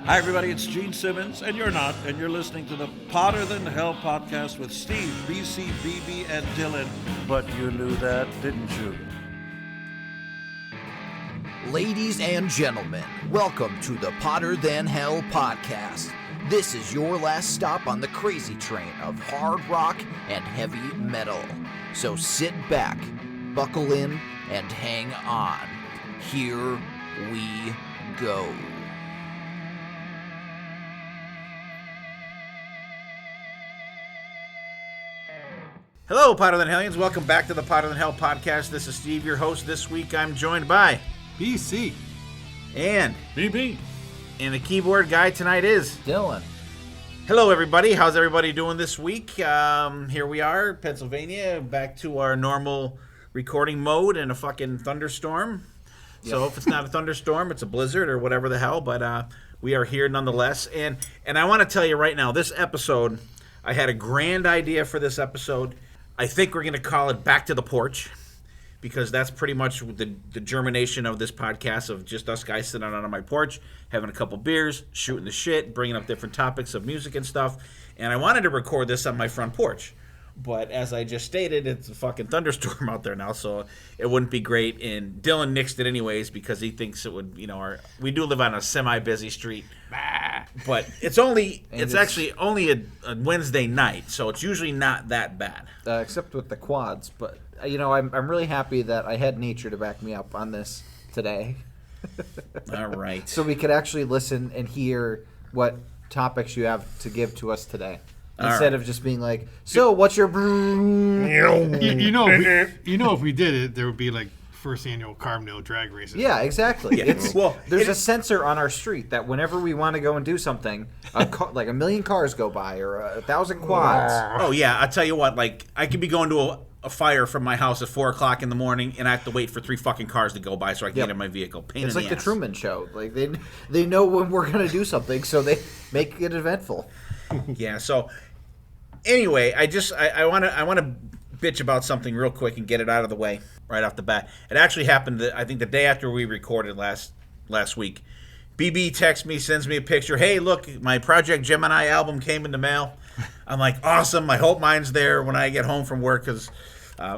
Hi, everybody. It's Gene Simmons, and you're not, and you're listening to the Potter Than Hell podcast with Steve, BC, BB, and Dylan. But you knew that, didn't you? Ladies and gentlemen, welcome to the Potter Than Hell podcast. This is your last stop on the crazy train of hard rock and heavy metal. So sit back, buckle in, and hang on. Here we go. Hello, Potter Than Hellions. Welcome back to the Potter Than Hell podcast. This is Steve, your host. This week I'm joined by BC and BB. And the keyboard guy tonight is Dylan. Hello, everybody. How's everybody doing this week? Here we are, Pennsylvania, back to our normal recording mode in a fucking thunderstorm. So if it's not a thunderstorm, it's a blizzard or whatever the hell, but we are here nonetheless. And I want to tell you right now, this episode, I had a grand idea for this episode. I think we're going to call it Back to the Porch, because that's pretty much the germination of this podcast, of just us guys sitting out on my porch, having a couple beers, shooting the shit, bringing up different topics of music and stuff. And I wanted to record this on my front porch. But as I just stated, it's a fucking thunderstorm out there now, so it wouldn't be great. And Dylan nixed it anyways because he thinks it would, we do live on a semi-busy street. But it's actually only a Wednesday night, so it's usually not that bad. Except with the quads. But, I'm really happy that I had nature to back me up on this today. All right. So we could actually listen and hear what topics you have to give to us today. Instead of just being like, so what's your... If we did it, there would be like first annual Carbondale drag races. Yeah, exactly. Yeah. There's a sensor on our street that whenever we want to go and do something, like a million cars go by or 1,000 quads. Oh, yeah. I'll tell you what, like, I could be going to a fire from my house at 4 o'clock in the morning, and I have to wait for 3 fucking cars to go by so I can get in my vehicle. Pain it's in like the the Truman Show. Like they know when we're going to do something, so they make it eventful. Yeah, so anyway, I want to bitch about something real quick and get it out of the way right off the bat. It actually happened, I think, the day after we recorded last week. BB texts me, sends me a picture. Hey, look, my Project Gemini album came in the mail. I'm like, awesome. I hope mine's there when I get home from work, because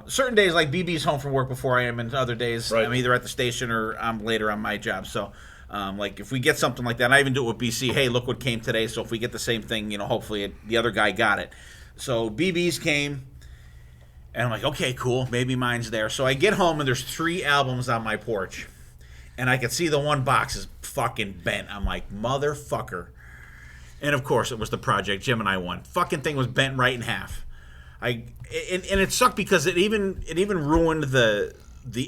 certain days, like BB's home from work before I am, and other days I'm either at the station or I'm later on my job. So like if we get something like that, and I even do it with BC, hey, look what came today. So if we get the same thing, hopefully the other guy got it. So BB's came, and I'm like, okay, cool, maybe mine's there. So I get home, and there's 3 albums on my porch, and I can see the one box is fucking bent. I'm like, motherfucker. And of course, it was the Project Gemini one. Fucking thing was bent right in half. And it sucked because it even ruined the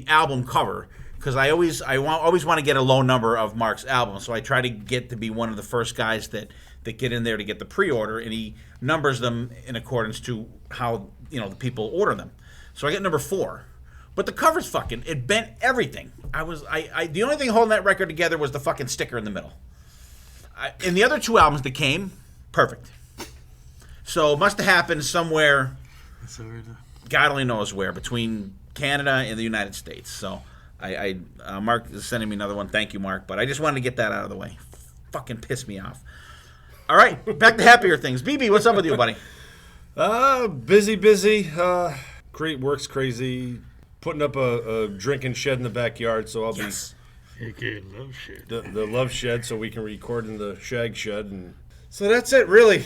album cover, because I always want to get a low number of Mark's albums, so I try to get to be one of the first guys that get in there to get the pre-order, and he numbers them in accordance to how the people order them. So I get number 4, but the cover's it bent everything. The only thing holding that record together was the fucking sticker in the middle. And the other 2 albums that came, perfect. So it must have happened somewhere, God only knows where, between Canada and the United States. So Mark is sending me another one. Thank you, Mark. But I just wanted to get that out of the way. Fucking pissed me off. All right, back to happier things. BB, what's up with you, buddy? Busy. Great work's crazy. Putting up a drinking shed in the backyard, so I'll be A.K.A. Love Shed. The love shed, so we can record in the shag shed, and so that's it, really.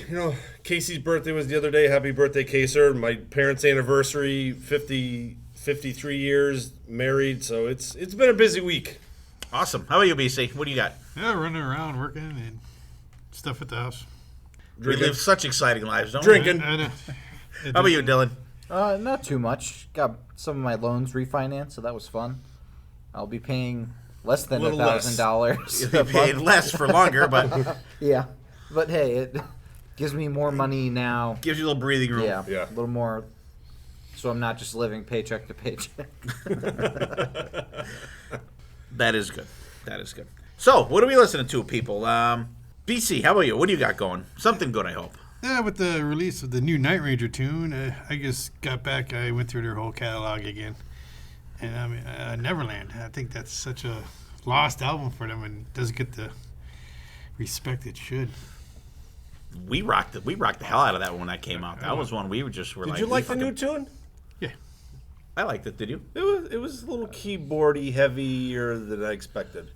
Casey's birthday was the other day. Happy birthday, Kaser. My parents' anniversary, 53 years married, so it's been a busy week. Awesome. How about you, BC? What do you got? Yeah, running around, working, and stuff at the house. We live such exciting lives, don't we? Drinking. How about you, Dylan? Not too much. Got some of my loans refinanced, so that was fun. I'll be paying less than $1,000. You'll be paying less for longer, but yeah. But hey, it gives me more money now. Gives you a little breathing room. Yeah. A little more, so I'm not just living paycheck to paycheck. That is good. So, what are we listening to, people? BC, how about you? What do you got going? Something good, I hope. Yeah, with the release of the new Night Ranger tune, I just got back. I went through their whole catalog again. And I mean, Neverland, I think that's such a lost album for them and doesn't get the Respect it should. We rocked the hell out of that when that came out. That was one we were Did like. you like the new tune? Yeah. I liked it. Did you? It was a little keyboardy, heavier than I expected.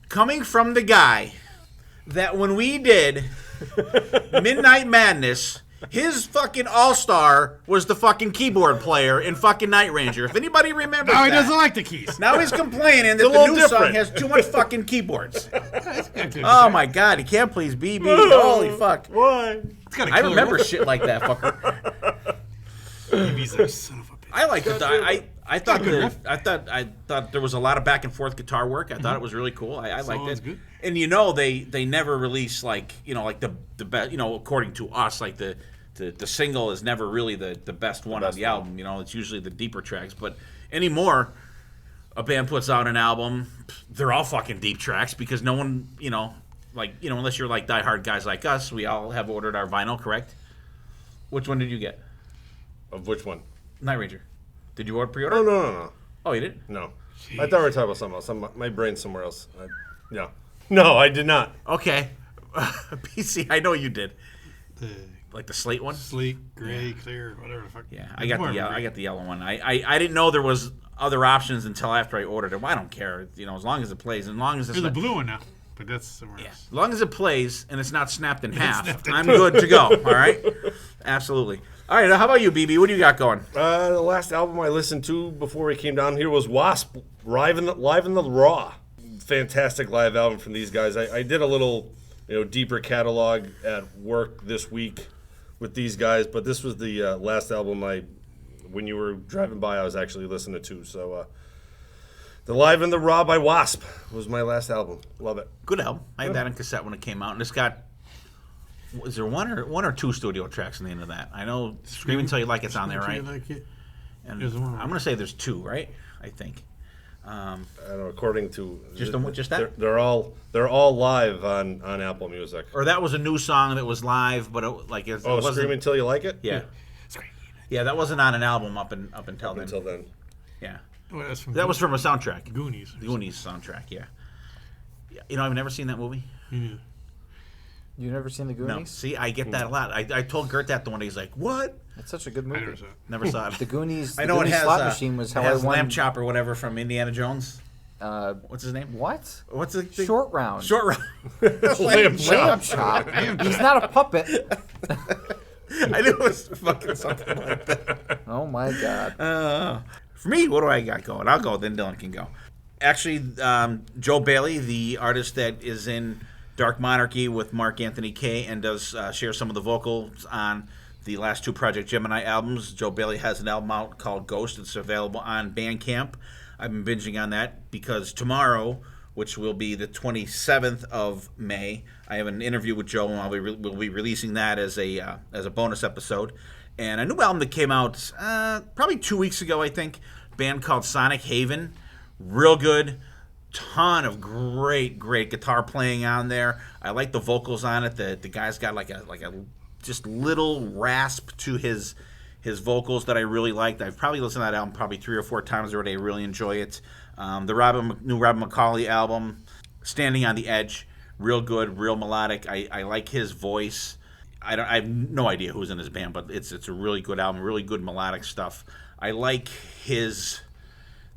Coming from the guy that when we did Midnight Madness, his fucking all-star was the fucking keyboard player in fucking Night Ranger. If anybody remembers Now he that. doesn't like the keys. Now he's complaining that the little new song different. has too much fucking keyboards. Oh my god, he can't please BB. Holy fuck. Why? I remember shit like that, fucker. BB's a son of a bitch. I liked it. I thought there was a lot of back and forth guitar work. I thought it was really cool. I liked Sounds it. good. And they never release like the best, according to us, like the single is never really the best one on the album. It's usually the deeper tracks. But anymore, a band puts out an album, they're all fucking deep tracks because no one, unless you're like diehard guys like us, we all have ordered our vinyl, correct? Which one did you get? Of which one? Night Ranger. Did you order pre-order? Oh, no. Oh, you did? No. I thought we were talking about something else. My brain's somewhere else. No, I did not. Okay. PC, I know you did. The Like the slate one? slate, gray, clear, whatever the fuck. Yeah, I got the yellow one. I didn't know there was other options until after I ordered it. Well, I don't care. As long as it plays, as long as it's There's a not, blue one now, but that's somewhere yeah, else. as long as it plays and it's not snapped in half, I'm good to go. All right, absolutely. All right, how about you, BB? What do you got going? The last album I listened to before we came down here was Wasp, Live in the Raw. Fantastic live album from these guys. I did a little, deeper catalog at work this week with these guys, but this was the last album when you were driving by, I was actually listening to. So, the Live in the Raw by Wasp was my last album. Love it. Good album. I had that on cassette when it came out, and it's got. Is there one or two studio tracks in the end of that? I know "Scream Until You Like It's" on there, right? Like it. And There's one. I'm gonna say there's two, right? I think. I don't know, according to Just that? they're all live on Apple Music. Or that was a new song that was live, but it wasn't. Scream Until You Like It? Yeah. Yeah, that wasn't on an album up until then. Until then. Yeah. Oh, That was from a soundtrack. Goonies. The Goonies soundtrack, yeah. I've never seen that movie. Yeah. You never seen the No. Goonies? See, I get that a lot. I told Gert that the one day. He's like, "What?" It's such a good I movie. never saw it. Never saw it. The Goonies. I The know it Goonies has slot machine was how it has I won. Lamb Chop or whatever from Indiana Jones. What's his name? What? What's the thing? Short Round. Short Round. Lamb Lamb chop. He's not a puppet. I knew it was fucking something like that. Oh my god. For me, what do I got going? I'll go, then Dylan can go. Actually, Joe Bailey, the artist that is in Dark Monarchy with Mark Anthony Kaye and does share some of the vocals on the last two Project Gemini albums. Joe Bailey has an album out called Ghost. It's available on Bandcamp. I've been binging on that because tomorrow, which will be the 27th of May, I have an interview with Joe, and we'll be releasing that as a bonus episode. And a new album that came out probably 2 weeks ago, I think, band called Sonic Haven. Real good. Ton of great guitar playing on there. I like the vocals on it. The guy's got like a just little rasp to his vocals that I really liked. I've probably listened to that album probably 3 or 4 times already. I really enjoy it. The new Robin McCauley album, Standing on the Edge, real good, real melodic. I like his voice. I have no idea who's in his band, but it's a really good album, really good melodic stuff. I like his.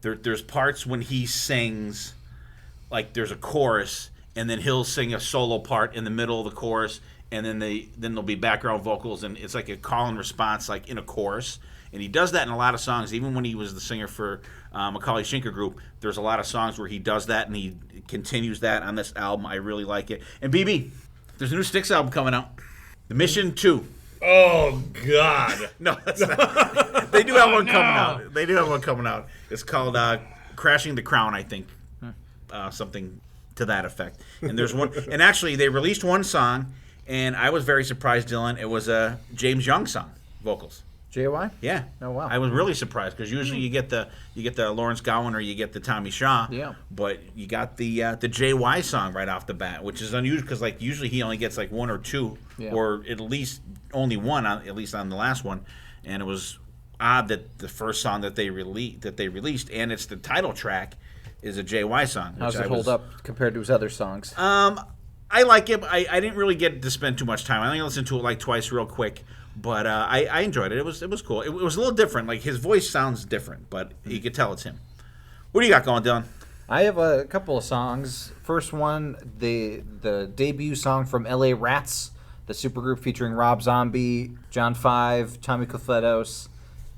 There's parts when he sings, like there's a chorus, and then he'll sing a solo part in the middle of the chorus, and then there'll be background vocals, and it's like a call and response, like in a chorus. And he does that in a lot of songs. Even when he was the singer for Macaulay Schinker Group, there's a lot of songs where he does that, and he continues that on this album. I really like it. And BB, there's a new Styx album coming out, The Mission 2. Oh, God. No, that's not. They do have one coming out. They do have one coming out. It's called Crashing the Crown, I think. Something to that effect. And there's one. And actually, they released one song, and I was very surprised, Dylan. It was a James Young song, vocals. JY? Yeah. Oh, wow. I was really surprised because usually you get the Lawrence Gowan or you get the Tommy Shaw. Yeah. But you got the JY song right off the bat, which is unusual because like usually he only gets like one or two, Yeah. or at least only one, at least on the last one. And it was odd that the first song that they released, and it's the title track, is a JY song. How's it hold up compared to his other songs? I like it. I didn't really get to spend too much time. I only listened to it like twice real quick. But I enjoyed it. It was cool. It was a little different. Like, his voice sounds different, but you could tell it's him. What do you got going, Dylan? I have a couple of songs. First one, the debut song from LA Rats, the supergroup featuring Rob Zombie, John Five, Tommy Clufetos,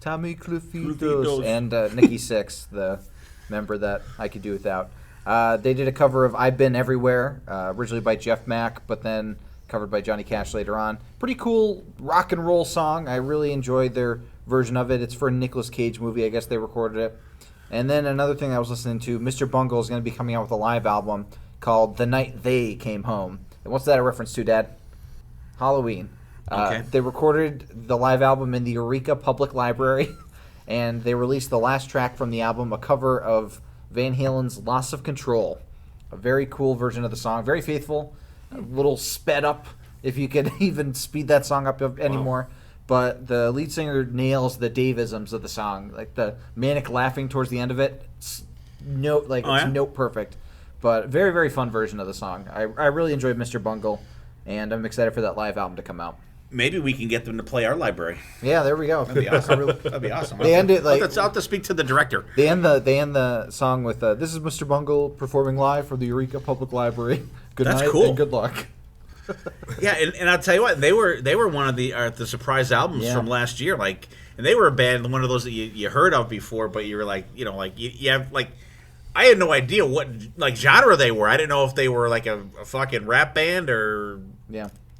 and Nikki Sixx, the member that I could do without. They did a cover of "I've Been Everywhere," originally by Jeff Mack, but then covered by Johnny Cash later on. Pretty cool rock and roll song. I really enjoyed their version of it. It's for a Nicolas Cage movie. I guess they recorded it. And then another thing I was listening to, Mr. Bungle is going to be coming out with a live album called The Night They Came Home. And what's that a reference to, Dad? Halloween. Okay. They recorded the live album in the Eureka Public Library, and they released the last track from the album, a cover of Van Halen's Loss of Control. A very cool version of the song. Very faithful. A little sped up, if you could even speed that song up anymore. Wow. But the lead singer nails the Dave-isms of the song, like the manic laughing towards the end of it. It's note perfect. But very, very fun version of the song. I really enjoyed Mr. Bungle, and I'm excited for that live album to come out. Maybe we can get them to play our library. Yeah, there we go. That'd be awesome. That'd be awesome. They end it like I'll have to speak to the director. They end the song with "This is Mr. Bungle performing live from the Eureka Public Library. Good That's night cool. and good luck." Yeah, and I'll tell you what, they were one of the surprise albums from last year. Like, and they were a band, one of those that you heard of before, but you were like, you have like, I had no idea what like genre they were. I didn't know if they were like a fucking rap band or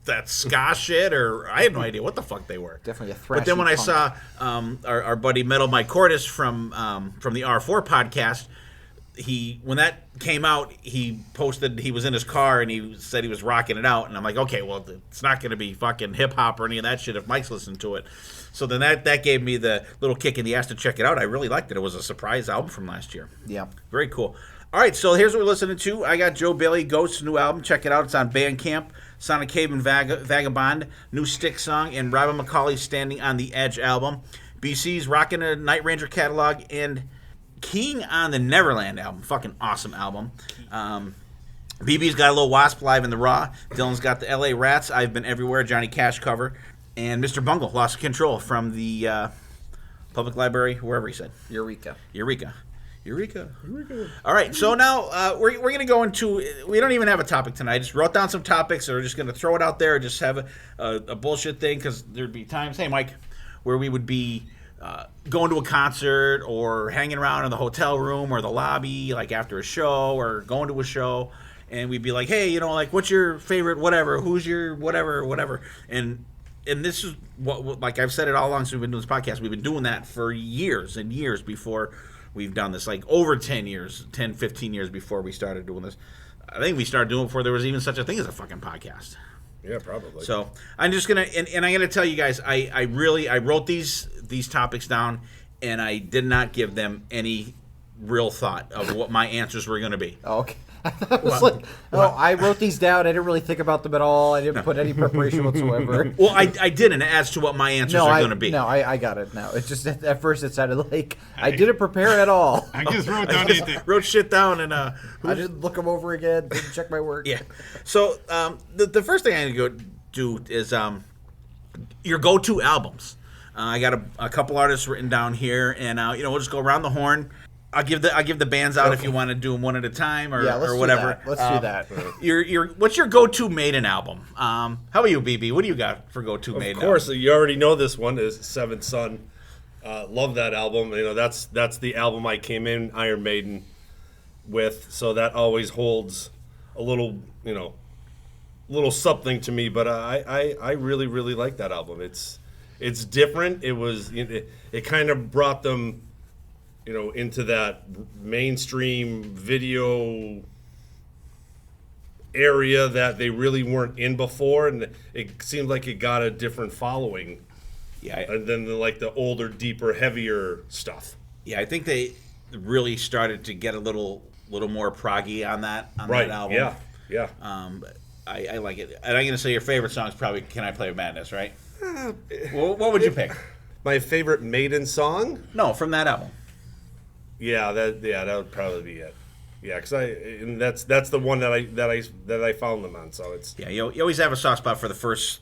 that ska shit, or I had no idea what the fuck they were. Definitely a thrashy But then when punk. I saw our buddy Metal Mike Cordes from the R4 podcast, when that came out, he posted he was in his car and he said he was rocking it out, and I'm like, okay, well, it's not going to be fucking hip hop or any of that shit if Mike's listening to it. So then that gave me the little kick in the ass to check it out. I really liked it. It was a surprise album from last year. Yeah. Very cool. All right, so here's what we're listening to. I got Joe Bailey, Ghost's new album. Check it out. It's on Bandcamp. Sonic Cave and Vagabond, new Stick song, and Robin McCauley's Standing on the Edge album. BC's rocking a Night Ranger catalog, and Keying on the Neverland album. Fucking awesome album. BB's got a little Wasp live in the Raw. Dylan's got the LA Rats, I've Been Everywhere, Johnny Cash cover. And Mr. Bungle, Lost Control from the Public Library, wherever he said. Eureka. All right, so now we're going to go into, we don't even have a topic tonight. I just wrote down some topics, or we're just going to throw it out there, just have a bullshit thing, because there'd be times, hey, Mike, where we would be going to a concert or hanging around in the hotel room or the lobby, like after a show or going to a show, and we'd be like, hey, like, what's your favorite whatever, who's your whatever, and this is what, like I've said it all along since we've been doing this podcast, we've been doing that for years and years before we've done this, like over 10 years, 10, 15 years before we started doing this. I think we started doing it before there was even such a thing as a fucking podcast. Yeah, probably. So I'm just going to, and I'm going to tell you guys, I wrote these topics down, and I did not give them any real thought of what my answers were going to be. Oh, okay. I was I wrote these down. I didn't really think about them at all. I didn't put any preparation whatsoever. Well, I didn't as to what my answers are going to be. No, I got it now. It's just at first it sounded like I didn't prepare at all. I just wrote down anything. Wrote shit down, and I didn't look them over again. Didn't check my work. Yeah. So the first thing I'm going to go do is your go-to albums. I got a couple artists written down here, and we'll just go around the horn. I'll give the bands out if you want to do them one at a time or whatever. Let's do that. What's your go-to Maiden album? How about you, BB? What do you got for go-to Maiden? Of course, you already know this one is Seventh Son. Love that album. That's the album I came in Iron Maiden with, so that always holds a little something to me. But I really, really like that album. It's different. It kind of brought them into that mainstream video area that they really weren't in before, and it seemed like it got a different following. Yeah, than the older, deeper, heavier stuff. Yeah, I think they really started to get a little more proggy on that album. Yeah. I like it, and I'm gonna say your favorite song is probably "Can I Play with Madness," right? Well, what would you pick? My favorite Maiden song? No, from that album. Yeah, that would probably be it. Yeah, because that's the one that I found them on. So it's you always have a soft spot for the first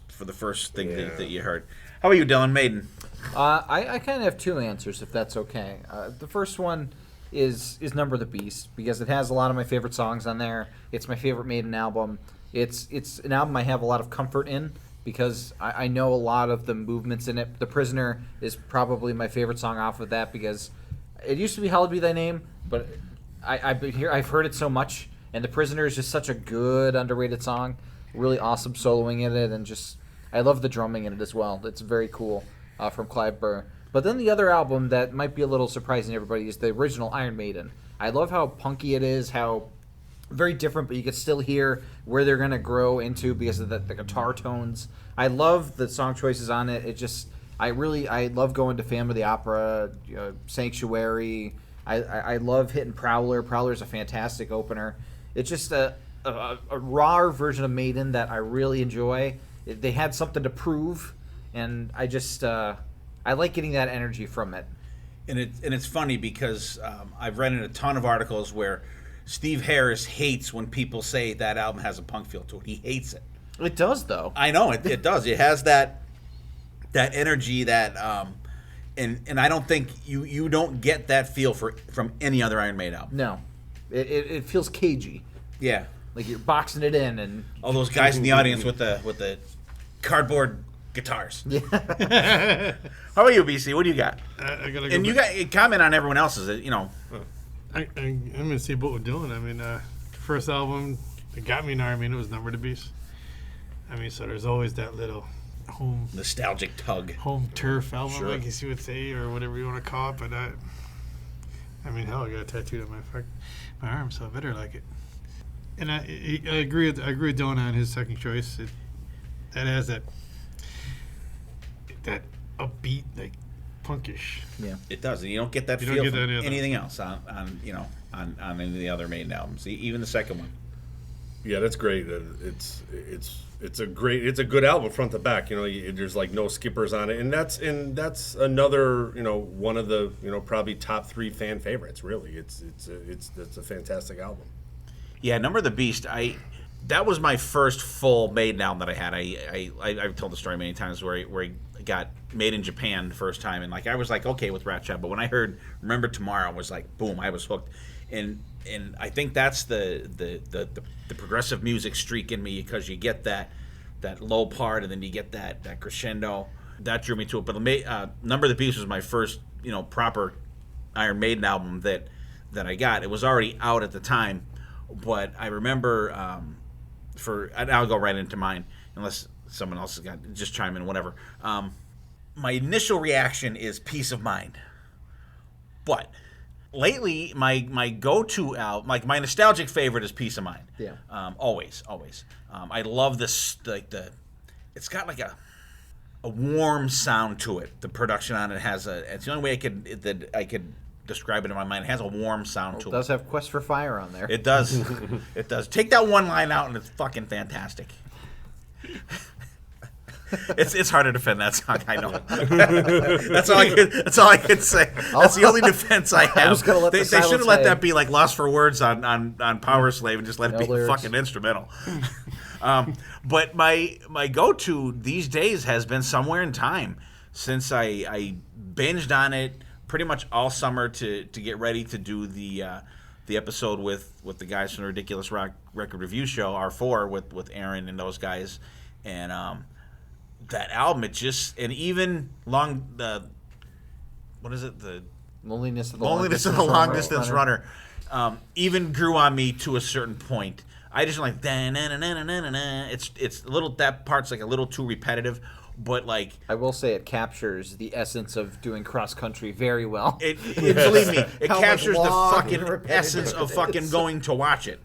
thing that you heard. How about you, Dylan? Maiden. I kind of have two answers, if that's okay. The first one is Number of the Beast, because it has a lot of my favorite songs on there. It's my favorite Maiden album. It's an album I have a lot of comfort in, because I know a lot of the movements in it. The Prisoner is probably my favorite song off of that, because it used to be Hallowed Be Thy Name, but I've heard it so much, and The Prisoner is just such a good, underrated song. Really awesome soloing in it, and just I love the drumming in it as well. It's very cool from Clive Burr. But then the other album that might be a little surprising to everybody is the original Iron Maiden. I love how punky it is, how very different, but you can still hear where they're going to grow into because of the guitar tones. I love the song choices on it. It just, I love going to Phantom of the Opera, Sanctuary. I love hitting Prowler. Prowler's a fantastic opener. It's just a raw version of Maiden that I really enjoy. They had something to prove, and I just I like getting that energy from it. And it's funny because I've read in a ton of articles where Steve Harris hates when people say that album has a punk feel to it. He hates it. It does, though. I know it does. It has that energy that and I don't think you don't get that feel from any other Iron Maiden album. No, it feels cagey. Yeah, like you're boxing it in, and all those guys in the audience with the cardboard guitars. Yeah. How about you, BC? What do you got? I gotta go. And you got comment on everyone else's. I'm gonna say both with Dylan. I mean, the first album that got me in Iron Maiden was Number of the Beast. I mean, so there's always that little home nostalgic tug, home turf album, sure. I guess you would say, or whatever you want to call it. But I mean, hell, I got a tattooed on my arm, so I better like it. And I agree with Dylan on his second choice. That has that upbeat, like punkish. Yeah, it does, and you don't get that feel from anything else on any of the other Maiden albums, even the second one. Yeah, that's great. It's a good album front to back. There's like no skippers on it, and that's another one of the probably top 3 fan favorites. Really, it's a fantastic album. Yeah, Number of the Beast. That was my first full Maiden album that I had. I've told the story many times where I got made in Japan the first time, and I was okay with Rat Trap, but when I heard Remember Tomorrow, I was like, boom, I was hooked. And I think that's the progressive music streak in me, because you get that low part, and then you get that crescendo. That drew me to it. But Number of the Beast was my first proper Iron Maiden album that I got. It was already out at the time, but I remember I'll go right into mine unless someone else has got, just chime in, whatever. My initial reaction is Peace of Mind, but lately my go-to album, like my nostalgic favorite, is Peace of Mind. Yeah. Always. I love this, it's got like a warm sound to it. The production on it has it's the only way I could describe it in my mind. It has a warm sound to it. It does have Quest for Fire on there. It does. It does. Take that one line out and it's fucking fantastic. It's hard to defend that song, I know. That's all I can say. That's the only defense I have. They should have let that be like Lost for Words on Power Slave and just let it be lyrics. Fucking instrumental. But my go-to these days has been Somewhere in Time, since I binged on it pretty much all summer to get ready to do the episode with the guys from the Ridiculous Rock Record Review Show, R4, with Aaron and those guys. And that album, it just, and even the Loneliness of the Long Distance Runner even grew on me to a certain point. I just like it's a little, that part's like a little too repetitive, but like I will say it captures the essence of doing cross country very well. Believe me, it How captures the long fucking and repetitive essence of it fucking is. going to watch it.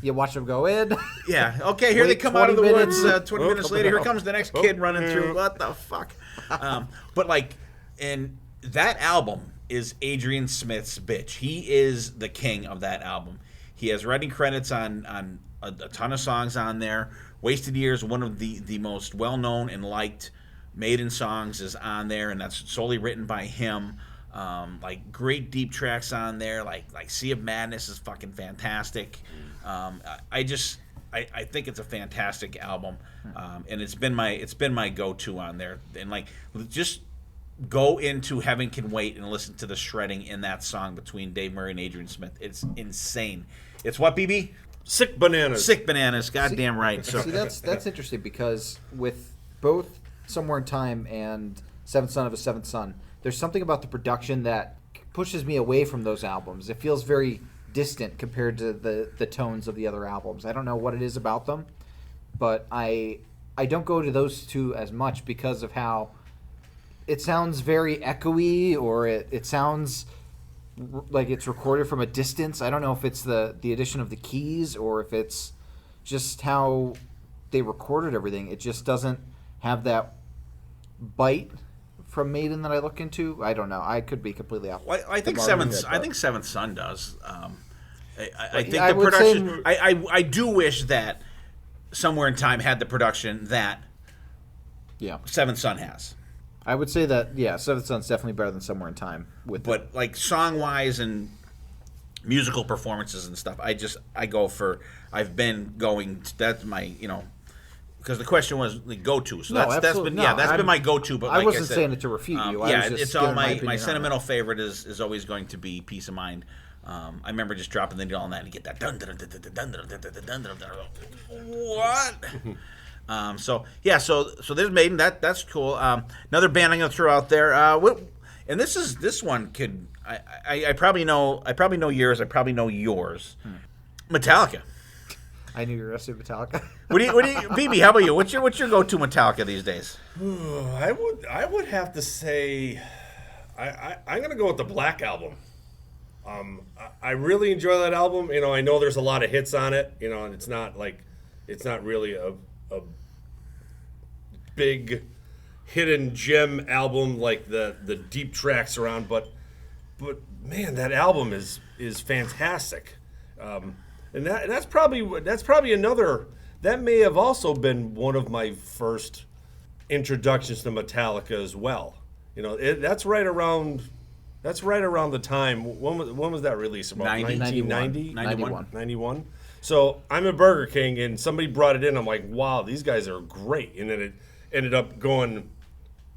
You watch them go in. Yeah. Okay. Here Wait they come out of the 20 woods. minutes. 20 minutes later, here comes the next kid running through. What the fuck? But like, and that album is Adrian Smith's bitch. He is the king of that album. He has writing credits on a ton of songs on there. Wasted Years, one of the most well known and liked Maiden songs, is on there, and that's solely written by him. Like great deep tracks on there. Like Sea of Madness is fucking fantastic. I think it's a fantastic album, and it's been my go-to on there. And like just go into Heaven Can Wait and listen to the shredding in that song between Dave Murray and Adrian Smith. It's insane. It's what, BB? Sick bananas. Sick bananas. Goddamn right. So See, that's interesting because with both Somewhere in Time and Seventh Son of a Seventh Son, there's something about the production that pushes me away from those albums. It feels very distant compared to the tones of the other albums. I don't know what it is about them, but I don't go to those two as much because of how it sounds very echoey, or it sounds like it's recorded from a distance. I don't know if it's the addition of the keys or if it's just how they recorded everything. It just doesn't have that bite from Maiden that I look into. I don't know. I could be completely off. Well, I think Seventh Son does. I think I the would production. say- I do wish that Somewhere in Time had the production that Yeah, Seventh Son has. I would say that. Yeah, Seventh Son's definitely better than Somewhere in Time. But like song wise and musical performances and stuff, I've been going. That's my because the question was the go-to. So that's absolutely. been that's been my go-to. But like I wasn't said, saying it to refute you. I yeah, was just it's all giving my opinion on sentimental favorite is always going to be Peace of Mind. I remember just dropping the needle on that and get that dun dun dun dun dun dun dun dun dun dun. What? So there's Maiden. That's cool. Another band I'm gonna throw out there. And this one could I probably know yours. I probably know yours. Metallica. I knew you were asking Metallica. What do you, BB? How about you? What's your go-to Metallica these days? I would have to say, I'm gonna go with the Black Album. I really enjoy that album. I know there's a lot of hits on it. And it's not really a big hidden gem album like the deep tracks around. But man, that album is fantastic. And that's probably another that may have also been one of my first introductions to Metallica as well. That's right around the time. When was that released? About 1990? 91. So I'm at Burger King and somebody brought it in. I'm like, wow, these guys are great. And then it ended up going.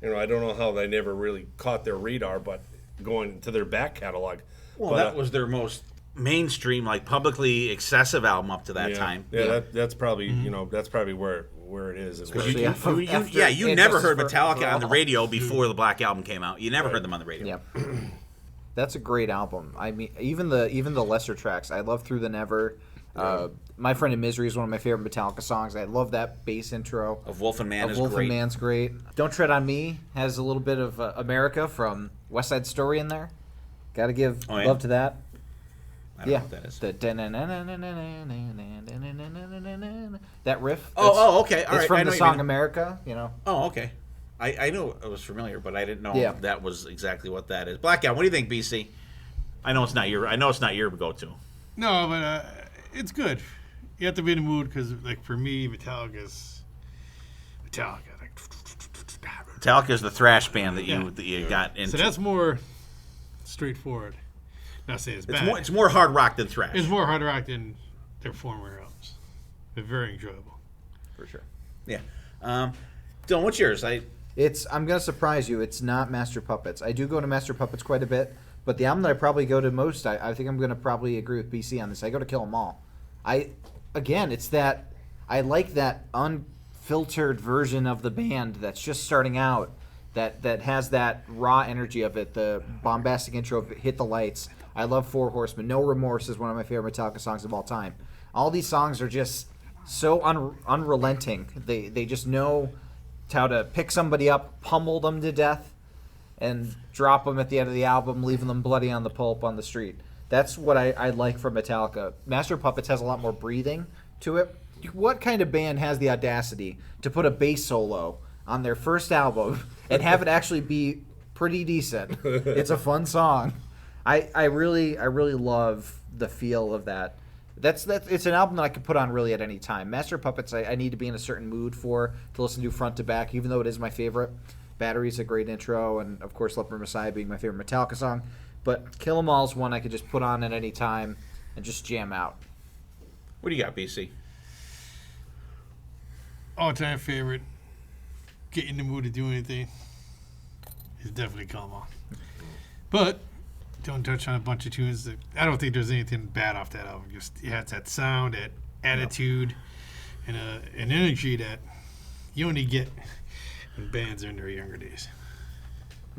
I don't know how they never really caught their radar, but going to their back catalog. Well, that was their most mainstream, like publicly excessive album up to that time. Yeah, that's probably that's probably where it is. You never heard Metallica on the radio before the Black Album came out. You never heard them on the radio. Yeah, that's a great album. I mean, even the lesser tracks, I love Through the Never. My Friend in Misery is one of my favorite Metallica songs. I love that bass intro. Of Wolf and Man is Wolf great. and Man's great. Don't Tread on Me has a little bit of America from West Side Story in there. Got to give love to that. I don't know what that is. That riff. Okay. All it's right. from I know the what you song mean. America, Oh, okay. I knew it was familiar, but I didn't know Yeah. that was exactly what that is. Black Album. What do you think, BC? I know it's not your go-to. No, but it's good. You have to be in the mood because, like, for me, Metallica. Like, Metallica is the thrash band that you got into. so that's more straightforward. Not saying it's bad. It's more hard rock than thrash. It's more hard rock than their former albums. They're very enjoyable. for sure. Yeah. Dylan, what's yours? I'm gonna surprise you. It's not Master Puppets. I do go to Master Puppets quite a bit, but the album that I probably go to most, I think I'm gonna probably agree with BC on this. I go to Kill 'Em All. It's that I like that unfiltered version of the band that's just starting out, that has that raw energy of it. The bombastic intro of Hit the Lights. I love Four Horsemen. No Remorse is one of my favorite Metallica songs of all time. All these songs are just so unrelenting. They just know how to pick somebody up, pummel them to death, and drop them at the end of the album, leaving them bloody on the pulp on the street. That's what I like from Metallica. Master Puppets has a lot more breathing to it. What kind of band has the audacity to put a bass solo on their first album and have it actually be pretty decent? It's a fun song. I really love the feel of that. That's it's an album that I could put on really at any time. Master Puppets I need to be in a certain mood to listen to front to back, even though it is my favorite Battery's a great intro, and of course Leper Messiah being my favorite Metallica song. But Kill 'Em All's one I could just put on at any time and just jam out. What do you got, BC? All-time favorite, get in the mood to do anything, is definitely Kill 'Em All. But don't touch on a bunch of tunes that I don't think there's anything bad off that album. Just it has that sound, that attitude, and an energy that you only get when bands are in their younger days.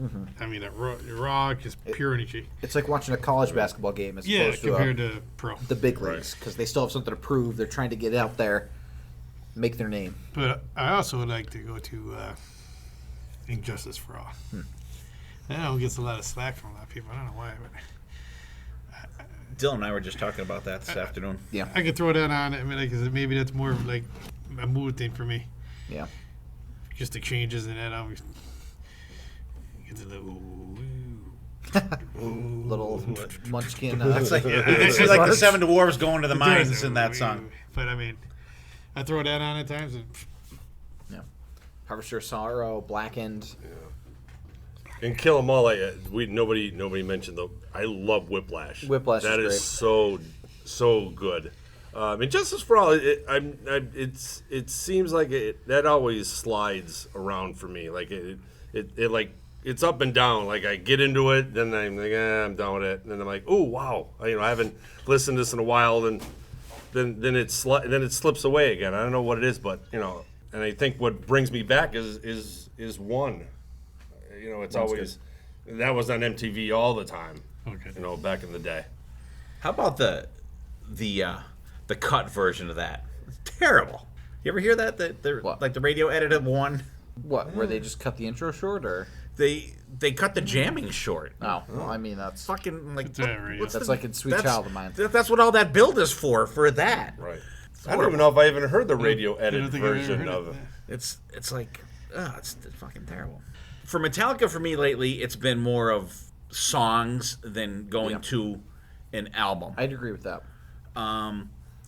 Mm-hmm. I mean, that raw, just pure energy. It's like watching a college basketball game as opposed to compared to pro. The big leagues, because they still have something to prove. They're trying to get out there, make their name. But I also would like to go to Injustice for All. That album gets a lot of slack from a lot of people. I don't know why, but Dylan and I were just talking about that this afternoon. Yeah, I could throw that on. I mean, like, maybe that's more of like a mood thing for me. Yeah, just the changes in that album. Get to the little munchkin. It's like the Seven Dwarves going to the mines in that song. But I mean, I throw that on at times. And Harvester of Sorrow, Blackened. And Kill 'Em All, nobody mentioned though. I love Whiplash. Whiplash that is great. So good. And Justice for All, it seems like that always slides around for me. Like it like it's up and down. Like I get into it, then I'm like, I'm done with it. And then I'm like, oh wow, I haven't listened to this in a while. Then it slips away again. I don't know what it is, but and I think what brings me back is one. It's always good. That was on MTV all the time. Okay. Back in the day. How about the cut version of that? It's terrible. You ever hear that? Like the radio edit of one? What? Where they just cut the intro short, or they cut the jamming short? Oh, well, I mean that's fucking like that's like in Sweet Child of Mine. That's what all that build is for that. Right. I don't even know if I even heard the radio edit version of it. It's like it's fucking terrible. For Metallica, for me lately, it's been more of songs than going to an album. I'd agree with that.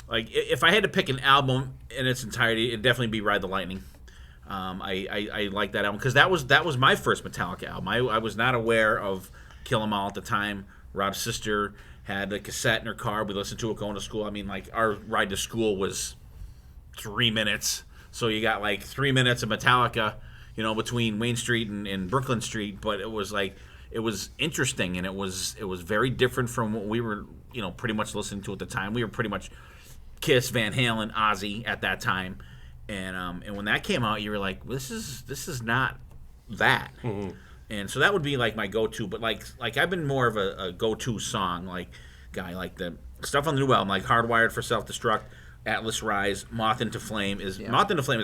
Like if I had to pick an album in its entirety, it'd definitely be Ride the Lightning. I like that album because that was my first Metallica album. I was not aware of Kill 'Em All at the time. Rob's sister had a cassette in her car. We listened to it going to school. I mean, like our ride to school was 3 minutes, so you got like 3 minutes of Metallica, between Wayne Street and Brooklyn Street. But it was like it was interesting, and it was very different from what we were pretty much listening to at the time. We were pretty much Kiss, Van Halen, Ozzy at that time. And when that came out, you were like, this is not that. Mm-hmm. And so that would be like my go-to. But like I've been more of a go-to song guy. Like the stuff on the new album, like Hardwired for Self-Destruct, Atlas Rise, Moth into Flame is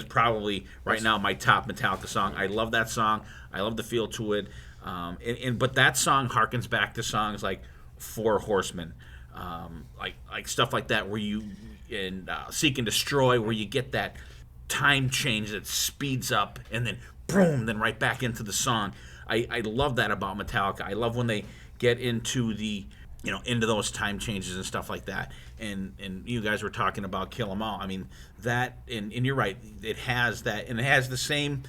probably right now my top Metallica song. I love that song. I love the feel to it. But that song harkens back to songs like Four Horsemen, like stuff like that, where you Seek and Destroy, where you get that time change that speeds up and then boom, then right back into the song. I love that about Metallica. I love when they get into the into those time changes and stuff like that. And you guys were talking about Kill 'Em All. I mean that, and you're right. It has that, and it has the same.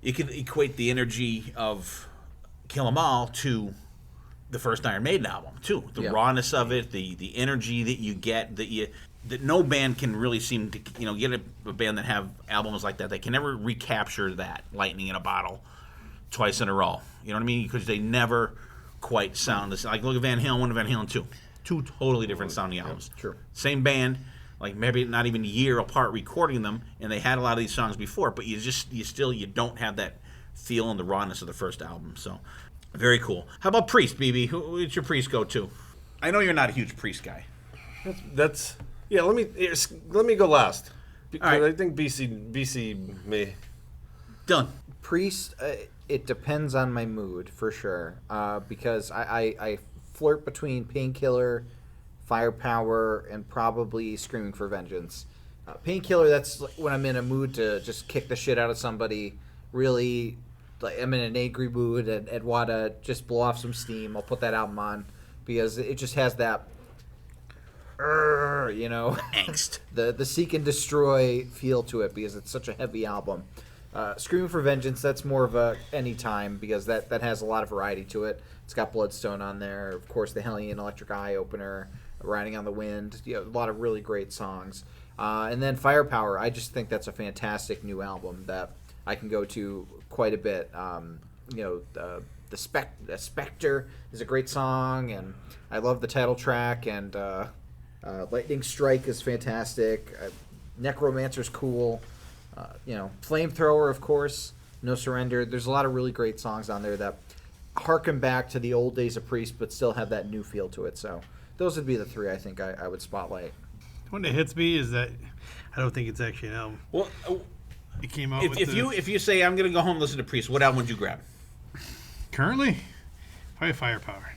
You could equate the energy of Kill 'Em All to the first Iron Maiden album too. The rawness of it, the energy that you get, that no band can really seem to get a band that have albums like that. They can never recapture that lightning in a bottle twice in a row. You know what I mean? Because they never quite sound the same. Like look at Van Halen 1 and Van Halen 2. Two totally different sounding albums. True. Same band, like maybe not even a year apart recording them, and they had a lot of these songs before, but you don't have that feel and the rawness of the first album. So very cool. How about Priest, BB? Who's your Priest go to? I know you're not a huge Priest guy. That's let me go last because right. I think BC may. Done. Priest, it depends on my mood for sure. Because I flirt between Painkiller, Firepower, and probably Screaming for Vengeance. Painkiller, that's when I'm in a mood to just kick the shit out of somebody. Really, like I'm in an angry mood and want to just blow off some steam. I'll put that album on because it just has that, angst, the Seek and Destroy feel to it because it's such a heavy album. Screaming for Vengeance, that's more of a anytime because that has a lot of variety to it. It's got Bloodstone on there, of course, the Hellion Electric Eye Opener, Riding on the Wind, a lot of really great songs. And then Firepower, I just think that's a fantastic new album that I can go to quite a bit. The Spectre is a great song, and I love the title track, and Lightning Strike is fantastic. Necromancer's cool. Flamethrower, of course. No Surrender. There's a lot of really great songs on there that harken back to the old days of Priest, but still have that new feel to it. So those would be the three I think I would spotlight. The one that hits me is that I don't think it's actually an album. Well, It came out if you say I'm going to go home and listen to Priest, what album would you grab? Currently, probably Firepower.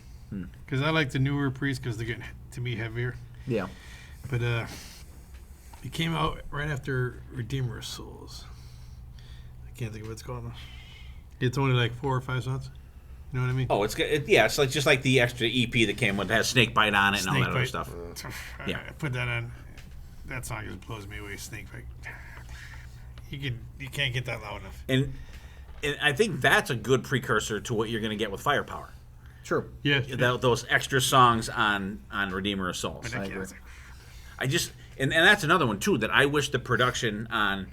Because I like the newer Priest because they're getting, to me, heavier. Yeah. But it came out right after Redeemer of Souls. I can't think of what it's called now. It's only like 4 or 5 songs. You know what I mean? Oh, it's like just like the extra EP that came with that has Snakebite on it and all that other stuff. Yeah. I put that on. That song just blows me away. Snakebite. You can't get that loud enough. And I think that's a good precursor to what you're going to get with Firepower. True. Yeah. Those extra songs on Redeemer of Souls. I agree. I just and that's another one too that I wish the production on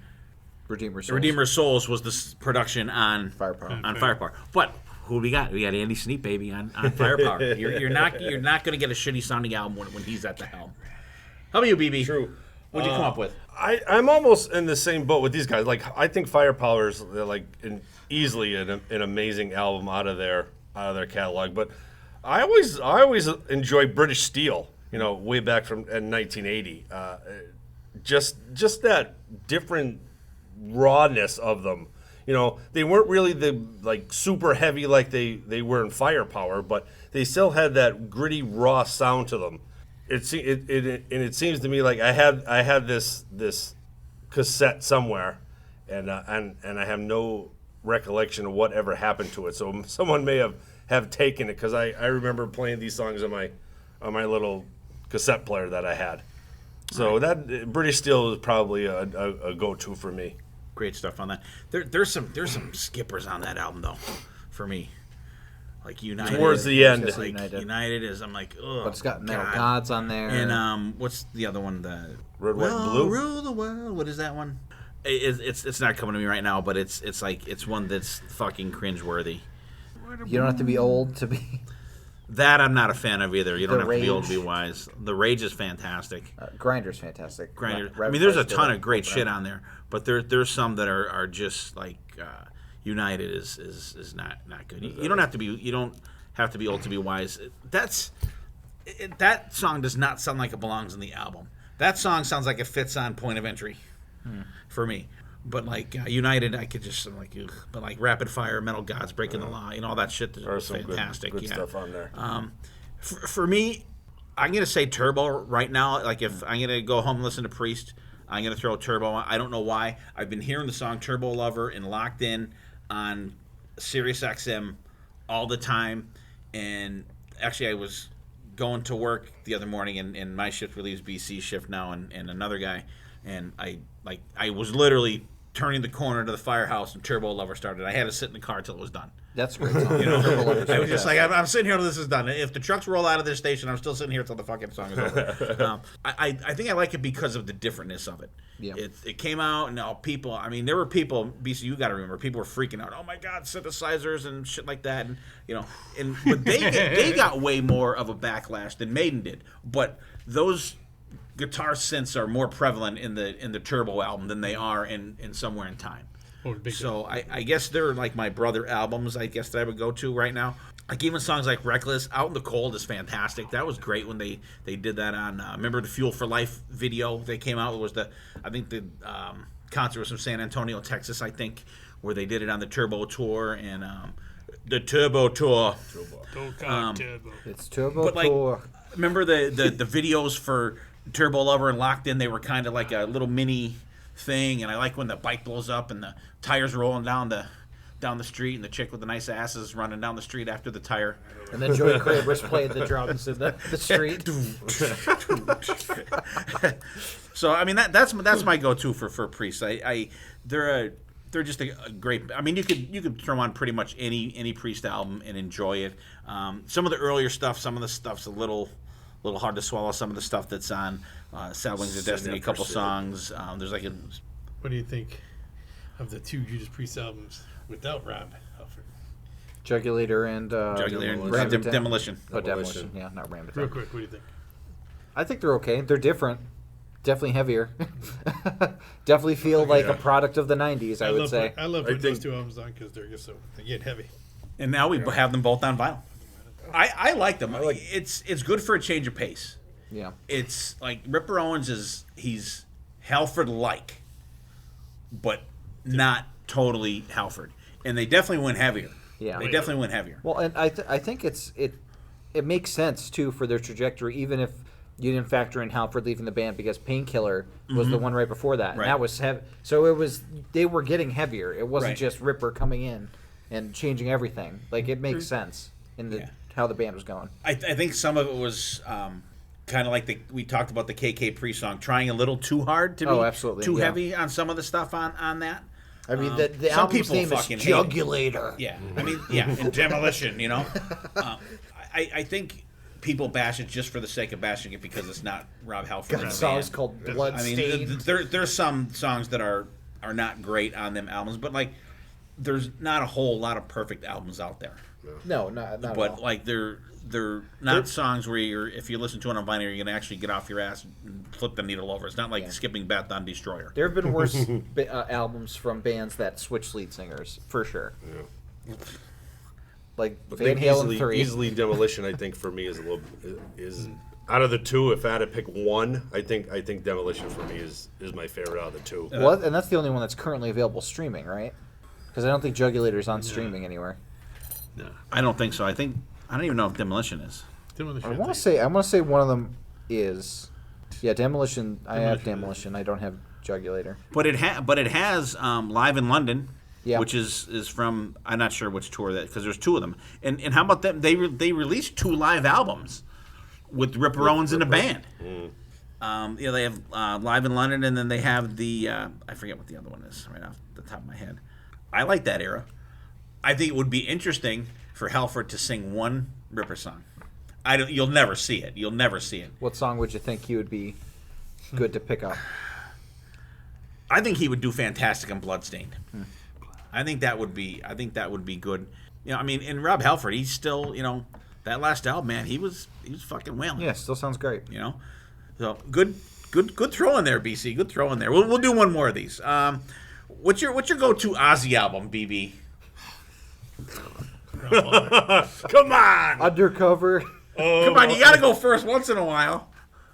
Redeemer of Souls was the production on Firepower. On Firepower. But who we got? We got Andy Sneap, baby, on Firepower. You're not going to get a shitty sounding album when he's at the helm. How about you, BB? True. What'd you come up with? I'm almost in the same boat with these guys. Like, I think Firepower is easily an amazing album out of their catalog. But I always enjoy British Steel. Way back from in 1980. Just that different rawness of them. They weren't really the super heavy like they were in Firepower, but they still had that gritty raw sound to them. It seems to me like I had this cassette somewhere, and I have no recollection of what ever happened to it. So someone may have taken it because I remember playing these songs on my little cassette player that I had. So that British Steel is probably a go-to for me. Great stuff on that. There's some skippers on that album though, for me. Like United. Towards the end. Like United is, I'm like, ugh. But it's got Metal Gods on there. And what's the other one? The Red, White, and Blue. Rule the world. What is that one? It's not coming to me right now, but it's one that's fucking cringeworthy. You don't have to be old to be. That I'm not a fan of either. You don't have to be old to be Rage. wise. The Rage is fantastic. Grinder's fantastic. Grinder. Rev I mean, there's a Price ton did of great that. shit on there, but there's some that are just like United is not good. You don't have to be old to be wise. That song does not sound like it belongs in the album. That song sounds like it fits on Point of Entry for me. But like United, I could just like, ugh. But like Rapid Fire, Metal Gods, Breaking the Law, all that shit is There's some fantastic. good stuff on there. For me, I'm gonna say Turbo right now. Like if I'm gonna go home and listen to Priest, I'm gonna throw Turbo on. I don't know why. I've been hearing the song Turbo Lover and Locked In on Sirius XM all the time. And actually, I was going to work the other morning, and my shift relieves BC's shift now, and another guy, and I was literally turning the corner to the firehouse, and Turbo Lover started. I had to sit in the car till it was done. That's a great song. Turbo Lover's I was just like, fantastic. I'm sitting here till this is done. If the trucks roll out of this station, I'm still sitting here till the fucking song is over. I think I like it because of the differentness of it. Yeah. It came out, and all people, I mean, there were people, BC, you got to remember, people were freaking out. Oh my God, synthesizers and shit like that. And but they got way more of a backlash than Maiden did. But those guitar synths are more prevalent in the Turbo album than they are in Somewhere in Time. So I guess they're like my brother albums, I guess, that I would go to right now. Like even songs like Reckless, Out in the Cold is fantastic. That was great when they did that on, remember the Fuel for Life video they came out? It was the concert was from San Antonio, Texas, I think, where they did it on the Turbo Tour and the Turbo Tour. It's Turbo But like, Tour. remember the videos for Turbo Lover and Locked In? They were kind of like a little mini thing, and I like when the bike blows up and the tires rolling down the street, and the chick with the nice ass is running down the street after the tire. And then Joey Kramer's playing the drums in the street. So I mean that's my go-to for Priest. They're they're just a great. I mean, you could throw on pretty much any Priest album and enjoy it. Some of the earlier stuff, some of the stuff's a little hard to swallow. Some of the stuff that's on Sad Wings of Destiny, a couple songs. There's like a. What do you think of the two Judas Priest albums without Rob Halford? Jugulator and Demolition. Oh, Demolition. Yeah, not Ram Real quick, what do you think? I think they're okay. They're different. Definitely heavier. Definitely feel like a product of the 90s, I would say. I love putting those two albums on because they're just they get heavy. And now we have them both on vinyl. I like them. It's good for a change of pace. Yeah. It's like Ripper Owens he's Halford-like, but not totally Halford. And they definitely went heavier. Yeah. They definitely went heavier. Well, and I think it makes sense, too, for their trajectory, even if you didn't factor in Halford leaving the band, because Painkiller was the one right before that. Right. And that was heavy. So they were getting heavier. It wasn't Right. just Ripper coming in and changing everything. Like, it makes sense in how the band was going. I think some of it was kind of like we talked about the KK Priest song, trying a little too hard to be absolutely, too yeah. heavy on some of the stuff on that. I mean, the some album's people name is fucking hate it. Jugulator. Yeah, I mean, and Demolition, you know. I think people bash it just for the sake of bashing it because it's not Rob Halford. Got songs called Bloodstained. I mean, there's some songs that are not great on them albums, but like, there's not a whole lot of perfect albums out there. No, not at But all. like, they're not songs where if you listen to it on vinyl, you're gonna actually get off your ass and flip the needle over. It's not like skipping Bath on Destroyer. There have been worse albums from bands that switch lead singers, for sure. Yeah. Like But Van Halen 3. Easily Demolition, I think, for me is out of the two. If I had to pick one, I think Demolition for me is my favorite out of the two. Well, and that's the only one that's currently available streaming, right? Because I don't think Jugulator's on streaming anywhere. No, I don't think so. I don't even know if Demolition is. Demolition. I want to say one of them is. Yeah, Demolition. I have Demolition. I don't have Jugulator. But it has Live in London, Yeah. which is from, I'm not sure which tour that, because there's two of them. And how about them? They released 2 live albums with Ripper Owens in the band. They have Live in London, and then they have the I forget what the other one is right off the top of my head. I like that era. I think it would be interesting for Halford to sing one Ripper song. You'll never see it. You'll never see it. What song would you think he would be good to pick up? I think he would do fantastic on Bloodstained. I think that would be good. You know, I mean, and Rob Halford, he's still, you know, that last album, man, he was fucking wailing. Yeah, still sounds great. You know, so good throw in there, BC. Good throw in there. We'll do one more of these. What's your go-to Ozzy album, BB? Come on! Undercover. Come on, you got to go first once in a while.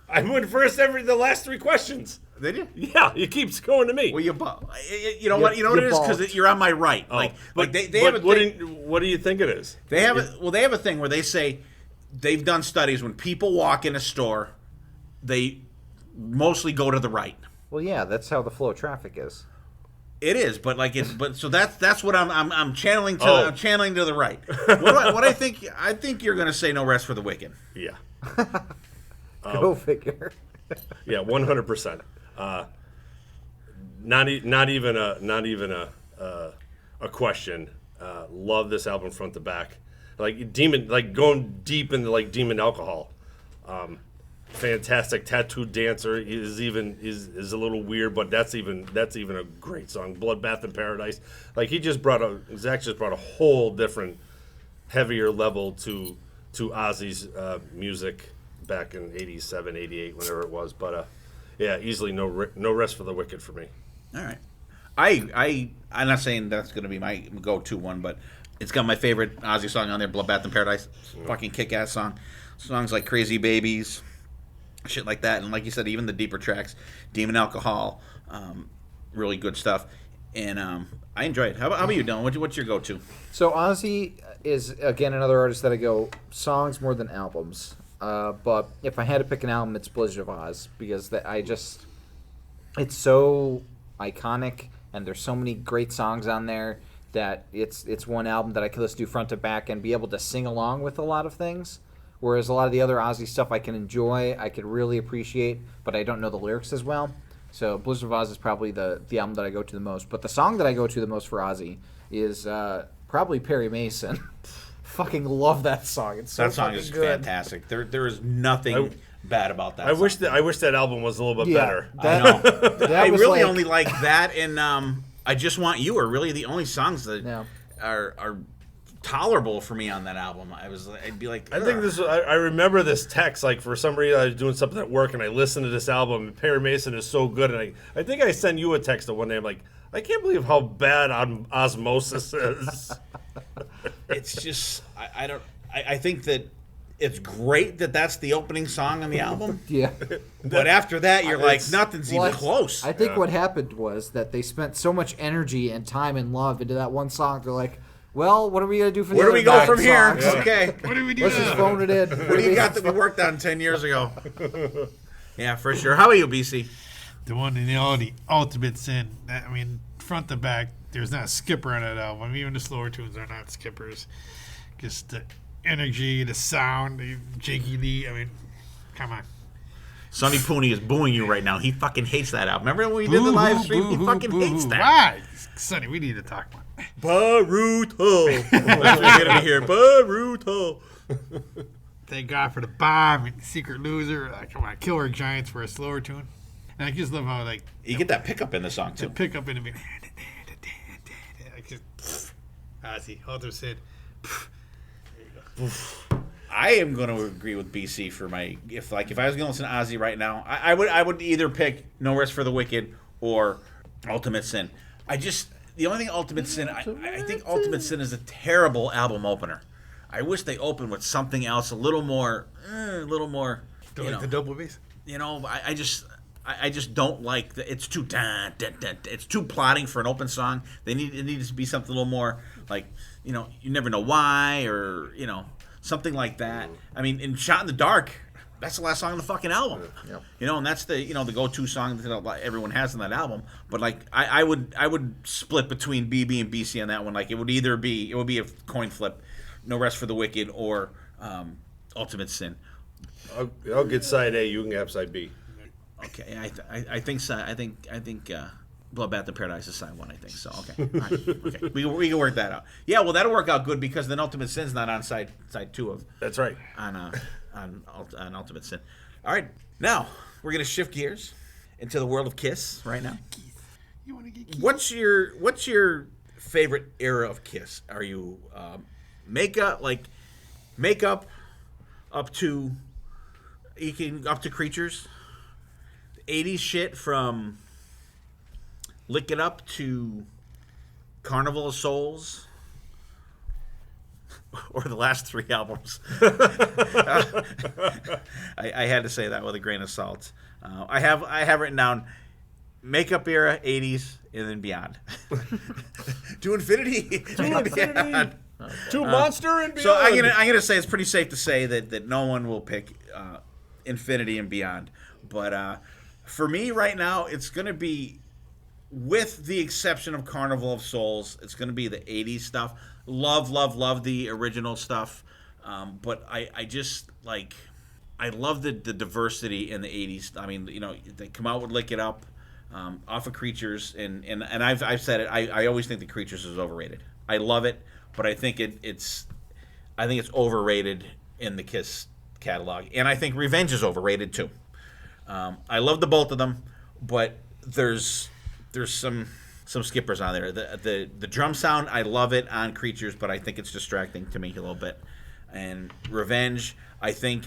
I went first the last 3 questions. Did you? Yeah, you keep going to me. Well, you know what? You know what it is, because you're on my right. Like they have a thing. What do you think it is? They have a thing where they say they've done studies when people walk in a store, they mostly go to the right. Well, yeah, that's how the flow of traffic is. It is, but so that's what I'm channeling to. I'm channeling to the right. What I think you're going to say, no rest for the wicked. Yeah. Go figure. Yeah, 100%. Not even a question. Love this album front to back. Like going deep into like Demon Alcohol. Fantastic. Tattooed Dancer is a little weird, but that's even a great song. Bloodbath in Paradise. Like Zach just brought a whole different, heavier level to Ozzy's music back in 87, 88, whenever it was. But yeah, easily no rest for the wicked for me. All right. I'm not saying that's going to be my go-to one, but it's got my favorite Ozzy song on there, Bloodbath in Paradise. Fucking kick-ass song. Songs like Crazy Babies, shit like that. And like you said, even the deeper tracks, Demon Alcohol, really good stuff. And I enjoy it. How about you, Dylan? What's your go-to? So Ozzy is, again, another artist that I go songs more than albums. But if I had to pick an album, it's Blizzard of Oz, because it's so iconic, and there's so many great songs on there that it's one album that I could listen to front to back and be able to sing along with a lot of things. Whereas a lot of the other Ozzy stuff I can enjoy, I could really appreciate, but I don't know the lyrics as well. So Blizzard of Oz is probably the album that I go to the most. But the song that I go to the most for Ozzy is probably Perry Mason. Fucking love that song. It's so That song is good. fantastic. There is nothing bad about that. I wish that album was a little bit better. I know. I really like, only like that and I Just Want You are really the only songs that are tolerable for me on that album. I'd be like, ugh. I think this. I remember this text. Like for some reason, I was doing something at work and I listened to this album. And Perry Mason is so good, and I think I sent you a text at one day. I'm like, I can't believe how bad Osmosis is. It's just I think that it's great that that's the opening song on the album. Yeah. But after that, you're like, nothing's even close. I think what happened was that they spent so much energy and time and love into that one song. They're like, well, what are we going to do for the Where do other we go 9 from here? songs? Okay. What do we do Let's just phone it in. What do you got that we worked on 10 years ago? Yeah, for sure. How about you, BC? The one in the ultimate sin. I mean, front to back, there's not a skipper on that album. I mean, even the slower tunes are not skippers. Just the energy, the sound, the Jakey Lee. I mean, come on. Sonny Pooney is booing you right now. He fucking hates that album. Remember when we did the live stream? He fucking hates that. Why? Sonny, we need to talk about it. Baruto. That's what you're going to hear. Baruto. Thank God for the bomb and Secret Loser. Come on, Killer Giants for a slower tune. And I just love how, like, You get that pickup in the song, too. pick up in the beginning. I just, Ozzy, Ultimate Sin. I am going to agree with BC for my if I was going to listen to Ozzy right now, I would either pick No Rest for the Wicked or Ultimate Sin. The only thing Ultimate Sin, I think Ultimate Sin is a terrible album opener. I wish they opened with something else, a little more. The double bass. You know, I just don't like it's too it's too plotting for an open song. It needs to be something a little more like, you know, You Never Know Why, or, you know, something like that. I mean, in Shot in the Dark, that's the last song on the fucking album. Yep. You know, and that's the go-to song that everyone has on that album. But like, I would split between BB and BC on that one. Like, it would be a coin flip, No Rest for the Wicked or Ultimate Sin. I'll get side A. You can have side B. Okay, I think so. I think Bloodbath in Paradise is side 1. I think so. Okay, all right. Okay, we can work that out. Yeah, well, that'll work out good because then Ultimate Sin's not on side 2 of. That's right. On Ultimate Sin. All right, now we're gonna shift gears into the world of Kiss right now. You want to get Keith? What's your favorite era of Kiss? Are you makeup up to Creatures? 80s shit from Lick It Up to Carnival of Souls, or the last 3 albums. I had to say that with a grain of salt. I have written down makeup era, 80s, and then beyond. To infinity. Beyond. To Monster and Beyond. So I'm gonna say it's pretty safe to say that no one will pick infinity and beyond, but. For me right now, it's going to be, with the exception of Carnival of Souls, it's going to be the 80s stuff. Love the original stuff. But I just, like, I love the diversity in the 80s. I mean, you know, they come out with Lick It Up, off of Creatures, and I've said it, I always think the Creatures is overrated. I love it, but I think it's overrated in the Kiss catalog. And I think Revenge is overrated, too. I love the both of them, but there's some skippers on there. The drum sound, I love it on Creatures, but I think it's distracting to me a little bit. And Revenge, I think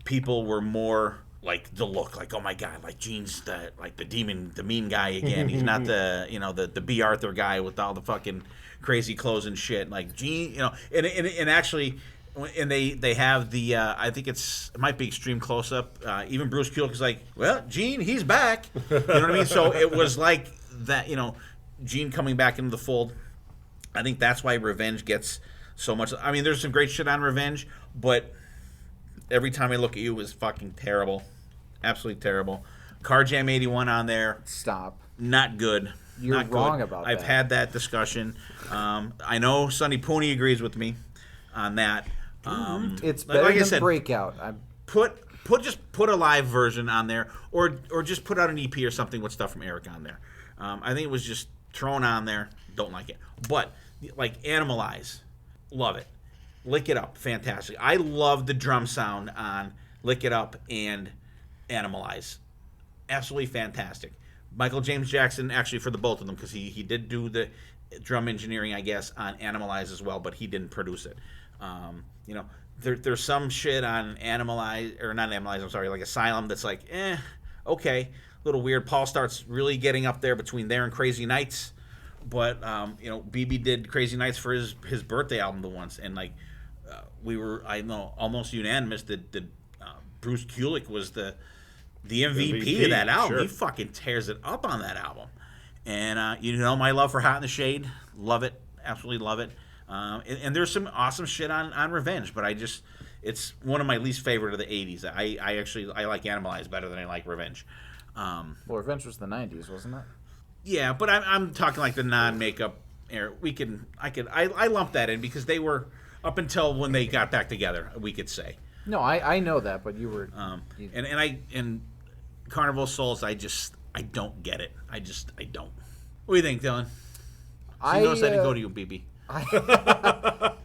people were more like the look, like, oh my god, like Gene's the mean guy again. He's not the B. Arthur guy with all the fucking crazy clothes and shit. Like Gene, and actually. And they have the I think it might be extreme close up. Even Bruce Kulick is like, well, Gene, he's back. You know what I mean? So it was like that. Gene coming back into the fold. I think that's why Revenge gets so much. I mean, there's some great shit on Revenge, but Every Time I Look at You is fucking terrible, absolutely terrible. Car Jam 81 on there. Stop. Not good. You're Not wrong good. about I've that. had that discussion. I know Sonny Pooney agrees with me on that. It's like better I than said, Breakout. Put put a live version on there, or just put out an EP or something with stuff from Eric on there. I think it was just thrown on there. Don't like it. But like Animalize, love it. Lick It Up, fantastic. I love the drum sound on Lick It Up and Animalize. Absolutely fantastic. Michael James Jackson, actually, for the both of them, because he did do the drum engineering, I guess, on Animalize as well, but he didn't produce it. There's some shit on Animalize, or not Animalize, I'm sorry, like Asylum, that's like, okay, a little weird. Paul starts really getting up there between there and Crazy Nights, but BB did Crazy Nights for his birthday album the once, and like we were, I know, almost unanimous that Bruce Kulick was the MVP of that album. Sure. He fucking tears it up on that album. And my love for Hot in the Shade, love it, absolutely love it. And there's some awesome shit on Revenge, but it's one of my least favorite of the 80s. I like Animalize better than I like Revenge. Well, Revenge was the 90s, wasn't it? Yeah, but I'm talking like the non-makeup era. I lump that in because they were, up until when they got back together, we could say. No, I know that, but you were. And Carnival of Souls, I don't get it. I don't. What do you think, Dylan? So you notice I didn't go to you, BB.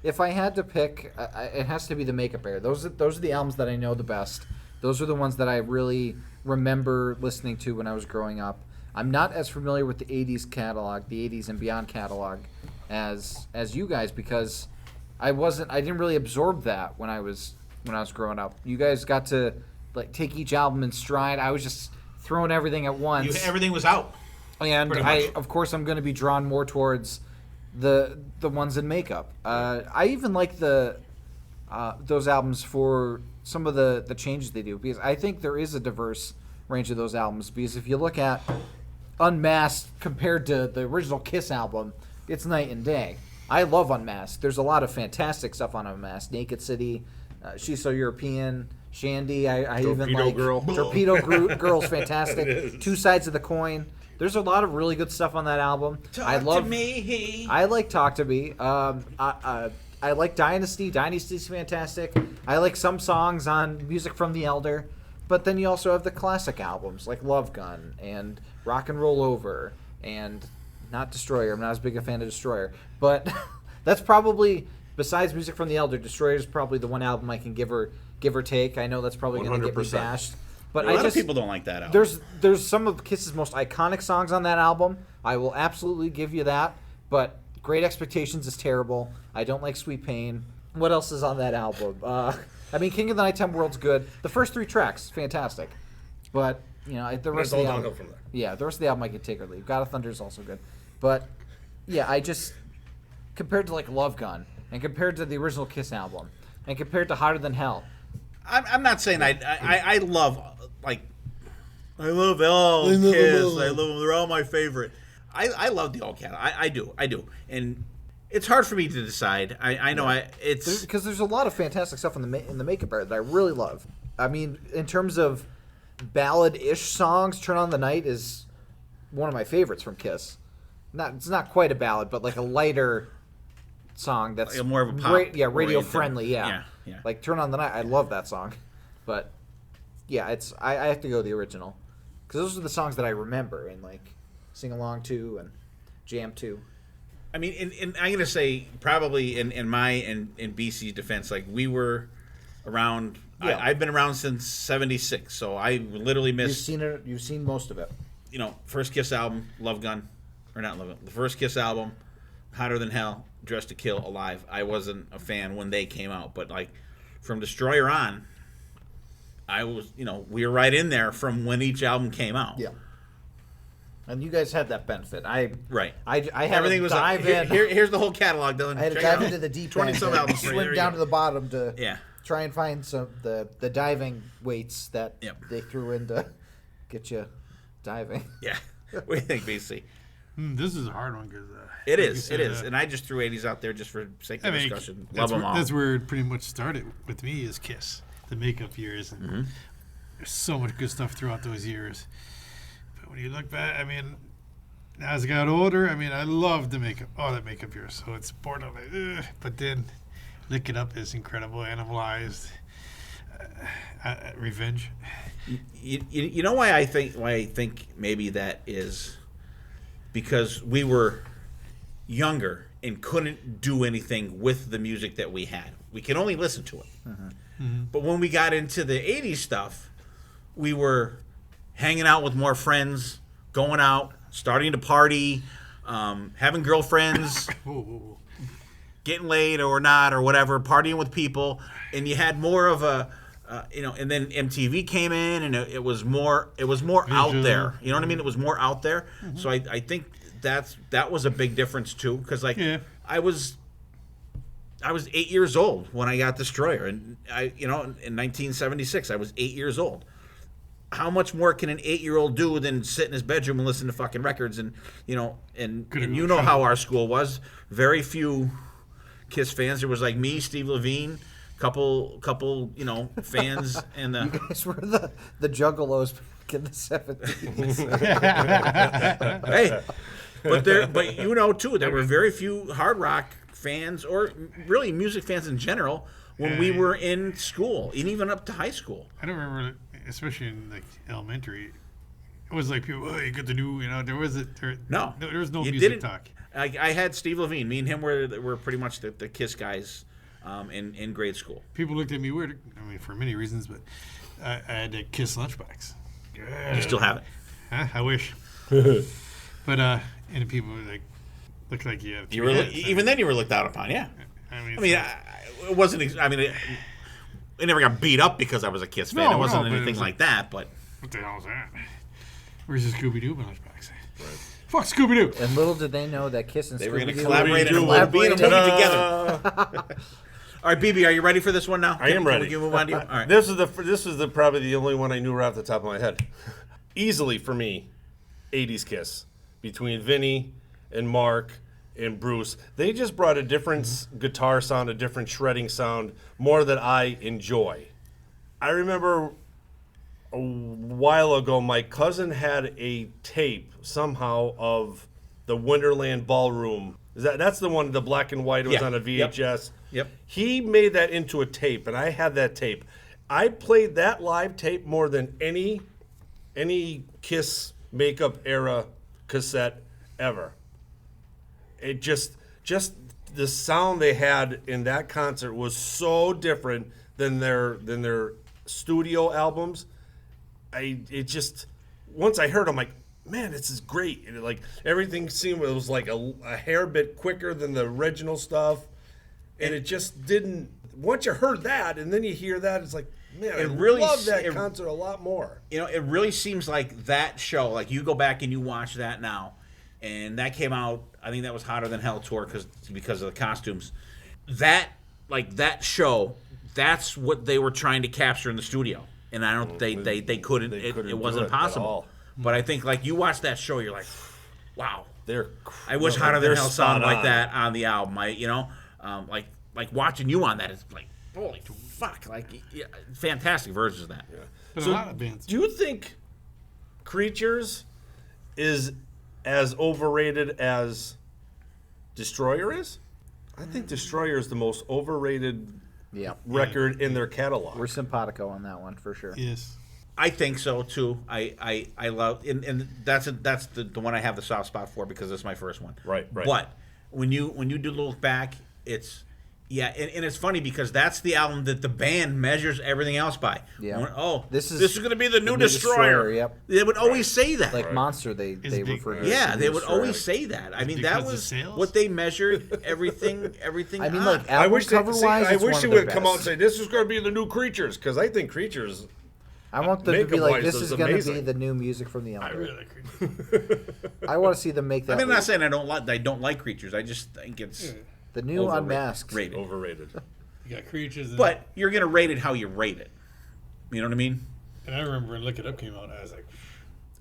If I had to pick, it has to be the Makeup Era. Those are the albums that I know the best. Those are the ones that I really remember listening to when I was growing up. I'm not as familiar with the 80s catalog, the 80s and beyond catalog, as you guys, because I didn't really absorb that when I was growing up. You guys got to like take each album in stride. I was just throwing everything at once. Everything was out. And of course, I'm going to be drawn more towards the ones in Makeup. I even like those albums for some of the changes they do, because I think there is a diverse range of those albums. Because if you look at Unmasked compared to the original Kiss album, it's night and day. I love Unmasked. There's a lot of fantastic stuff on Unmasked. Naked City, She's So European, Shandy. I even like Girl. Torpedo Girl's fantastic. Two Sides of the Coin. There's a lot of really good stuff on that album. Talk to me. I like Talk to Me. I like Dynasty. Dynasty's fantastic. I like some songs on Music from the Elder. But then you also have the classic albums like Love Gun and Rock and Roll Over and not Destroyer. I'm not as big a fan of Destroyer. But that's probably, besides Music from the Elder, Destroyer is probably the one album I can give or take. I know that's probably going to get me 100%. bashed. But A lot of people don't like that album. There's some of Kiss's most iconic songs on that album. I will absolutely give you that. But Great Expectations is terrible. I don't like Sweet Pain. What else is on that album? King of the Nighttime World's good. The first 3 tracks, fantastic. But the rest of the album, from there. yeah, the rest of the album I could take or leave. God of Thunder is also good. But yeah, I just, compared to like Love Gun and compared to the original Kiss album and compared to Hotter Than Hell. I'm not saying I love all Kiss. I love them. They're all my favorite. I love the old cat. I do. And it's hard for me to decide. I know it's because there's a lot of fantastic stuff in the Makeup Era that I really love. I mean, in terms of ballad-ish songs, Turn on the Night is one of my favorites from Kiss. It's not quite a ballad, but like a lighter song that's like more of a pop, radio friendly. Yeah. Like Turn on the Night, I love that song. But yeah, I have to go the original because those are the songs that I remember and like sing along to and jam to. I mean, and I'm gonna say probably in my and BC's defense, like we were around. Yeah. I've been around since '76, so I literally missed. You've seen most of it. First Kiss album, Love Gun, or not Love Gun. The first Kiss album, Hotter Than Hell, Dressed to Kill, Alive. I wasn't a fan when they came out, but like from Destroyer on, I was. We were right in there from when each album came out. Yeah. And you guys had that benefit. I had everything was dive in. Here's the whole catalog, Dylan. I had to dive into the deep end. 20-some albums. Swim down to the bottom to Yeah. try and find some the diving weights that Yep. they threw in to get you diving. Yeah. What do you think, BC? This is a hard one because It is. And I just threw 80s out there just for sake of discussion. Love them all. That's where it pretty much started with me is Kiss, the Makeup years, and there's so much good stuff throughout those years. But when you look back, as I got older, I loved the Makeup, all the Makeup years. So it's bored of it. But then Lick It Up is incredible, Animalized. Revenge. You know why I think maybe that is because we were younger and couldn't do anything with the music that we had. We can only listen to it. But when we got into the 80s stuff, we were hanging out with more friends, going out, starting to party, having girlfriends, getting laid or not or whatever, partying with people, and you had more of a and then MTV came in, and it was more out there. You know what I mean? It was more out there. So I think that was a big difference too, because I was 8 years old when I got Destroyer, and in 1976 I was 8 years old. How much more can an 8-year-old do than sit in his bedroom and listen to fucking records? And you know how our school was. Very few Kiss fans. There was like me, Steve Levine, couple fans, and You guys were the Juggalos back in the 70s. Hey, but there were very few hard rock fans, or really music fans in general, when we were in school, and even up to high school. I don't remember, especially in like elementary. It was like people, you get the new, there was no music talk. I had Steve Levine. Me and him were pretty much the Kiss guys in grade school. People looked at me weird. I mean, for many reasons, but I had a Kiss lunchbox. You still have it? I wish. But and people were like, looked like you have. Even then, you were looked out upon. Yeah. It wasn't. I mean, I never got beat up because I was a Kiss fan. It wasn't anything like that. But what the hell is that? Where's the Scooby-Doo lunchbox? Right. Fuck Scooby-Doo. And little did they know that Kiss and they were going to Scooby-Doo collaborate and be in a movie together. All right, BB, are you ready for this one now? I am ready. Can we move on to you? All right. This is probably the only one I knew right off the top of my head. Easily for me, 80s Kiss. Between Vinny and Mark and Bruce, they just brought a different guitar sound, a different shredding sound, more that I enjoy. I remember a while ago, my cousin had a tape somehow of the Wonderland Ballroom. That's the one, the black and white. It was on a VHS. Yep. He made that into a tape, and I had that tape. I played that live tape more than any Kiss makeup era cassette ever. It just the sound they had in that concert was so different than their studio albums. Once I heard, I'm like, man, this is great. And everything seemed, it was like a hair bit quicker than the original stuff, and it just didn't. Once you heard that, and then you hear that, it's like, man, I love that concert a lot more. It really seems like that show. Like you go back and you watch that now, and that came out. I think that was Hotter Than Hell tour because of the costumes. That show, that's what they were trying to capture in the studio. And I don't. They couldn't. It wasn't possible. But I think you watch that show, you're like, wow. I wish Hotter Than Hell sounded like that on the album. Like watching you on that is like, holy fuck! Fantastic versions of that. Yeah. But a lot of bands. Do you think Creatures is as overrated as Destroyer is? I think Destroyer is the most overrated. Record in their catalog. We're simpatico on that one for sure. Yes, I think so too. I love and that's the one I have the soft spot for because it's my first one. Right. But when you do look back, it's and it's funny because that's the album that the band measures everything else by. Yeah. This is going to be the new Destroyer. Yep. They would always say that. Like Monster, they refer to. Yeah, they would always say that. I mean, that was what they measured everything. I mean, like album cover-wise, I wish they would come out and say this is going to be the new Creatures, because I think Creatures. I want them to be like, this is going to be the new music from the album. I really like Creatures. I want to see them make that. I mean, I'm not saying I don't like Creatures. I just think it's. The new Unmasked. Overrated. You got Creatures. But you're going to rate it how you rate it. You know what I mean? And I remember when Look It Up came out, I was like...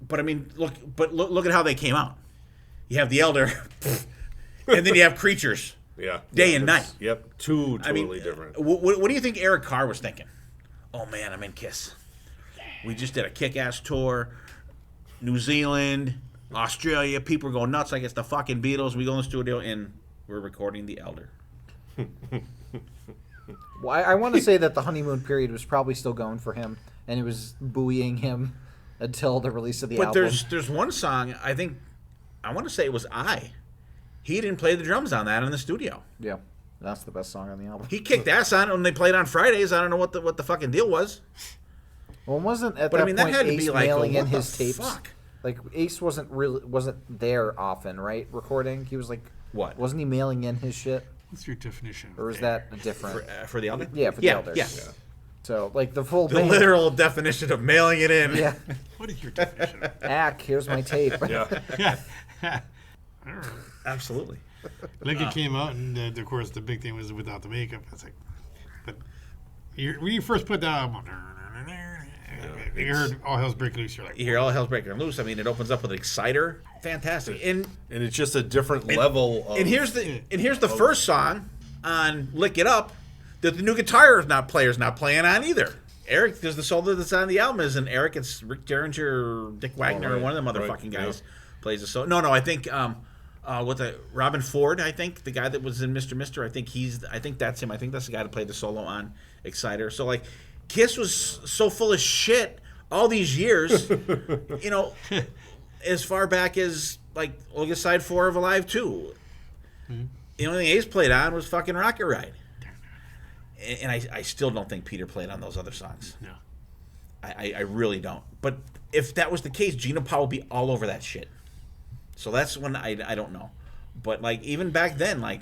But I mean, look at how they came out. You have The Elder, and then you have Creatures. Yeah. Day and night. Yep. Two totally different. What do you think Eric Carr was thinking? Oh, man, I'm in Kiss. We just did a kick-ass tour. New Zealand, Australia. People are going nuts like it's the fucking Beatles. We go in the studio and... we're recording The Elder. Well, I want to say that the honeymoon period was probably still going for him, and it was buoying him until the release of the album. But there's one song, I want to say it was He didn't play the drums on that in the studio. Yeah, that's the best song on the album. He kicked ass on it when they played on Fridays. I don't know what the fucking deal was. Well, it wasn't at But that I mean, that point had to Ace be like, mailing what in the his tapes. fuck? Like Ace wasn't there often, right? Recording. He was like, What? Wasn't he mailing in his shit, What's your definition? or was that a different? For the Elder? Yeah, for the Elders. Yeah. So like the full The band. literal definition of mailing it in. Yeah. What is your definition? Ack, here's my tape. Yeah. I don't know. Absolutely. Lincoln came out, and of course the big thing was without the makeup. It's like, but when you first put that album, you heard "All Hell's Breaking Loose." You're like, You hear All Hell's Breaking Loose. I mean, it opens up with Exciter. Fantastic. And And it's just a different level of. here's the first song on Lick It Up that the new guitar player's not playing on either. Eric, because the solo that's on the album isn't Eric, it's Rick Derringer or Dick Wagner or one of them motherfucking guys plays the solo. No, I think Robin Ford, I think, the guy that was in Mr. Mister, I think that's him. I think that's the guy that played the solo on Exciter. So like Kiss was so full of shit all these years, as far back as like look at side 4 of Alive 2. Mm-hmm. The only thing Ace played on was fucking Rocket Ride. And I still don't think Peter played on those other songs. no. I really don't. But if that was the case, Gina Paul would be all over that shit. So that's when I don't know. But like even back then, like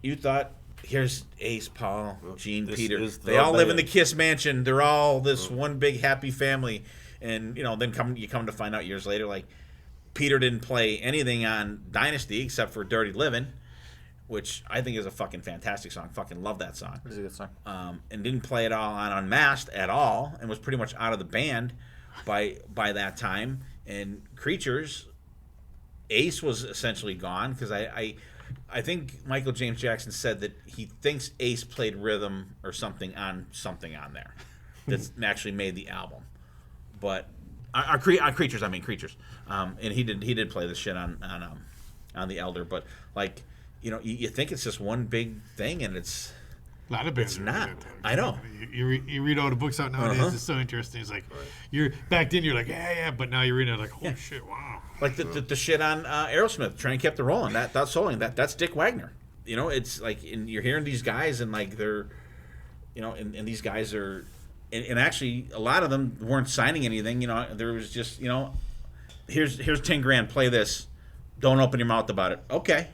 you thought, here's Ace, Paul, Gene, This Peter. is the They all live in band. the Kiss mansion. They're all this one big happy family. And then you come to find out years later, like Peter didn't play anything on Dynasty except for Dirty Livin', which I think is a fucking fantastic song. Fucking love that song. It's a good song. And didn't play it all on Unmasked at all, and was pretty much out of the band by that time. And Creatures, Ace was essentially gone because I think Michael James Jackson said that he thinks Ace played rhythm or something on there that's actually made the album. But on Creatures, and he did play the shit on the Elder, but like. You think it's just one big thing, and it's A lot of bands. It's are not. like that. I know. You read all the books out nowadays. It's so interesting. It's like you're back then. You're like yeah, but now you're reading it like holy shit, wow. Like the shit on Aerosmith, Train Kept It Rolling. That's soloing. That's Dick Wagner. It's like and you're hearing these guys and like they're, and these guys are, and actually a lot of them weren't signing anything. There was just here's $10,000. Play this. Don't open your mouth about it. Okay.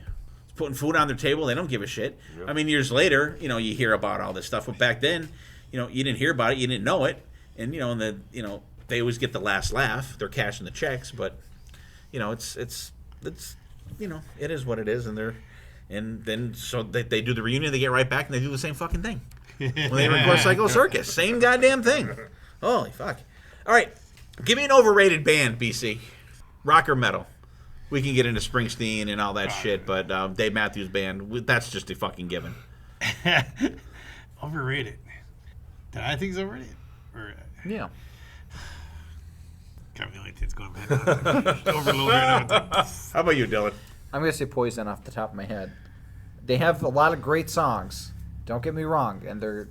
Putting food on their table, they don't give a shit. Yep. I mean, years later, you hear about all this stuff, but back then, you didn't hear about it, you didn't know it, and they always get the last laugh. They're cashing the checks, but it's it is what it is, and then so they do the reunion, they get right back, and they do the same fucking thing. When they record Psycho Circus, same goddamn thing. Holy fuck! All right, give me an overrated band, BC, rock or metal. We can get into Springsteen and all that shit, but Dave Matthews Band, that's just a fucking given. Overrated. Did I think it's overrated? Or, Yeah. Got me like it's going bad. Overload right now. How about you, Dylan? I'm going to say Poison off the top of my head. They have a lot of great songs. Don't get me wrong, and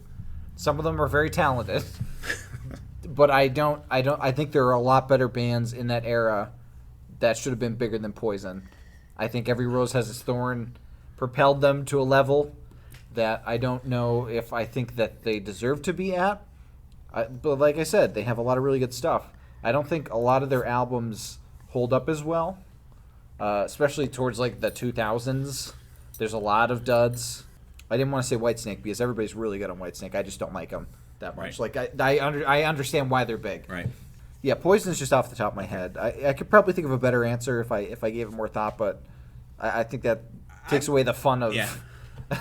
some of them are very talented. But I think there are a lot better bands in that era that should have been bigger than Poison. I think Every Rose Has Its Thorn propelled them to a level that I don't know if I think that they deserve to be at. But like I said, they have a lot of really good stuff. I don't think a lot of their albums hold up as well, especially towards like the 2000s. There's a lot of duds. I didn't want to say Whitesnake because everybody's really good on Whitesnake. I just don't like them that much. Right. Like I understand why they're big. Right. Yeah, Poison's just off the top of my head. I could probably think of a better answer if I gave it more thought, but I think that takes away the fun of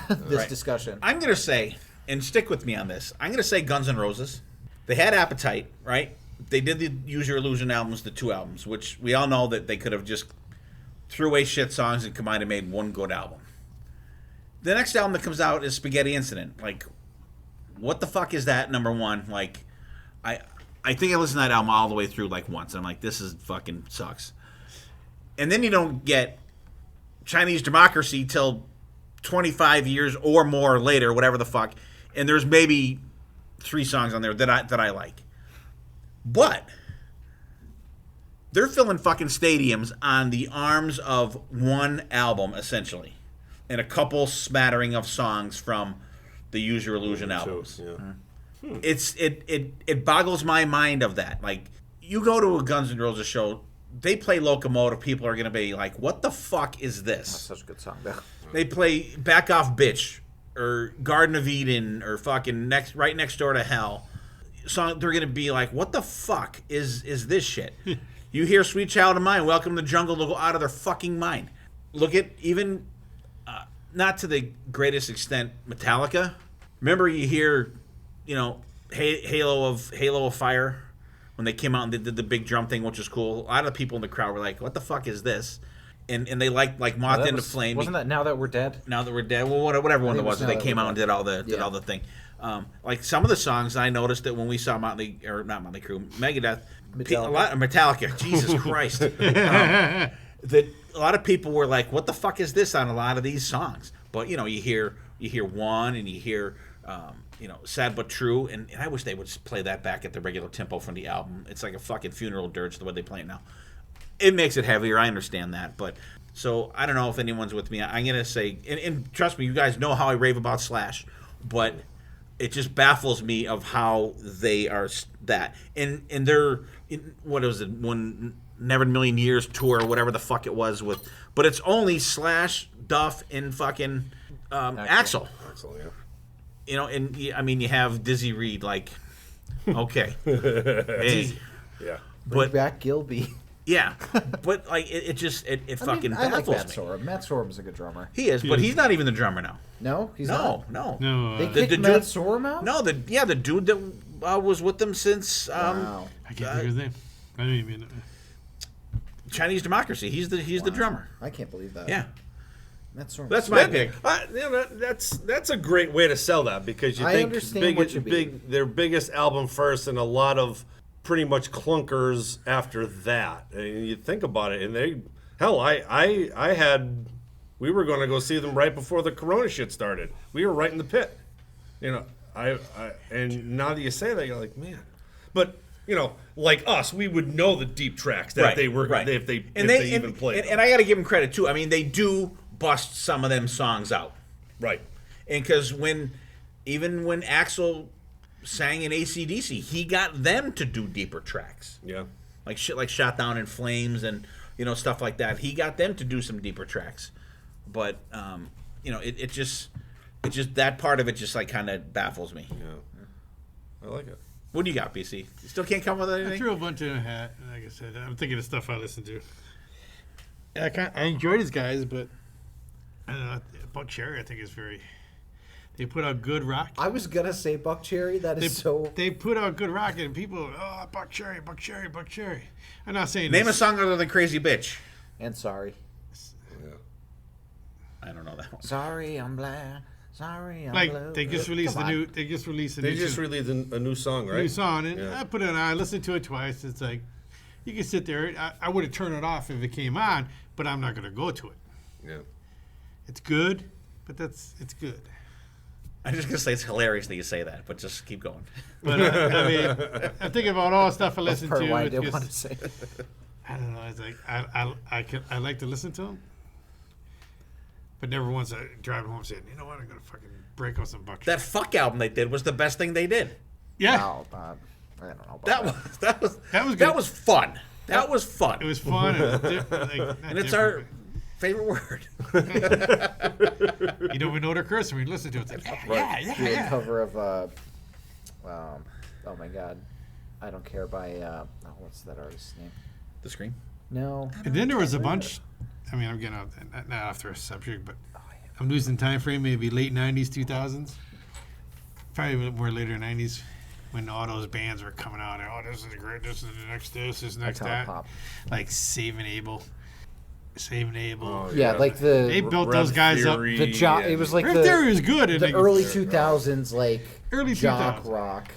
this discussion. I'm going to say, and stick with me on this, I'm going to say Guns N' Roses. They had Appetite, right? They did the Use Your Illusion albums, the 2 albums, which we all know that they could have just threw away shit songs and combined and made one good album. The next album that comes out is Spaghetti Incident. Like, what the fuck is that, number one? Like, I think I listened to that album all the way through like once. And I'm like, this is fucking sucks. And then you don't get Chinese Democracy till 25 years or more later, whatever the fuck. And there's maybe 3 songs on there that I like. But they're filling fucking stadiums on the arms of one album, essentially. And a couple smattering of songs from the Use Your Illusion albums. Yeah. It boggles my mind of that. Like, you go to a Guns N' Roses show, they play Locomotive, people are going to be like, what the fuck is this? That's such a good song, though. They play Back Off Bitch or Garden of Eden or fucking Right Next Door to Hell. Song, they're going to be like, what the fuck is this shit? You hear Sweet Child of Mine, Welcome to the Jungle, they'll go out of their fucking mind. Look at even, not to the greatest extent, Metallica. Remember you hear, Halo of Fire when they came out and they did the big drum thing, which was cool. A lot of the people in the crowd were like, what the fuck is this? And they liked like Moth into Flame. Wasn't that Now That We're Dead? Now That We're Dead. Well, whatever one it was, they came out and did all the thing. Like some of the songs, I noticed that when we saw not Motley Crue, Megadeth, Metallica. Jesus Christ. That a lot of people were like, "What the fuck is this?" on a lot of these songs. But you hear One, and you hear Sad But True, and I wish they would play that back at the regular tempo from the album. It's like a fucking funeral dirge the way they play it now. It makes it heavier. I understand that, but so I don't know if anyone's with me. I'm gonna say, and trust me, you guys know how I rave about Slash, but it just baffles me of how they are that. And they're what was it, one Never in a Million Years tour or whatever the fuck it was with, but it's only Slash, Duff, and fucking Axl. Axl, yeah. And I mean you have Dizzy Reed, like, okay, hey, yeah, Bring back Gilby. Yeah, but like it fucking I like baffles Matt me. Sorum. Matt Sorum's a good drummer. He is, but he's not even the drummer now. No, he's No. They The kicked Matt Sorum out? No, the dude that was with them since Wow. I can't think of his name. I don't even. Chinese Democracy. He's the drummer. I can't believe that. Yeah, Matt Sorum. that's my pick. That's a great way to sell that because you I think understand what you mean. their biggest album first and a lot of pretty much clunkers after that. And you think about it, and we were going to go see them right before the Corona shit started. We were right in the pit, and now that you say that, you're like, man, but like us, we would know the deep tracks that they were if they even played. And I got to give them credit too. I mean, they do bust some of them songs out, right? And because even when Axl sang in AC/DC, he got them to do deeper tracks. Yeah. Like shit like Shot Down in Flames and stuff like that. He got them to do some deeper tracks. But it just that part of it just like kind of baffles me. Yeah. I like it. What do you got, BC? You still can't come up with anything? I threw a bunch in a hat. Like I said, I'm thinking of stuff I listen to. I enjoy these guys, but I don't know. Buck Cherry, I think, is very. They put out good rock. I was gonna say Buck Cherry. They put out good rock, and people, Buck Cherry, Buck Cherry, Buck Cherry. I'm not saying Name this. a song other than Crazy Bitch. And Sorry. Yeah. I don't know that one. Sorry, I'm blind. Sorry, I'm Like blue. they just released Come a on. new. They just released a They new. just tune. released a new song, right? New song, and Yeah. I put it on. I listened to it twice. It's like you can sit there. I would have turned it off if it came on, but I'm not going to go to it. Yeah. It's good, but it's good. I'm just gonna say it's hilarious that you say that, but just keep going. But I mean, I'm thinking about all the stuff I That's listen part of why I to. didn't It's want to just, say it. I don't know. It's like I like to listen to them, but never once I driving home saying, you know what, I'm gonna fucking break out some Buck. That Fuck album they did was the best thing they did. Yeah, No, I don't know about That was good. fun. That was fun. It was fun. It was different, like, not And it's different, our favorite word. but you don't even know they're cursing when you listen to it. It's like, Do a cover of oh my god, I Don't Care by what's that artist's name? The Scream. No. And then there was a bunch. I mean, I'm getting out, not after a subject, but I'm losing time frame. Maybe late '90s, 2000s, probably more later '90s, when all those bands were coming out. Oh, this is great. This is the next. This is next. Like That. Pop. Like Saving Abel. Oh, Yeah, like They the built those guys up. it was like Rev Theory is good. the early 2000s like Early jock 2000s. rock,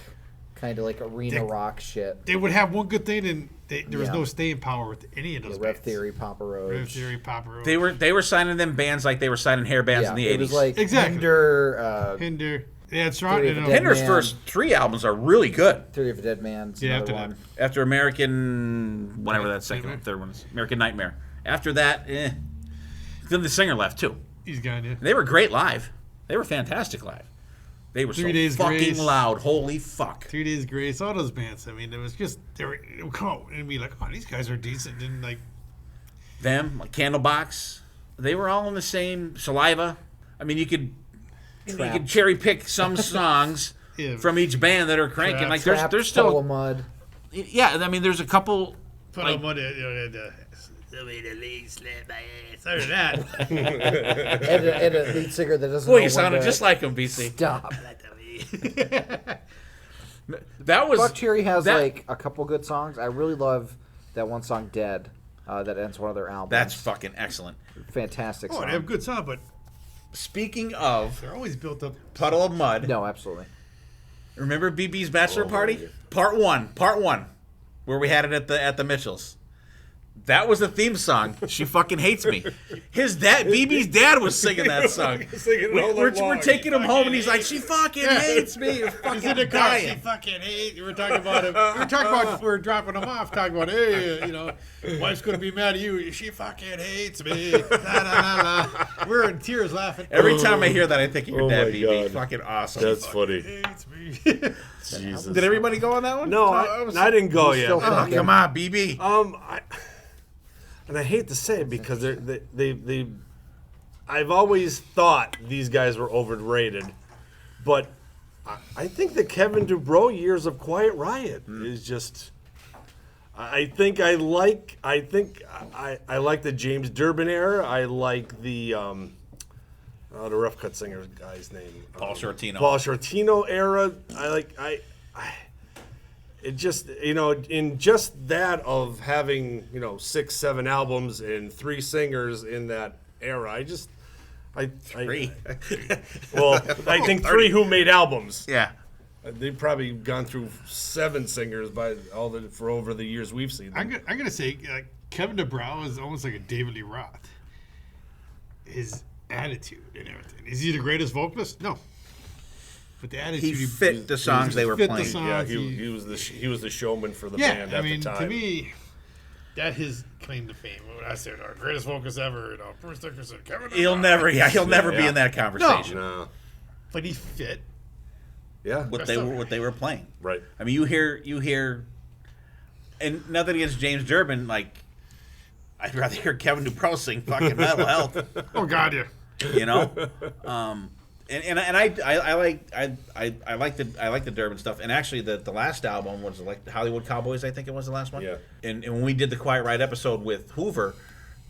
kind of like arena rock shit. They would have one good thing, and there was Yeah. no staying power with any of those. Rev bands. Theory, Papa Roach. Rev Theory, Papa Roach. They were signing them bands like they were signing hair bands in the 80s. It was like Exactly. Hinder, Hinder. Yeah, it's wrong. Theory of a Dead Pinder's Man. first 3 albums are really good. Theory of a Dead Man. Yeah, Another after one. that. After American, whatever that second one, Nightmare? third one is, American Nightmare. After that, Then the singer left too. He's gone, yeah. They were great live. They were fantastic live. They were 3 so Days fucking Grace. loud. Holy fuck. 3 Days Grace, all those bands. I mean, it was just they would come out and be like, "Oh, these guys are decent," and like, Them, like Candlebox, they were all in the same Saliva. I mean, you could cherry pick some songs Yeah. from each band that are cranking. Trap. Like Trap, there's Puddle still, of Mud. yeah. I mean, there's a couple. put Like- on money. The way the lead slid my ass. Other than that, And a lead singer that doesn't Boy, know you sounded when to just like him, BC. stop. That was Buck Cherry has that- like a couple good songs. I really love that one song, Dead, that ends one of their albums. That's fucking excellent. fantastic oh, song. they have good songs, but Speaking of they're always built up. Puddle of Mud, No, absolutely. remember BB's bachelor party? Part one, where we had it at the Mitchells. That was the theme song. She fucking hates me. His dad, BB's dad, was singing that song. Singing it all We're night long. taking him home, and he's like, "She fucking hates me." You're He's fucking in the car. She dying. fucking hate. We were talking about him. We were dropping him off. Talking about, hey, wife's gonna be mad at you. She fucking hates me. La, la, la, la. We're in tears laughing. Every time I hear that, I think of your Oh dad, my BB. God. Fucking awesome. That's funny. Hates me. Jesus. Did everybody go on that one? No, I didn't go yet. still- Oh, come on, BB. And I hate to say it because I've always thought these guys were overrated, but I think the Kevin Dubrow years of Quiet Riot is just. I think I like the James Durbin era. I like the Rough Cut Singer guy's name, Paul Shortino. Paul Shortino era. It just, in just that of having, 6, 7 albums and 3 singers in that era, Three. Well, I think 3 who made albums. Yeah. They've probably gone through 7 singers for over the years we've seen them. I'm gonna say Kevin DeBrow is almost like a David Lee Roth. His attitude and everything. Is he the greatest vocalist? No. But the attitude He fit the songs they were fit the playing. songs. Yeah, he was the showman for the band Yeah, I at mean, the time. to me, that his claim to fame. When I said our greatest vocalist ever, Bruce Dickinson, Kevin. He'll DeBrow. never be Yeah. in that conversation. No. But he fit. Yeah. What they were playing. Right. I mean, you hear, and nothing against James Durbin. Like, I'd rather hear Kevin Dubrow sing fucking Mental Health. Oh God, yeah. And I like the Durbin stuff. And actually, the last album was like Hollywood Cowboys. I think it was the last one. Yeah. And when we did the Quiet Riot episode with Hoover,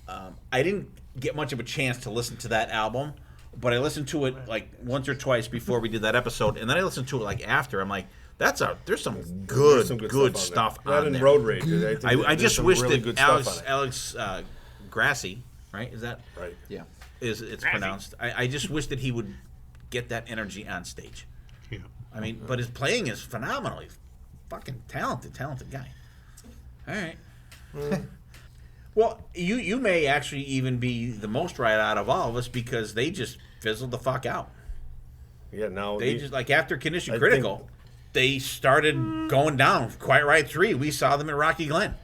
I didn't get much of a chance to listen to that album, but I listened to it like once or twice before we did that episode, and then I listened to it like after. I'm like, there's some good stuff on on that. And there. Road Rage. I think I there's just some wish really that good stuff on it. Alex Grassi, right? Is that Right. Yeah. it's pronounced? I just wish that he would get that energy on stage. Yeah. I mean, but his playing is phenomenal. He's fucking talented guy. All right. Well, you may actually even be the most right out of all of us because they just fizzled the fuck out. Yeah, now They just like after Condition I Critical, they started going down. Quite Right 3, we saw them at Rocky Glen.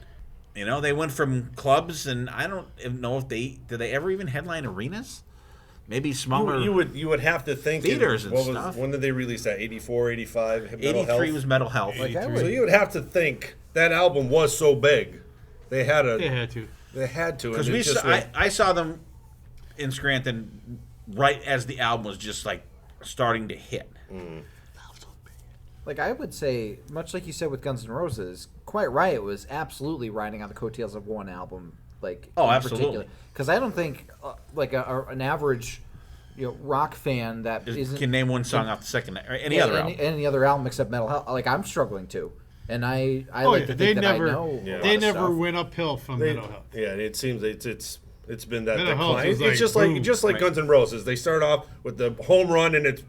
They went from clubs, and I don't know if did they ever even headline arenas? Maybe smaller. you would have to think theaters and stuff. When did they release that? 84, 85? 83 was Mental Health. Like, I So would, you would have to think that album was so big. They had They had to. to. Because I saw them in Scranton right as the album was just like starting to hit. like I would say, much like you said with Guns N' Roses, Quiet Riot was absolutely riding on the coattails of one album. Like, Oh, absolutely. Because I don't think like an average rock fan that isn't Can name one song off the second or any other album. any other album except Metal Health. Like, I'm struggling to, and I Oh, like yeah. to They think that never. I know. Yeah. a lot They of never stuff. went uphill from They- Mental Health. Yeah, it seems it's been that Mental Health decline. was It's like just boom. just like Right. Guns N' Roses. They start off with the home run, and it's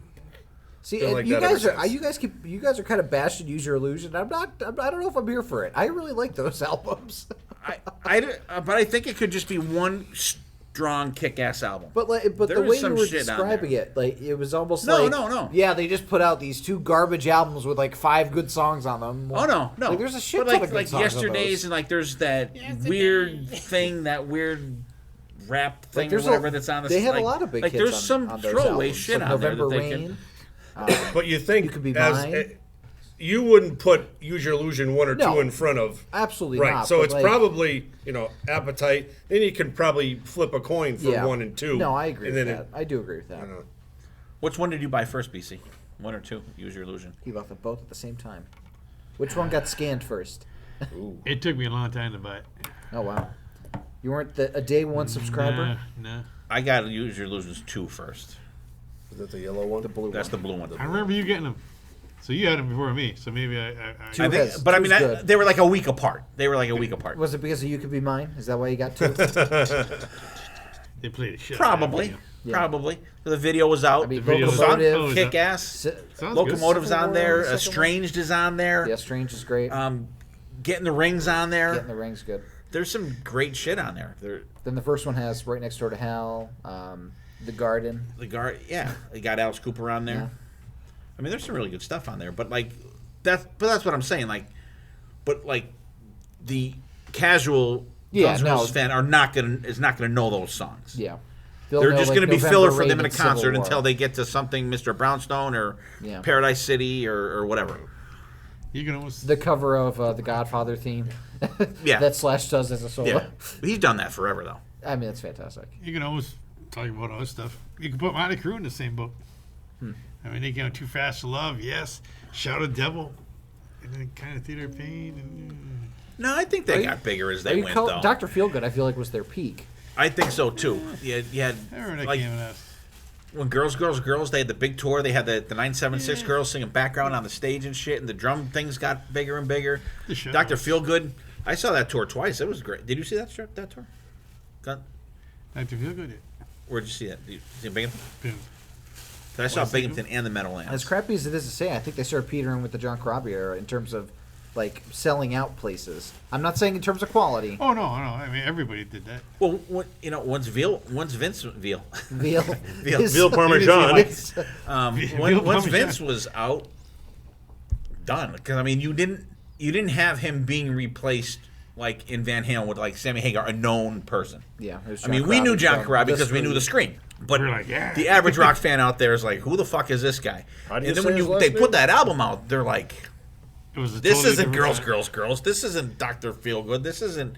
See, Been and like you that guys ever are since. you guys are kind of bashing Use Your Illusion. I don't know if I'm here for it. I really like those albums. But I think it could just be one strong, kick-ass album. But the There way was you some were shit on describing there. it, like it was almost No, like no. Yeah, they just put out these 2 garbage albums with like 5 good songs on them. Oh no. Like, there's a shit but ton of good like songs on Yesterday's those. and like there's that weird thing, that weird rap thing or there's whatever that's on the. They had like, a lot of big like hits there's on, some on those throwaway albums. shit like on there November that they Rain. can. But you think You Could Be as Mine. you wouldn't put Use Your Illusion 1 or No. 2 in front of Absolutely right. not. So but, it's like, probably Appetite. Then you can probably flip a coin for 1 and 2. No, I agree and with then that. I do agree with that. Which one did you buy first, BC? 1 or 2? Use Your Illusion. He bought them both at the same time. Which one got scanned first? It took me a long time to buy it. Oh wow, you weren't a day 1 subscriber. No. I got Use Your Illusions 2 first. Is that the yellow one? The blue That's one. the blue one. I remember you getting them. So you had them before me. So maybe I Two I think, has- but I two's mean, good. they were like a week apart. Was it because of You Could Be Mine? Is that why you got 2? they played a shit. Probably. Yeah. Probably. The video was out. I mean, video was Song, Locomotive. Oh, is kick ass. Si- Sounds Locomotive's Civil on War, there. second one? Estranged is on there. Yeah, Strange is great. Getting the Rings on there. Getting the Ring's good. There's some great shit on there. Then the first one has Right Next Door to Hell, The Garden. Yeah, they got Alice Cooper on there. Yeah. I mean, there's some really good stuff on there. But that's what I'm saying. But the casual Guns N' Roses fan is not gonna know those songs. Yeah. They're just going to be November filler for Rain them in a and Civil concert War. until they get to something Mr. Brownstone or Yeah. Paradise City or whatever. You can almost. The cover of the Godfather theme. Yeah. That Slash does as a solo. Yeah, he's done that forever though. I mean, that's fantastic. You can almost talk about other stuff. You can put Motley Crue in the same boat. I mean, they came out Too Fast to Love, yes. Shout at Devil, and then kind of Theater of Pain. And, No, I think they got bigger as they went though. Dr. Feelgood, I feel like, was their peak. I think so too. You had I remember that like came out. when Girls, they had the big tour. They had the 976 girls singing background on the stage and shit, and the drum things got bigger and bigger. The show. Dr. Feelgood, I saw that tour twice. It was great. Did you see that tour? Dr. Feelgood. Where'd you see that? Did you see Binghamton? Boom. 'Cause I saw Binghamton and the Meadowlands. As crappy as it is to say, I think they started petering with the John Corabi era in terms of like selling out places. I'm not saying in terms of quality. Oh, no. I mean, everybody did that. Well, once Vince Veal, Veal Parmesan. is- once Parmesan. Vince was out, done. Because I mean, you didn't have him being replaced like in Van Halen with like Sammy Hagar, a known person. yeah. it was I John mean, we knew Corabi John from Corabi The because we knew the Scream. screen. But We're like, yeah. the average rock fan out there is like, who the fuck is this guy? How do you And then say when his last they name? put that album out, they're like, It was a this totally isn't different Girls. This isn't Dr. Feelgood. This isn't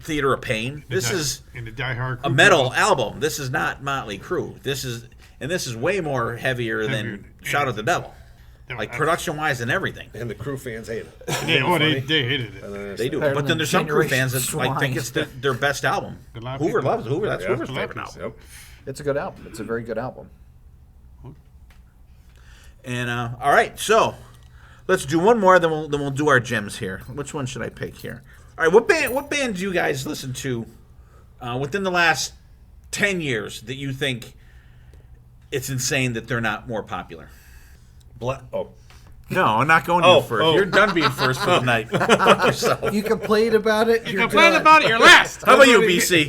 Theater of Pain. This is in the Die Hard a Crew metal people. album. This is not Motley Crue. This is way more heavier than Heavier. Shout at the Devil. No, Like I- production wise and everything. And the crew fans hate it. Yeah, they hated it. They do. Better But than then there's some Crue Generation fans that like think Swine. it's their best album. A lot of Hoover people- loves Hoover. That's Yeah. Hoover's A lot of favorite people. album. Yep. It's a good album. It's a very good album. And all right, so let's do one more. Then we'll do our gems here. Which one should I pick here? All right, what band do you guys listen to within the last 10 years that you think it's insane that they're not more popular? Oh. No, I'm not going Oh, you first. oh. You're done being first for the night. Fuck yourself. You complain about it. You complain about it, you're last. How about you, BC?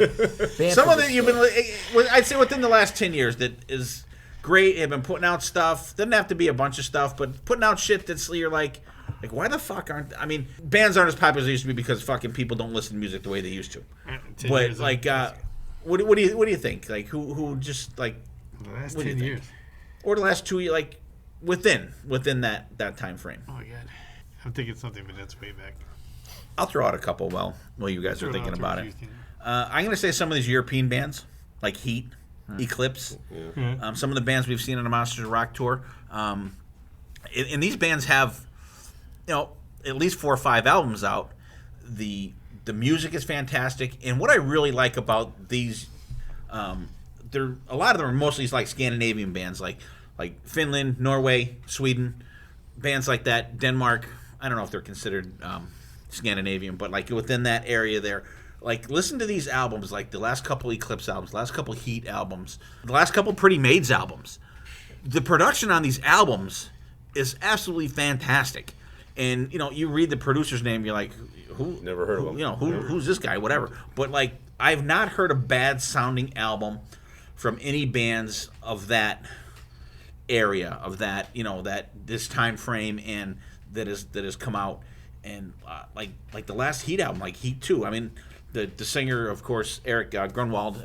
Band Some for of the it you've been, I'd say within the last 10 years that is great. Have been putting out stuff. Doesn't have to be a bunch of stuff, but putting out shit that's you're like why the fuck aren't? I mean, bands aren't as popular as they used to be because fucking people don't listen to music the way they used to. 10 But years, like, what do you think? Like, who just like the last what do you 10 think? years. or the last 2 years, like within that time frame? Oh my god, I'm thinking something, but that's way back. I'll throw out a couple while you guys are Throw it thinking out about there, it. Houston. I'm gonna say some of these European bands like Heat, Eclipse, some of the bands we've seen on the Monsters of Rock tour, and these bands have, at least 4 or 5 albums out. The music is fantastic, and what I really like about these, a lot of them are mostly like Scandinavian bands, like Finland, Norway, Sweden, bands like that. Denmark, I don't know if they're considered Scandinavian, but like within that area there. Like, listen to these albums, like the last couple Eclipse albums, the last couple Heat albums, the last couple Pretty Maids albums. The production on these albums is absolutely fantastic. And, you read the producer's name, you're like, who? Never heard of him. Who's this guy? Whatever. But, like, I've not heard a bad sounding album from any bands of that area, of that, that this time frame, and that has come out. And like the last Heat album, like Heat 2. I mean, the singer, of course, Eric Grunwald,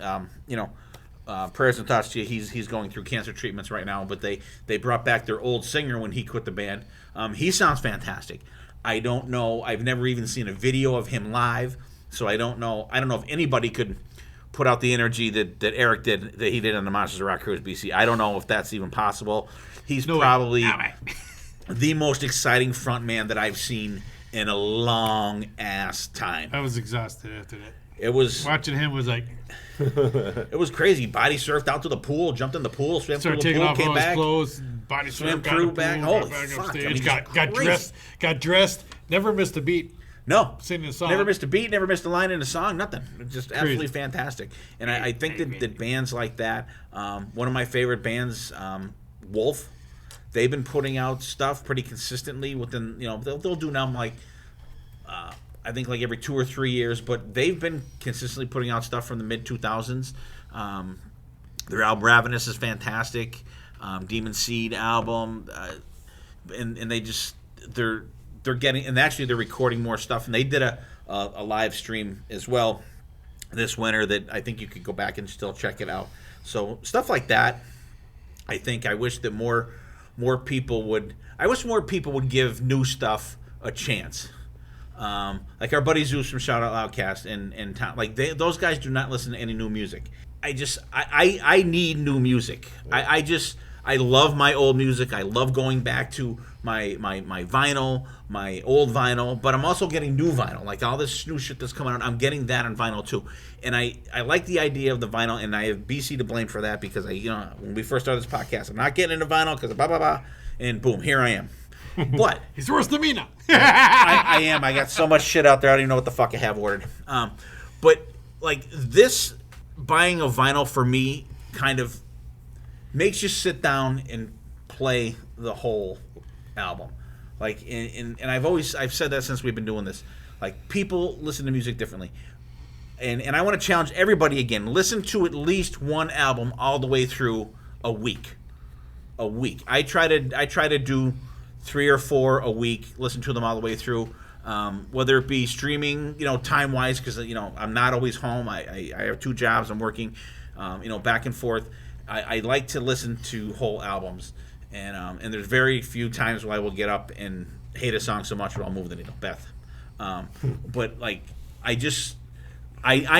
prayers and thoughts to you. He's going through cancer treatments right now, but they brought back their old singer when he quit the band. He sounds fantastic. I don't know. I've never even seen a video of him live, so I don't know. I don't know if anybody could put out the energy that Eric did, that he did on the Monsters of Rock Cruise BC. I don't know if that's even possible. He's probably the most exciting frontman that I've seen in a long ass time. I was exhausted after that. It was watching him was like it was crazy. Body surfed out to the pool, jumped in the pool, swam through the taking pool, off came all back, his clothes, body swam surfed, through back. Holy back fuck! upstage, I mean, got dressed, never missed a beat. No, singing a song. Never missed a beat, never missed a line in a song, nothing. Just absolutely fantastic. And I think that bands like that, one of my favorite bands, Wolf, they've been putting out stuff pretty consistently within, they'll do now like, I think like every 2 or 3 years, but they've been consistently putting out stuff from the mid-2000s. Their album Ravenous is fantastic. Demon Seed album, and they're getting, and actually they're recording more stuff, and they did a live stream as well this winter that I think you could go back and still check it out. So stuff like that, I wish that more people would give new stuff a chance. Like our buddy Zeus from Shout Out Loudcast and Tom, like those guys do not listen to any new music. I need new music. I love my old music. I love going back to my vinyl, my old vinyl, but I'm also getting new vinyl. Like all this new shit that's coming out, I'm getting that on vinyl too. And I like the idea of the vinyl, and I have BC to blame for that because when we first started this podcast, I'm not getting into vinyl because of blah blah blah, and boom, here I am. But he's worse than me now. I am. I got so much shit out there. I don't even know what the fuck I have ordered. But like this, buying a vinyl for me kind of makes you sit down and play the whole album. Like, and I've said that since we've been doing this. Like, people listen to music differently. And I want to challenge everybody again. Listen to at least one album all the way through a week. I try to do 3 or 4 a week, listen to them all the way through. Whether it be streaming, time-wise, because, I'm not always home. I have 2 jobs. I'm working, back and forth. I like to listen to whole albums, and there's very few times where I will get up and hate a song so much that I'll move the needle. Beth. But, like, I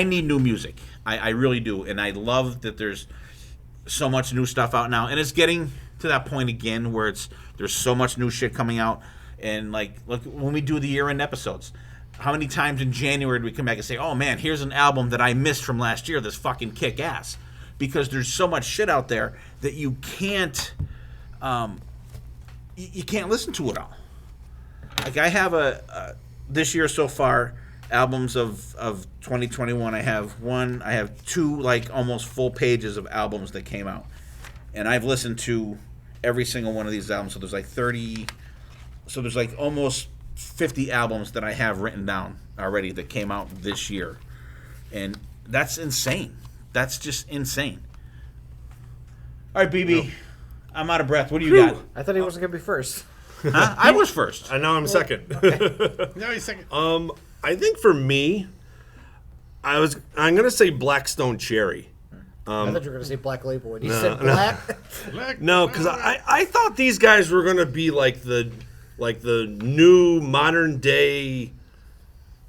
need new music. I really do, and I love that there's so much new stuff out now, and it's getting to that point again where there's so much new shit coming out. And like, look, when we do the year-end episodes, how many times in January do we come back and say, oh man, here's an album that I missed from last year that's fucking kick-ass? Because there's so much shit out there that you can't you can't listen to it all. Like, I have this year so far, albums of 2021, I have 2 like almost full pages of albums that came out, and I've listened to every single one of these albums. So there's like 30, so there's like almost 50 albums that I have written down already that came out this year, and that's insane. That's just insane. All right, BB, no. I'm out of breath. What do you got? I thought he wasn't gonna be first. Huh? I was first. I know I'm second. Okay. No, he's second. I think for me, I'm gonna say Blackstone Cherry. I thought you were going to say Black Label, and you said black. No, because I thought these guys were going to be like the new modern day,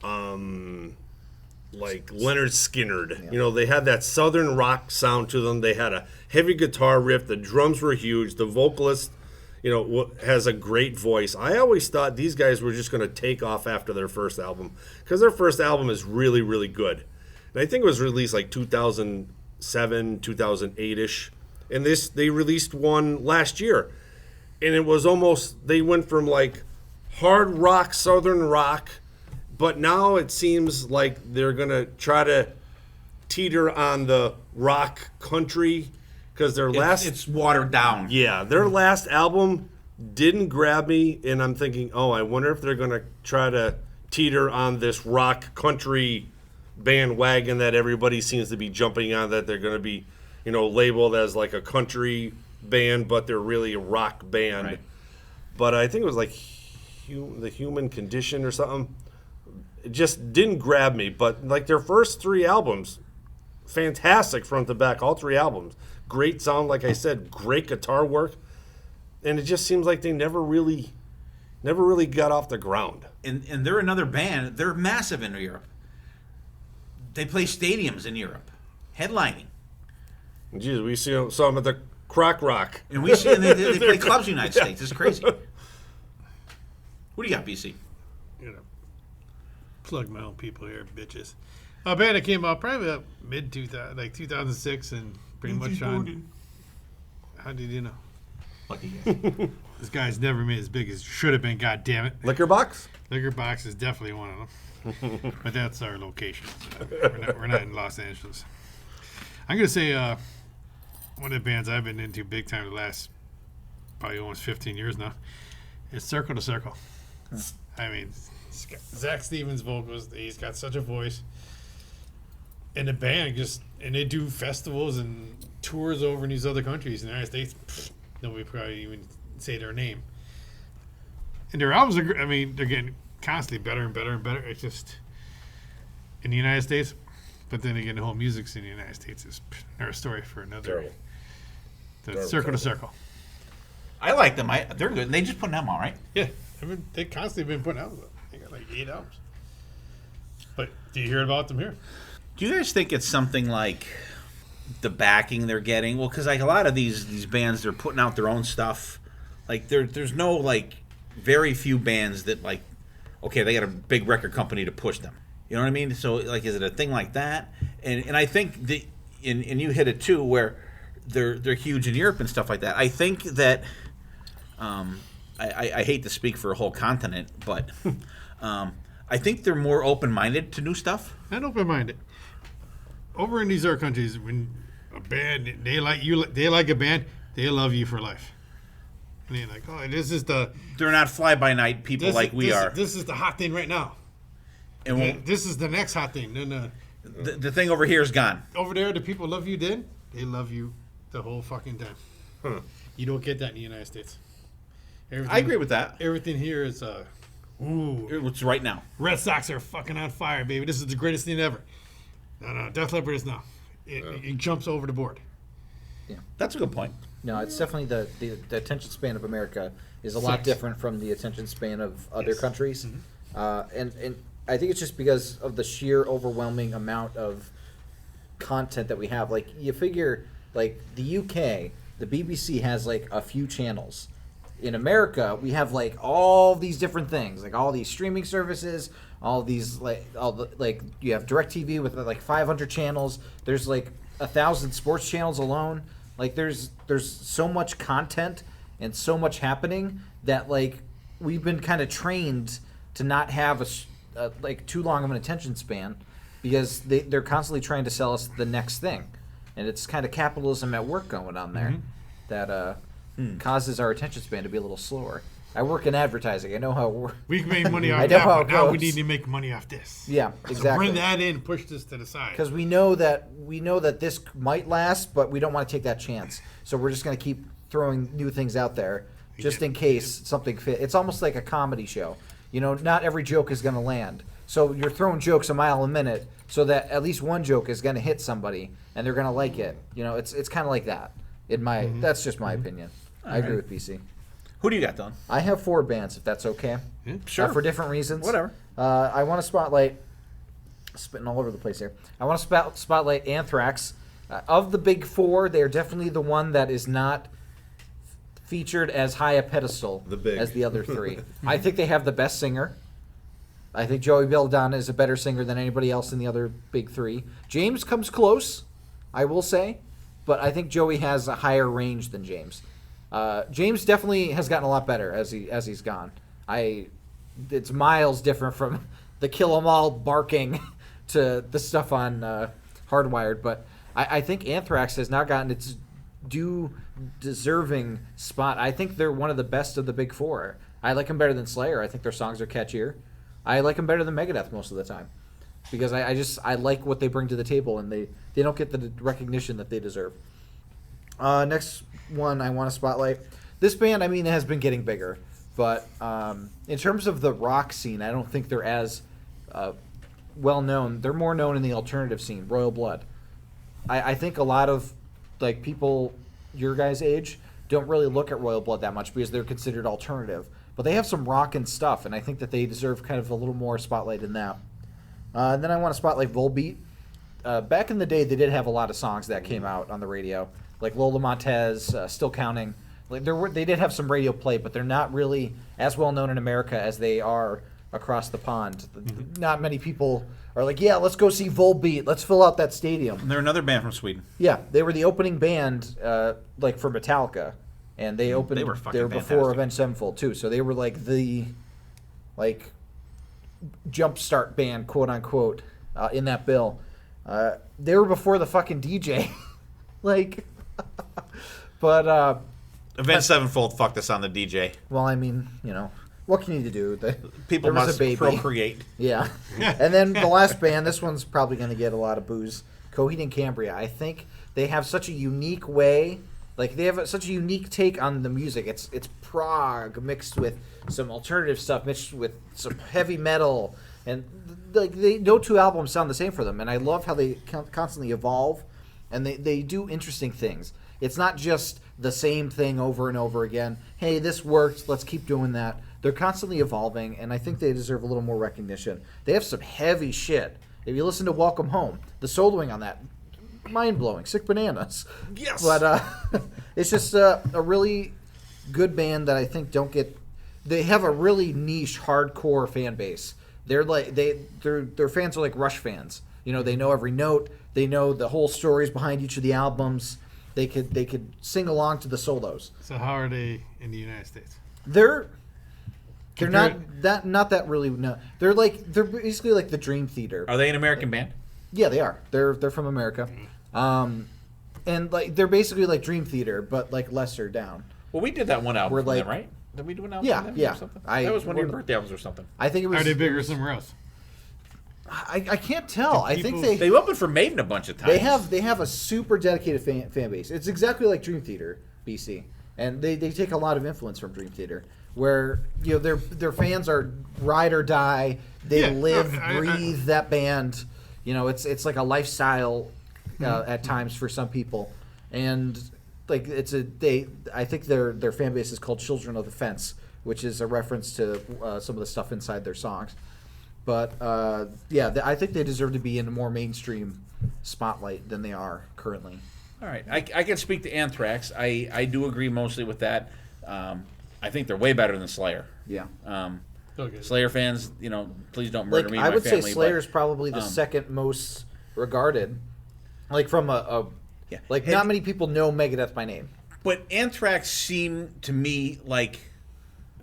like Leonard Skinner. Yeah. They had that southern rock sound to them. They had a heavy guitar riff. The drums were huge. The vocalist, has a great voice. I always thought these guys were just going to take off after their first album, because their first album is really, really good. And I think it was released like 2007, 2008-ish. And they released one last year. And it was almost, they went from like hard rock, southern rock, but now it seems like they're going to try to teeter on the rock country, because it's watered down. Yeah, their last album didn't grab me, and I'm thinking, I wonder if they're going to try to teeter on this rock country bandwagon that everybody seems to be jumping on, that they're going to be, labeled as like a country band, but they're really a rock band. Right. But I think it was like The Human Condition or something. It just didn't grab me. But like their first 3 albums, fantastic front to back, all 3 albums. Great sound, like I said, great guitar work. And it just seems like they never really got off the ground. And they're another band. They're massive in Europe. They play stadiums in Europe, headlining. Jeez, we saw them at the Croc Rock. And we see they play clubs in the United States. It's crazy. What do you got, BC? Plug my own people here, bitches. A band that came out probably about mid 2006, and pretty much on. How did you know? Lucky guy. This guy's never made as big as should have been. God damn it! Liquor Box? Liquor Box is definitely one of them, but that's our location. We're not in Los Angeles. I'm gonna say one of the bands I've been into big time the last probably almost 15 years now is Circle to Circle. I mean, Zach Stevens' vocals. He's got such a voice, and the band and they do festivals and tours over in these other countries in the United States. Nobody probably even say their name. And their albums are, they're getting constantly better and better and better. It's just in the United States, but then again, the whole music's in the United States is another story for another. The Circle to Circle. I like them. They're good. And they just put an album out, right? Yeah, they constantly been putting albums out. They got like 8 albums. But do you hear about them here? Do you guys think it's something like the backing they're getting? Well, because like a lot of these bands, they're putting out their own stuff. Like there's no like very few bands that like, okay, they got a big record company to push them. You know what I mean? So like, is it a thing like that? And I think and you hit it too, where they're huge in Europe and stuff like that. I think that I hate to speak for a whole continent, but I think they're more open-minded to new stuff. Not open-minded. Over in these other countries, when a band they like a band, they love you for life. And they're like, oh, this is the. They're not fly-by-night people like we are. This is the hot thing right now. And this is the next hot thing. No. The thing over here is gone. Over there, the people love you then. They love you the whole fucking time. Huh. You don't get that in the United States. I agree with that. Everything here is, It's right now. Red Sox are fucking on fire, baby. This is the greatest thing ever. No, Def Leppard is not. It jumps over the board. Yeah, that's a good point. No, it's definitely the attention span of America is a lot different from the attention span of other countries, and I think it's just because of the sheer overwhelming amount of content that we have. Like you figure, like the UK, the BBC has like a few channels. In America, we have like all these different things, like all these streaming services, all these like you have DirecTV with like 500 channels. There's like 1,000 sports channels alone. Like there's so much content and so much happening that like we've been kind of trained to not have a like too long of an attention span because they're constantly trying to sell us the next thing, and it's kind of capitalism at work going on there that causes our attention span to be a little slower. I work in advertising. I know how it works. We can make money off I know that, how but it now we goes. need to make money off this. Yeah, So exactly. bring that in, push this to the side. Because we know that this might last, but we don't want to take that chance. So we're just going to keep throwing new things out there just in case something fits. It's almost like a comedy show. You know, not every joke is going to land. So you're throwing jokes a mile a minute so that at least one joke is going to hit somebody and they're going to like it. You know, it's kind of like that. That's just my opinion. I agree with BC. Who do you got, Don? I have 4 bands, if that's okay. Sure. For different reasons. Whatever. I want to spotlight. Spitting all over the place here. I want to spotlight Anthrax. Of the big 4, they are definitely the one that is not featured as high a pedestal as the other 3. I think they have the best singer. I think Joey Belladonna is a better singer than anybody else in the other big 3. James comes close, I will say, but I think Joey has a higher range than James. James definitely has gotten a lot better as he's gone. It's miles different from the Kill 'Em All barking to the stuff on Hardwired, but I think Anthrax has now gotten its deserving spot. I think they're one of the best of the big 4. I like them better than Slayer. I think their songs are catchier. I like them better than Megadeth most of the time. because I like what they bring to the table, and they don't get the recognition that they deserve. Next one I want to spotlight. This band, I mean, has been getting bigger, but in terms of the rock scene, I don't think they're as well known. They're more known in the alternative scene, Royal Blood. I think a lot of like people your guys' age don't really look at Royal Blood that much because they're considered alternative. But they have some rockin' stuff, and I think that they deserve kind of a little more spotlight in that. And then I want to spotlight Volbeat. Back in the day, they did have a lot of songs that came out on the radio, like Lola Montez, Still Counting. Like they did have some radio play, but they're not really as well known in America as they are across the pond. Not many people are like, yeah, let's go see Volbeat. Let's fill out that stadium. They're another band from Sweden. Yeah, they were the opening band, like for Metallica, and they opened. They were before fantastic. Avenged Sevenfold too, so they were like the, like, jumpstart band, quote unquote, in that bill. They were before the fucking DJ, like, but Avenged Sevenfold fucked us on the DJ. well, I mean, you know, what can you do? People there was must a baby. procreate. Yeah. And then the last band, this one's probably going to get a lot of booze, Coheed and Cambria. I think they have such a unique way, like they have such a unique take on the music. It's prog mixed with some alternative stuff, mixed with some heavy metal, and like no two albums sound the same for them. And I love how they constantly evolve, and they do interesting things. It's not just the same thing over and over again. Hey, this worked, let's keep doing that. They're constantly evolving, and I think they deserve a little more recognition. They have some heavy shit. If you listen to Welcome Home, the soloing on that, mind-blowing, sick bananas. Yes. But it's just a really good band that I think don't get... They have a really niche, hardcore fan base. They're like their fans are like Rush fans. You know, they know every note. They know the whole stories behind each of the albums. They could sing along to the solos. So how are they in the United States? They're not that really. No, they're basically like the Dream Theater. Are they an American band? Yeah, they are. They're from America, and like they're basically like Dream Theater, but like lesser down. Well, we did that one album We're from like- them, right? Did we do an album Yeah, from them yeah. or something? I- That was one of your one- birthday albums or something. I think it was. Are they bigger somewhere else? I can't tell. I think people- they They opened for Maiden a bunch of times. they have a super dedicated fan base. It's exactly like Dream Theater, BC, and they take a lot of influence from Dream Theater, where you know their fans are ride or die. They Yeah, live, no, I- breathe that band. You know, it's like a lifestyle at times for some people, and like I think their fan base is called Children of the Fence, which is a reference to some of the stuff inside their songs. But I think they deserve to be in a more mainstream spotlight than they are currently. All right. I can speak to Anthrax. I do agree mostly with that. I think they're way better than Slayer. Yeah, Okay. Slayer fans, please don't murder like me and I my would family. say Slayer is but, probably the second most regarded. Like from yeah. like And- not many people know Megadeth by name. But Anthrax seemed to me like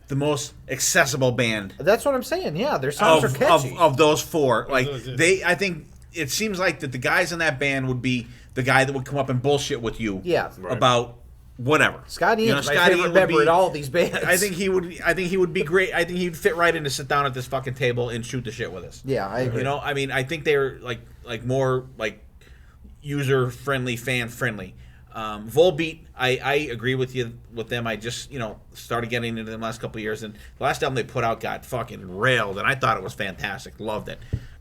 the most accessible band That's what I'm saying. Yeah, their songs are catchy. of those four. Like those, yeah. I think it seems like that the guys in that band would be the guy that would come up and bullshit with you. Yeah. Right. About whatever. Scotty You know, is my Scotty favorite would member be- in all of these bands. I think he would be great. I think he'd fit right in to sit down at this fucking table and shoot the shit with us. Yeah, I agree. You know, I mean, I think they're like more like user friendly, fan friendly. Volbeat, I agree with you with them. I just started getting into them last couple of years, and the last album they put out got fucking railed, and I thought it was fantastic. Loved it.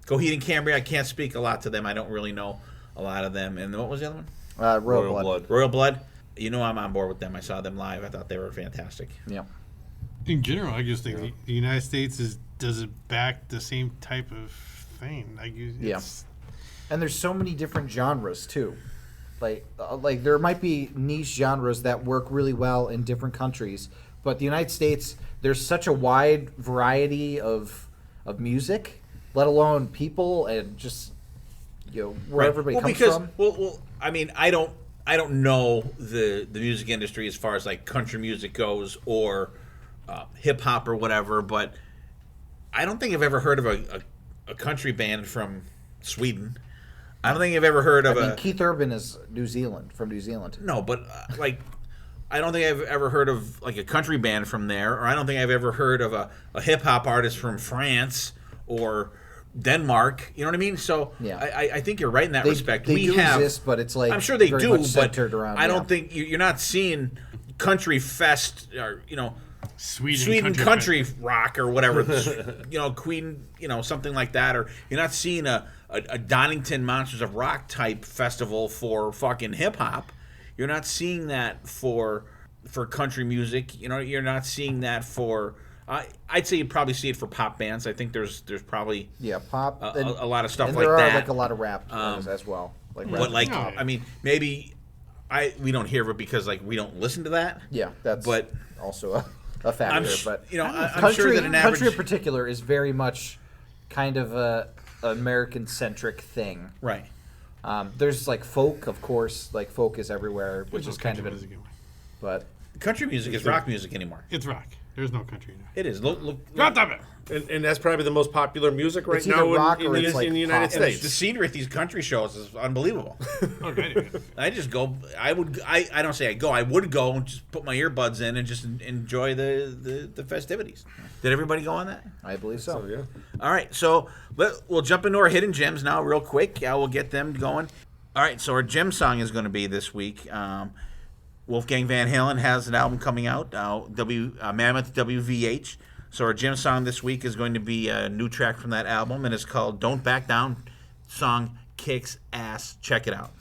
Coheed and Cambria, I can't speak a lot to them. I don't really know a lot of them. And what was the other one? Royal Blood. Royal Blood. I'm on board with them. I saw them live. I thought they were fantastic. Yeah. In general, I just think the United States does it back the same type of thing. And there's so many different genres too. Like there might be niche genres that work really well in different countries, but the United States, there's such a wide variety of music, let alone people, and just where everybody comes from. Well, I mean, I don't know the music industry as far as like country music goes or hip hop or whatever, but I don't think I've ever heard of a country band from Sweden. I don't think I've ever heard of Keith Urban is from New Zealand. No, but I don't think I've ever heard of like a country band from there, or I don't think I've ever heard of a hip hop artist from France or Denmark. You know what I mean? So Yeah. I think you're right in that respect. They we do have, exist, but it's like I'm sure they very do, much but centered around, I don't think you're not seeing country fest or Sweden country rock or whatever, Queen, something like that, or you're not seeing a Donington Monsters of Rock type festival for fucking hip hop. You're not seeing that for country music. You're not seeing that for. I'd say you'd probably see it for pop bands. I think there's probably pop a lot of stuff and like there that. are like a lot of rap as well. Like rap But like, No. I mean, maybe we don't hear it because like we don't listen to that. yeah, that's But also a factor. I'm sure that an average country in particular is very much kind of a American centric thing. right. There's like folk, of course, like folk is everywhere, which There's is no kind of country music anymore. but Country music is rock music anymore. It's rock. There's no country now. It is. Look. God damn it! And that's probably the most popular music right It's either now rock in or it's the like United pop. States. The scenery at these country shows is unbelievable. Okay. I just go. I don't say I go. I would go and just put my earbuds in and just enjoy the festivities. Did everybody go on that? I believe so. Yeah. All right. So we'll jump into our hidden gems now, real quick. We'll get them going. All right. So our gem song is going to be this week. Wolfgang Van Halen has an album coming out. Mammoth WVH. So our gem song this week is going to be a new track from that album, and it's called "Don't Back Down." Song kicks ass. Check it out.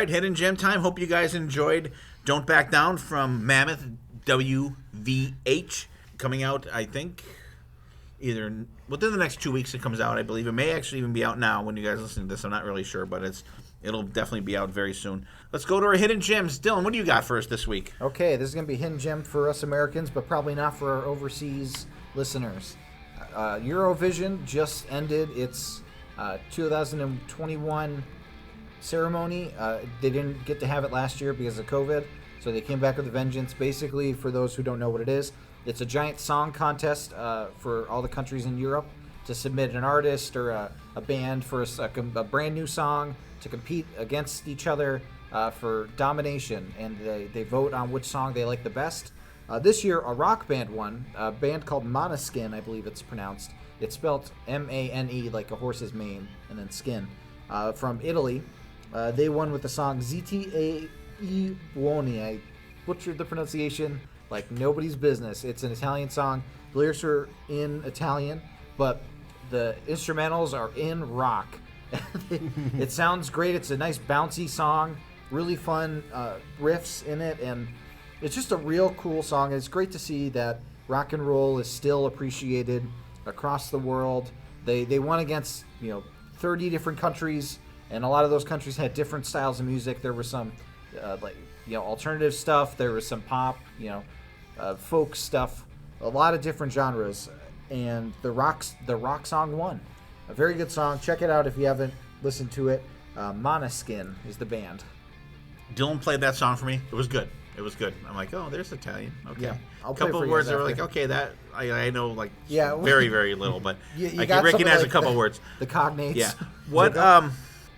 right, hidden gem time. Hope you guys enjoyed Don't Back Down from Mammoth WVH. Coming out, I think, either within the next 2 weeks it comes out, I believe. It may actually even be out now when you guys listen to this. I'm not really sure, but it'll definitely be out very soon. Let's go to our hidden gems. Dylan, what do you got for us this week? Okay, this is going to be a hidden gem for us Americans, but probably not for our overseas listeners. Eurovision just ended its 2021 ceremony. They didn't get to have it last year because of COVID, so they came back with a vengeance. Basically, for those who don't know what it is, it's a giant song contest for all the countries in Europe to submit an artist or a band for a brand new song to compete against each other for domination, and they vote on which song they like the best. This year, a rock band won, a band called Måneskin, I believe it's pronounced. It's spelled M-A-N-E, like a horse's mane, and then skin. From Italy, they won with the song Zitti e Buoni. I butchered the pronunciation like nobody's business. It's an Italian song. The lyrics are in Italian, but the instrumentals are in rock. It sounds great. It's a nice bouncy song, really fun riffs in it, and it's just a real cool song. It's great to see that rock and roll is still appreciated across the world. They won against 30 different countries, and a lot of those countries had different styles of music. There was some alternative stuff. There was some pop, folk stuff, a lot of different genres, and the rock song won. A very good song. Check it out if you haven't listened to it. Måneskin is the band. Dylan played that song for me. It was good. I'm like, oh, there's Italian. Okay. Yeah, I'll a play it couple for of you words guys that were after. like, okay, that I know, like, Yeah. very, very little, but You I got can recognize something a couple like words. The cognates. Yeah. What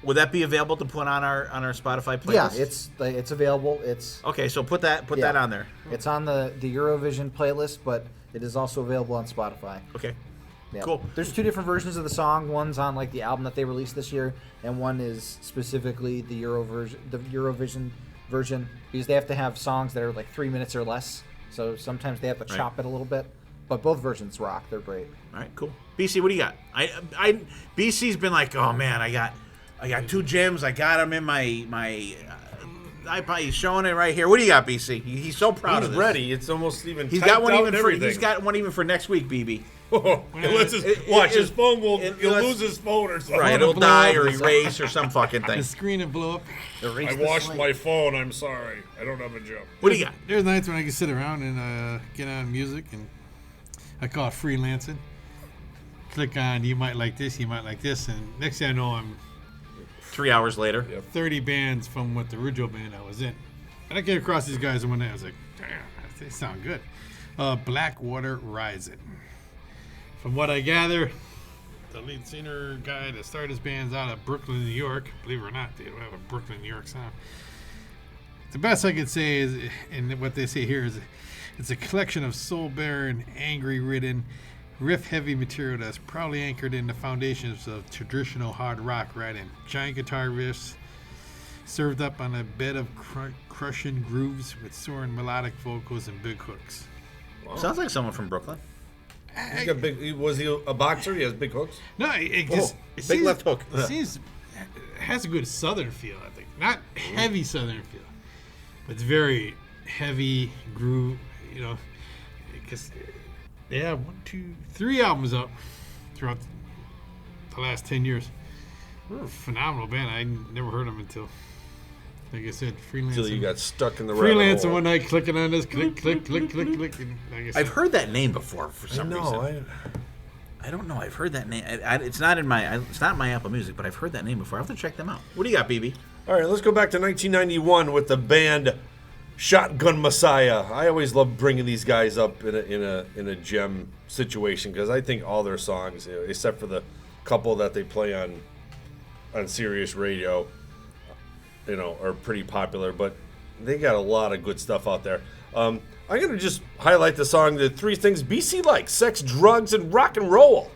would that be available to put on our Spotify playlist? Yeah, it's available. It's okay. So put that on there. It's on the Eurovision playlist, but it is also available on Spotify. Okay. Yeah. Cool. There's two different versions of the song. One's on like the album that they released this year, and one is specifically the Eurovision version, because they have to have songs that are like 3 minutes or less. So sometimes they have to chop it a little bit. But both versions rock. They're great. All right, cool. BC, what do you got? BC's been like, oh man, I got 2 gems. I got them in my iPod. He's showing it right here. What do you got, BC? He's so proud of He's this. ready. It's almost even. He's got one even for everything. he's got one even for next week, BB. His phone will. He'll lose his phone or something. Right, it'll die or erase or some fucking thing. The screen will blow up. I washed my phone. I'm sorry. I don't have a job. What do you got? There's nights when I can sit around and get on music, and I call it freelancing. Click on you might like this, and next thing I know, I'm 3 hours later. 30 bands from what the original band I was in. And I came across these guys one day. I was like, damn, they sound good. Blackwater Rising. From what I gather, the lead singer guy that started his band's out of Brooklyn, New York. Believe it or not, they don't have a Brooklyn, New York sound. The best I could say is, and what they say here is, it's a collection of soul-bearing, angry-ridden, riff-heavy material that's proudly anchored in the foundations of traditional hard rock writing. Giant guitar riffs served up on a bed of crushing grooves with soaring melodic vocals and big hooks. Wow. Sounds like someone from Brooklyn. He's got big. Was he a boxer? He has big hooks. No, it big seems, left hook. It seems it has a good southern feel. I think not heavy southern feel, but it's very heavy groove. Because they have 1, 2, 3 albums up throughout the last 10 years. They're a phenomenal band. I never heard them until, like I said, freelancing. Until you got stuck in the rabbit freelancing hole. one night, clicking on this, click. And like I said, I've heard that name before for some reason. I I don't know. I've heard that name. It's not in my Apple Music, but I've heard that name before. I have to check them out. What do you got, BB? All right, let's go back to 1991 with the band Shotgun Messiah. I always love bringing these guys up in a gem situation because I think all their songs, except for the couple that they play on Sirius Radio, are pretty popular. But they got a lot of good stuff out there. I'm gonna just highlight the song, the three things BC likes: sex, drugs, and rock and roll.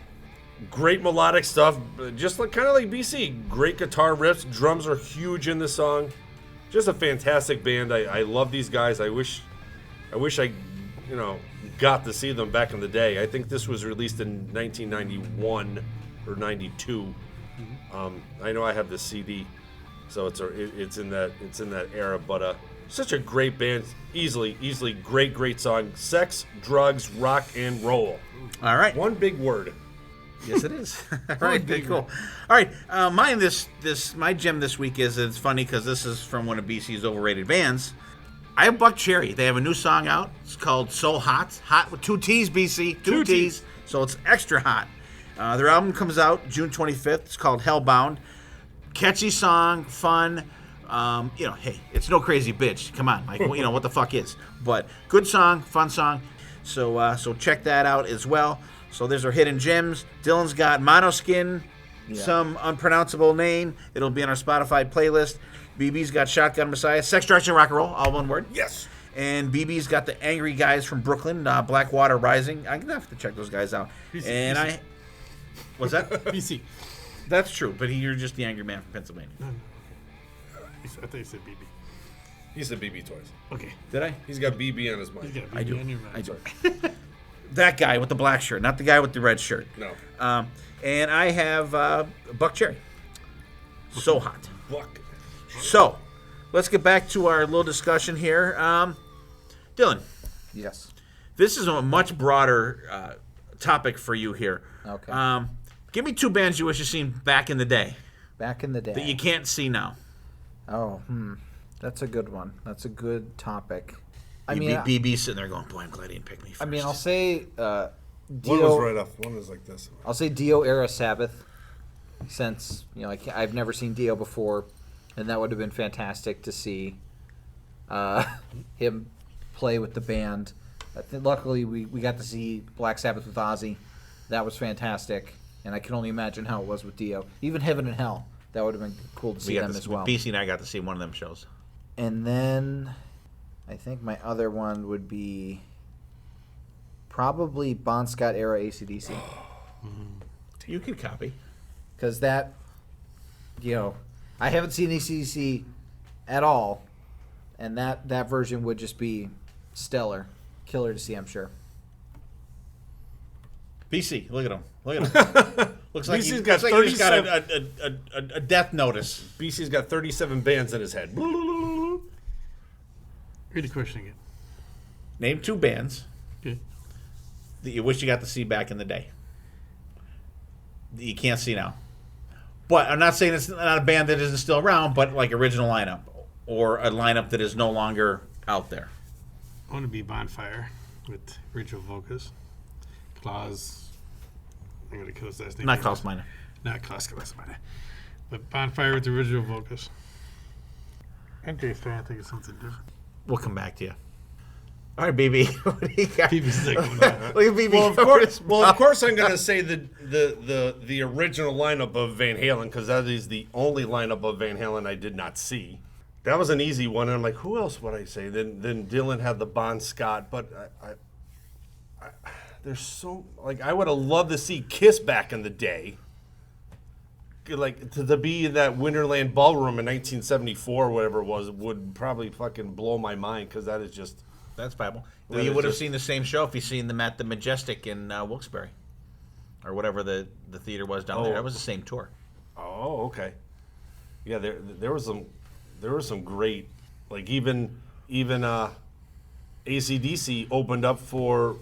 Great melodic stuff, just kind of like BC. Great guitar riffs, drums are huge in the song. Just a fantastic band. I love these guys. I wish I got to see them back in the day. I think this was released in 1991 or 92. I know I have the CD. So it's in that era, but such a great band, easily great song. Sex, drugs, rock and roll. All right. One big word. Yes, it is. All right, very cool. All right, my gem this week is, it's funny because this is from one of BC's overrated bands. I have Buck Cherry. They have a new song out. It's called So Hot. Hot with 2 T's, BC. Two T's. So it's extra hot. Their album comes out June 25th. It's called Hellbound. Catchy song, fun. Hey, it's no crazy bitch. Come on, like, what the fuck is? But good song, fun song. So check that out as well. So there's our hidden gems. Dylan's got Monoskin, some unpronounceable name. It'll be on our Spotify playlist. BB's got Shotgun Messiah, Sex, Drugs, and Rock and Roll, all one word. Yes. And BB's got the Angry Guys from Brooklyn, Blackwater Rising. I'm gonna have to check those guys out. BC. What's that? BC. That's true, but you're just the angry man from Pennsylvania. No. I thought you said BB. He said BB twice. Okay. Did I? He's got BB on his He's mind. got BB I do. on your mind. I do. That guy with the black shirt, not the guy with the red shirt. No. And I have Buck Cherry. So hot. Buck. So, let's get back to our little discussion here. Dylan, Yes. this is a much broader topic for you here. Okay. Give me 2 bands you wish you'd seen back in the day Back in the day. that you can't see now. Oh, that's a good one. That's a good topic. I mean, BB sitting there going, boy, I'm glad he didn't pick me first. I mean, I'll say One was Dio. right off. One was like this. I'll say Dio era Sabbath, since I've never seen Dio before, and that would have been fantastic to see him play with the band. Luckily, we got to see Black Sabbath with Ozzy. That was fantastic, and I can only imagine how it was with Dio. Even Heaven and Hell, that would have been cool to see them as well. BC and I got to see one of them shows. And then I think my other one would be probably Bon Scott era AC/DC. You can copy. Because that, I haven't seen AC/DC at all, and that version would just be stellar. Killer to see, I'm sure. BC, look at him. Look at him. Looks like BC's he's got got a death notice. BC's got 37 bands in his head. Read the question again. Name 2 bands Okay. that you wish you got to see back in the day that you can't see now. But I'm not saying it's not a band that isn't still around, but like original lineup or a lineup that is no longer out there. I want to be Bonfire with Rachel Vocus. Klaus. I'm going to kill his last name. Not Klaus Meine. Not Klaus Meine. But Bonfire with the original Vocus. And Jay's trying to think of something different. We'll come back to you. All right, BB. What do you got? BB's like, oh, no. Look at BB. Well, of course, I'm going to say the original lineup of Van Halen, because that is the only lineup of Van Halen I did not see. That was an easy one, and I'm like, who else would I say? Then Dylan had the Bon Scott, but I there's so, like, I would have loved to see Kiss back in the day. Like, to be in that Winterland Ballroom in 1974 or whatever it was would probably fucking blow my mind, because that is just... That's viable. Well, That you is would have just- seen the same show if you seen them at the Majestic in Wilkes-Barre, or whatever the theater was down there. Oh. That was the same tour. Oh, okay. Yeah, there was some great, like, even AC/DC opened up for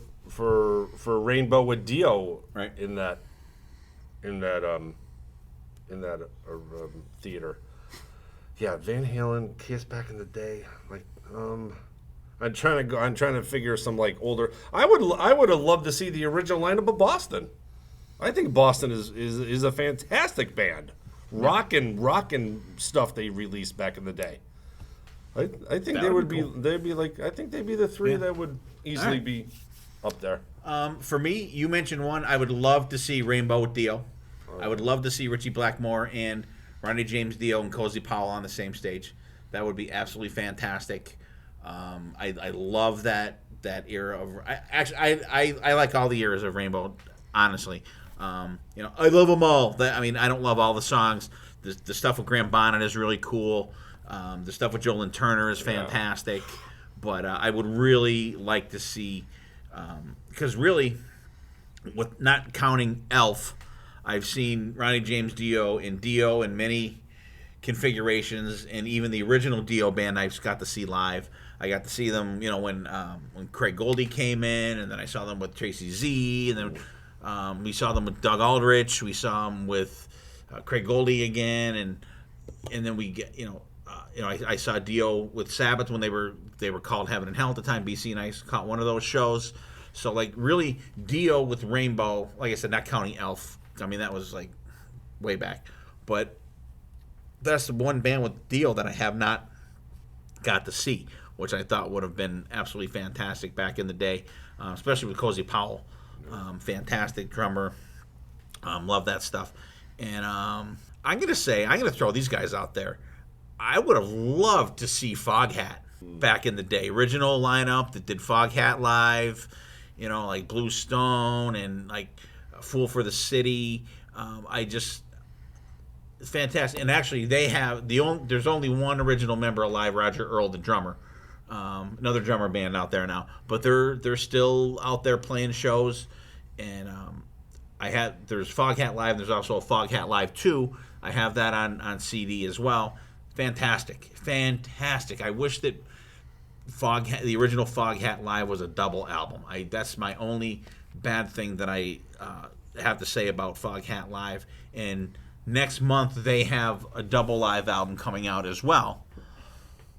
Rainbow with Dio, Right. in that theater. Yeah, Van Halen, Kiss back in the day. Like, I'm trying to figure some, like, older. I would have loved to see the original lineup of Boston. I think Boston is a fantastic band. Rockin' stuff they released back in the day. I think That would be they'd be like, I think they'd be the 3 that would easily Alright. be up there. For me, you mentioned one. I would love to see Rainbow with Dio. I would love to see Richie Blackmore and Ronnie James Dio and Cozy Powell on the same stage. That would be absolutely fantastic. I love that era of. I like all the eras of Rainbow. Honestly, I love them all. I don't love all the songs. The stuff with Graham Bonnet is really cool. The stuff with Joe Lynn Turner is fantastic. But I would really like to see, because really, with not counting Elf, I've seen Ronnie James Dio and many configurations, and even the original Dio band I got to see live. I got to see them, when Craig Goldie came in, and then I saw them with Tracy Z, and then we saw them with Doug Aldrich. We saw them with Craig Goldie again, and then we get, I saw Dio with Sabbath when they were called Heaven and Hell at the time. BC and I caught one of those shows. So like really Dio with Rainbow, like I said, not counting Elf. I mean that was like way back, but that's the one band with Dio that I have not got to see, which I thought would have been absolutely fantastic back in the day, especially with Cozy Powell. Fantastic drummer. Love that stuff. And I'm going to throw these guys out there. I would have loved to see Foghat back in the day. Original lineup that did Foghat live, like Blue Stone and like Fool for the City. Fantastic. And actually, they have there's only one original member alive, Roger Earl, the drummer. Another drummer band out there now, but they're still out there playing shows. And there's Foghat Live. There's also a Foghat Live 2. I have that on CD as well. Fantastic. I wish that the original Foghat Live was a double album. That's my only bad thing that I have to say about Foghat Live. And next month they have a double live album coming out as well.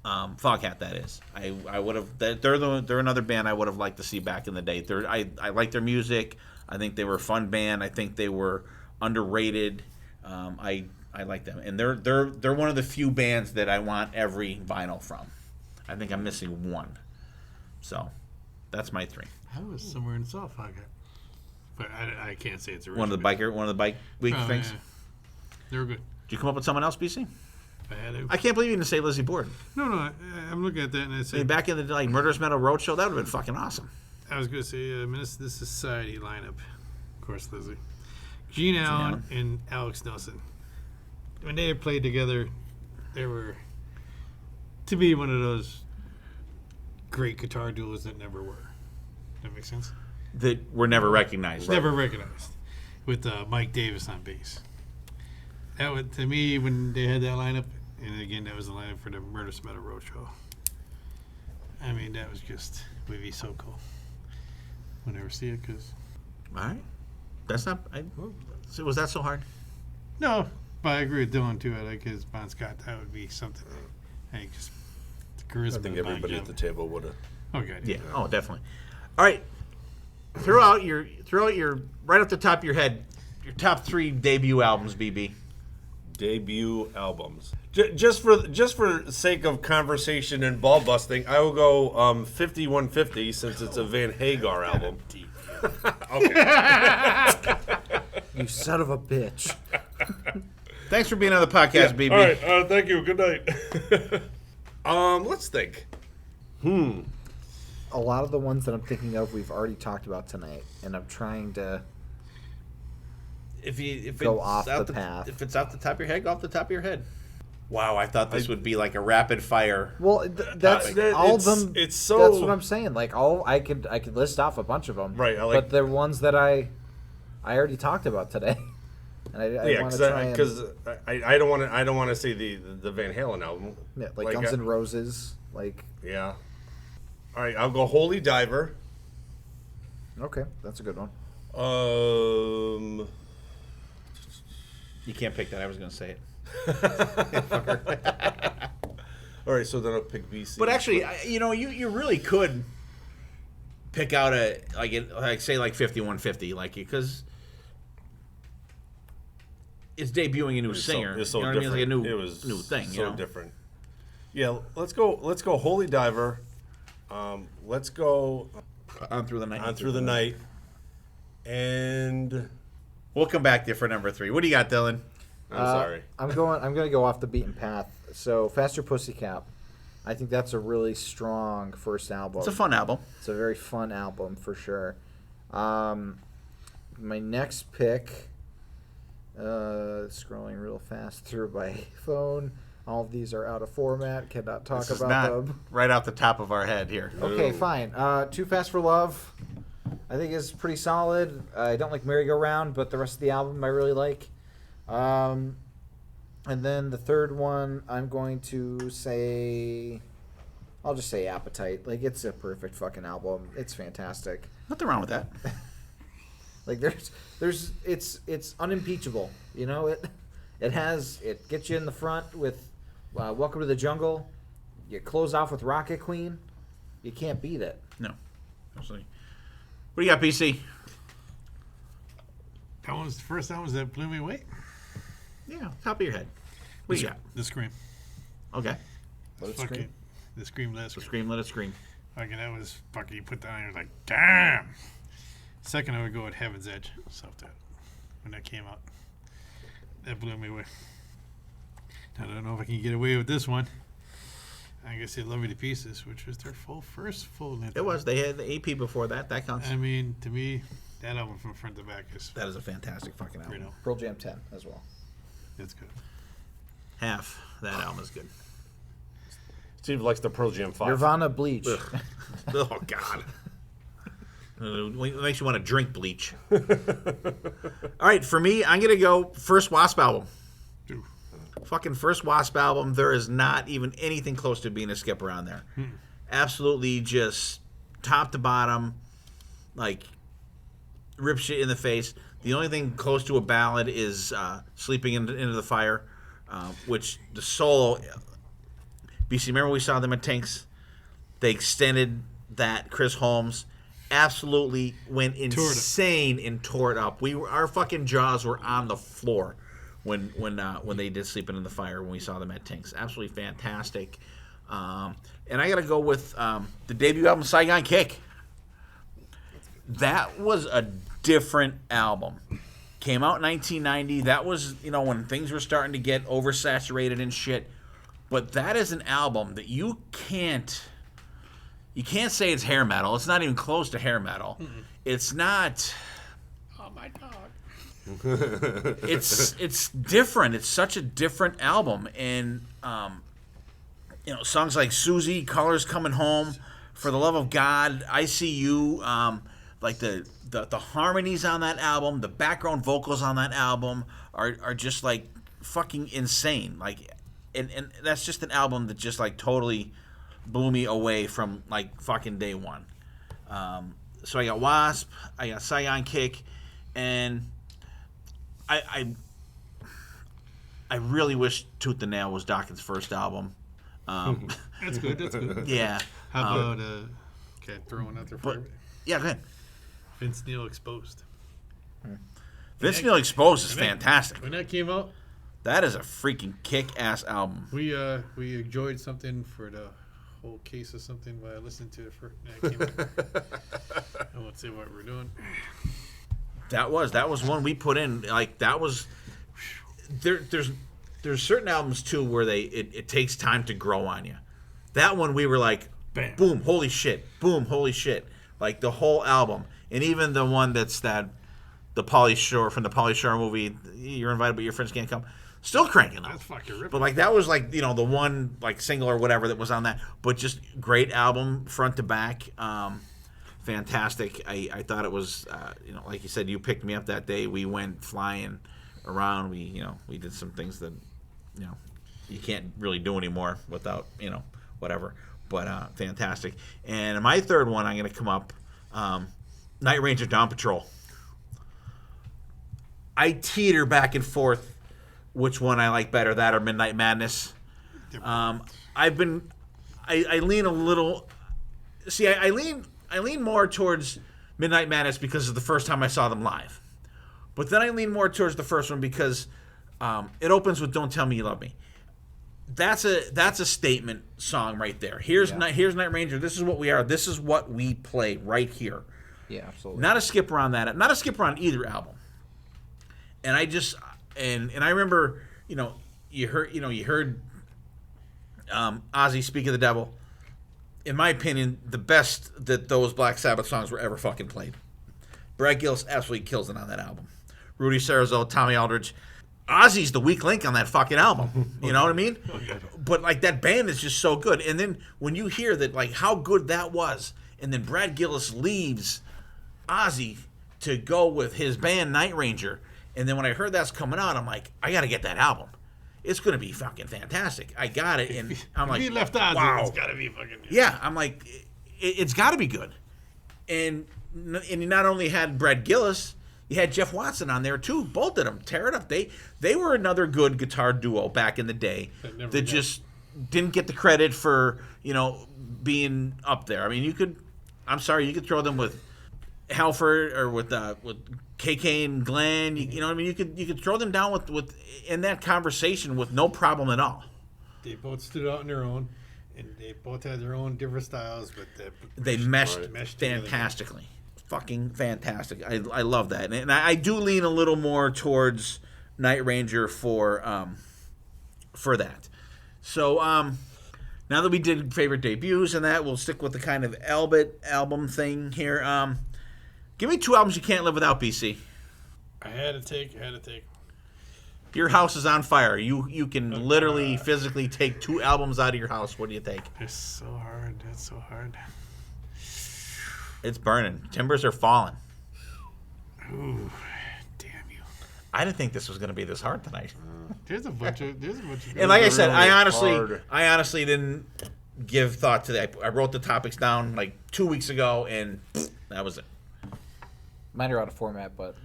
Foghat, that is. I would have. They're another band I would have liked to see back in the day. I like their music. I think they were a fun band. I think they were underrated. I like them, and they're one of the few bands that I want every vinyl from. I think I'm missing one, so that's my 3. I was somewhere in South Foghat, but I can't say it's original. One of the bike week things. Yeah. They were good. Did you come up with someone else, BC? I had to. I can't believe you didn't say Lizzie Borden. No. I'm looking at that and I said back in the Murderous Metal Roadshow, that would have been fucking awesome. I was going to say Menace to the Society lineup. Of course, Lizzie, Gene Allen, and Alex Nelson. When they had played together, they were to be one of those great guitar duos that never were. That makes sense? That were never recognized. Never recognized. With Mike Davis on bass. That would, to me, when they had that lineup, and again, that was the lineup for the Murderous Metal Roadshow. I mean, that was just, would be so cool. We'll never see it, because... All right. That's not... was that so hard? No, but I agree with Dylan, too. I like his Bon Scott. That would be something. I think just the charisma. I think everybody at the table would have. Oh, God. Yeah. Oh, definitely. All right. Throw out your right off the top of your head, your top 3 debut albums, BB. Debut albums. Just for sake of conversation and ball busting, I will go 5150 since it's a Van Hagar album. Okay. You son of a bitch. Thanks for being on the podcast, BB. All right. Thank you. Good night. Let's think. A lot of the ones that I'm thinking of, we've already talked about tonight, and I'm trying to go off the path. If it's off the top of your head, go off the top of your head. Wow, I thought this would be like a rapid fire. Well, that's all of them. It's so. That's what I'm saying. Like I could list off a bunch of them. Right. But they're ones that I already talked about today. And I want to try because I don't want to see the Van Halen album. Yeah, like Guns N' Roses. Like. Yeah. All right, I'll go Holy Diver. Okay, that's a good one. You can't pick that. I was going to say it. All right, so then I'll pick BC. But actually, you really could pick out say 5150, because it's debuting a new singer. It's so you know different. What I mean? It was was new thing. So different. Yeah, let's go Holy Diver. Let's go On Through the Night. On Through the Night. And we'll come back there for number 3. What do you got, Dylan? I'm sorry. I'm going to go off the beaten path. So Faster Pussycat. I think that's a really strong first album. It's a fun album. It's a very fun album for sure. My next pick, scrolling real fast through my phone. All of these are out of format. Cannot talk about them. Right off the top of our head here. Okay, fine. Too Fast for Love, I think is pretty solid. I don't like Merry Go Round, but the rest of the album I really like. And then the third one, I'm going to say, I'll just say Appetite. Like, it's a perfect fucking album. It's fantastic. Nothing wrong with that. Like, it's unimpeachable. You know, it gets you in the front with Welcome to the Jungle. You close off with Rocket Queen. You can't beat it. No, absolutely. What do you got, PC? That was the first album that blew me away. Yeah, top of your head. What do you got? The Scream. Okay. Let it Fucking scream. The Scream last So scream, let it scream. Fucking that was fucking, you put that on, you're like, damn. Second, I would go with Heaven's Edge, self-titled, when that came out. That blew me away. I don't know if I can get away with this one. I guess they Love Me to Pieces, which was their first full length. It was. They had the AP before that. That counts. I mean, to me, that album from front to back is, That is a fantastic fucking album. you know, Pearl Jam 10 as well. that's good. Half that album is good. Steve likes the Pearl Jam 5. Nirvana Bleach. Oh, God. It makes you want to drink bleach. All right, for me, I'm going to go first Wasp album. Ooh. Fucking first Wasp album. There is not even anything close to being a skip around there. Absolutely just top to bottom, like, rip shit in the face. The only thing close to a ballad is Sleeping into the Fire, which the solo... BC, remember we saw them at Tinks? They extended that. Chris Holmes absolutely went insane and tore it up. Our fucking jaws were on the floor when they did Sleeping in the Fire when we saw them at Tinks. Absolutely fantastic. And I got to go with the debut album, Saigon Kick. That was a different album. Came out in 1990. That was, when things were starting to get oversaturated and shit. But that is an album that you can't say it's hair metal. It's not even close to hair metal. Mm-mm. It's not. Oh my God. It's different. It's such a different album, and songs like Susie, Colors Coming Home, For the Love of God, I See You, like the harmonies on that album, the background vocals on that album are just like fucking insane. Like. And that's just an album that just like totally blew me away from like fucking day one. So I got Wasp, I got Saigon Kick, and I really wish Tooth and Nail was Dawkins' first album. That's good. That's good. Yeah. How about okay, throw one out there for everybody. Yeah, go ahead. Vince Neil Exposed. Vince Neil Exposed is fantastic. When that came out. That is a freaking kick-ass album. We enjoyed something for the whole case of something while I listened to it for that came out. I won't say what we're doing. That was one we put in. Like that was there's certain albums too where it takes time to grow on you. That one we were like, bam, boom, holy shit, boom, holy shit, like the whole album, and even the one that's the Pauly Shore from the Pauly Shore movie. You're invited, but your friends can't come. Still cranking up. That's fucking ripping. But like that was like the one like single or whatever that was on that. But just great album front to back, fantastic. I thought it was like you said, you picked me up that day. We went flying around. We did some things that you can't really do anymore without whatever. But fantastic. And my third one, I'm gonna come up, Night Ranger Dawn Patrol. I teeter back and forth which one I like better, that or Midnight Madness. I lean a little. See, I lean more towards Midnight Madness because of the first time I saw them live, but then I lean more towards the first one because it opens with "Don't Tell Me You Love Me." That's a statement song right there. Here's Night Ranger. This is what we are. This is what we play right here. Yeah, absolutely. Not a skip around that. Not a skip around either album. And I just and I remember, you heard Ozzy Speak of the Devil. In my opinion, the best that those Black Sabbath songs were ever fucking played. Brad Gillis absolutely kills it on that album. Rudy Sarzo, Tommy Aldridge. Ozzy's the weak link on that fucking album. You know what I mean? But like that band is just so good. And then when you hear that, like how good that was, and then Brad Gillis leaves Ozzy to go with his band Night Ranger. And then when I heard that's coming out, I'm like, I got to get that album. it's going to be fucking fantastic. I got it, and I'm like, If he left odds, wow. it's got to be fucking. Yeah, I'm like, it's got to be good. And you not only had Brad Gillis, you had Jeff Watson on there too. Both of them tear it up. They were another good guitar duo back in the day that just didn't get the credit for being up there. I mean, you could throw them with Halford or with KK and Glenn. You know what I mean? You could throw them down with in that conversation with no problem at all. They both stood out on their own, and they both had their own different styles, but they meshed together. fantastically. Fucking fantastic. I love that. And I do lean a little more towards Night Ranger for that. So now that we did favorite debuts and that, we'll stick with the kind of album thing here. Give me 2 albums you can't live without, BC. I had to take. Your house is on fire. You can literally physically take 2 albums out of your house. What do you take? It's so hard. That's so hard. It's burning. Timbers are falling. Ooh, damn you. I didn't think this was going to be this hard tonight. There's a bunch of. And like I said, really I honestly didn't give thought to that. I wrote the topics down like 2 weeks ago, and that was it. Mine are out of format, but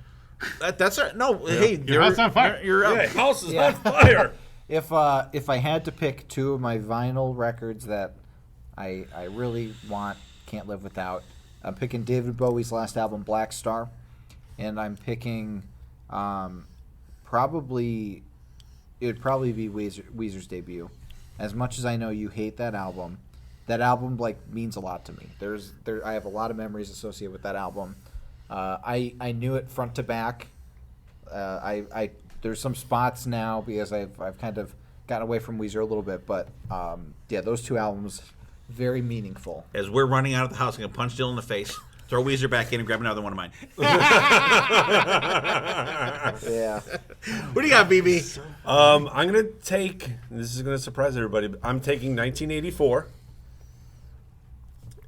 That's it. No, hey, Your house on fire. You're up. Yeah, house is on fire. if I had to pick 2 of my vinyl records that I really can't live without, I'm picking David Bowie's last album, Black Star, and I'm picking it would probably be Weezer's debut. As much as I know you hate that album like means a lot to me. I have a lot of memories associated with that album. I knew it front to back. There's some spots now because I've kind of gotten away from Weezer a little bit, but those 2 albums, very meaningful. As we're running out of the house, I'm going to punch Dylan in the face, throw Weezer back in, and grab another one of mine. Yeah. What do you got, BB? I'm going to take, this is going to surprise everybody, but I'm taking 1984,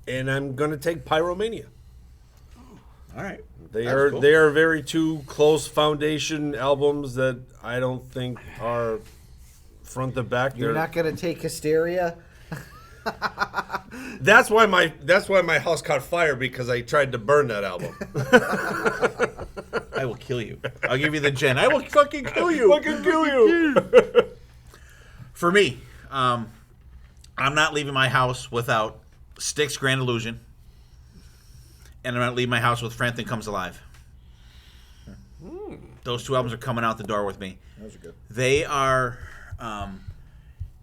and I'm going to take Pyromania. All right. They That's are cool. they are very 2 close foundation albums that I don't think are front to back. You're not going to take Hysteria? That's why my house caught fire, because I tried to burn that album. I will kill you. I'll give you the gen. I will fucking kill you. Fucking kill you. For me, I'm not leaving my house without Styx Grand Illusion. And I'm going to leave my house with Frampton Comes Alive. Those 2 albums are coming out the door with me. Those are good. They are,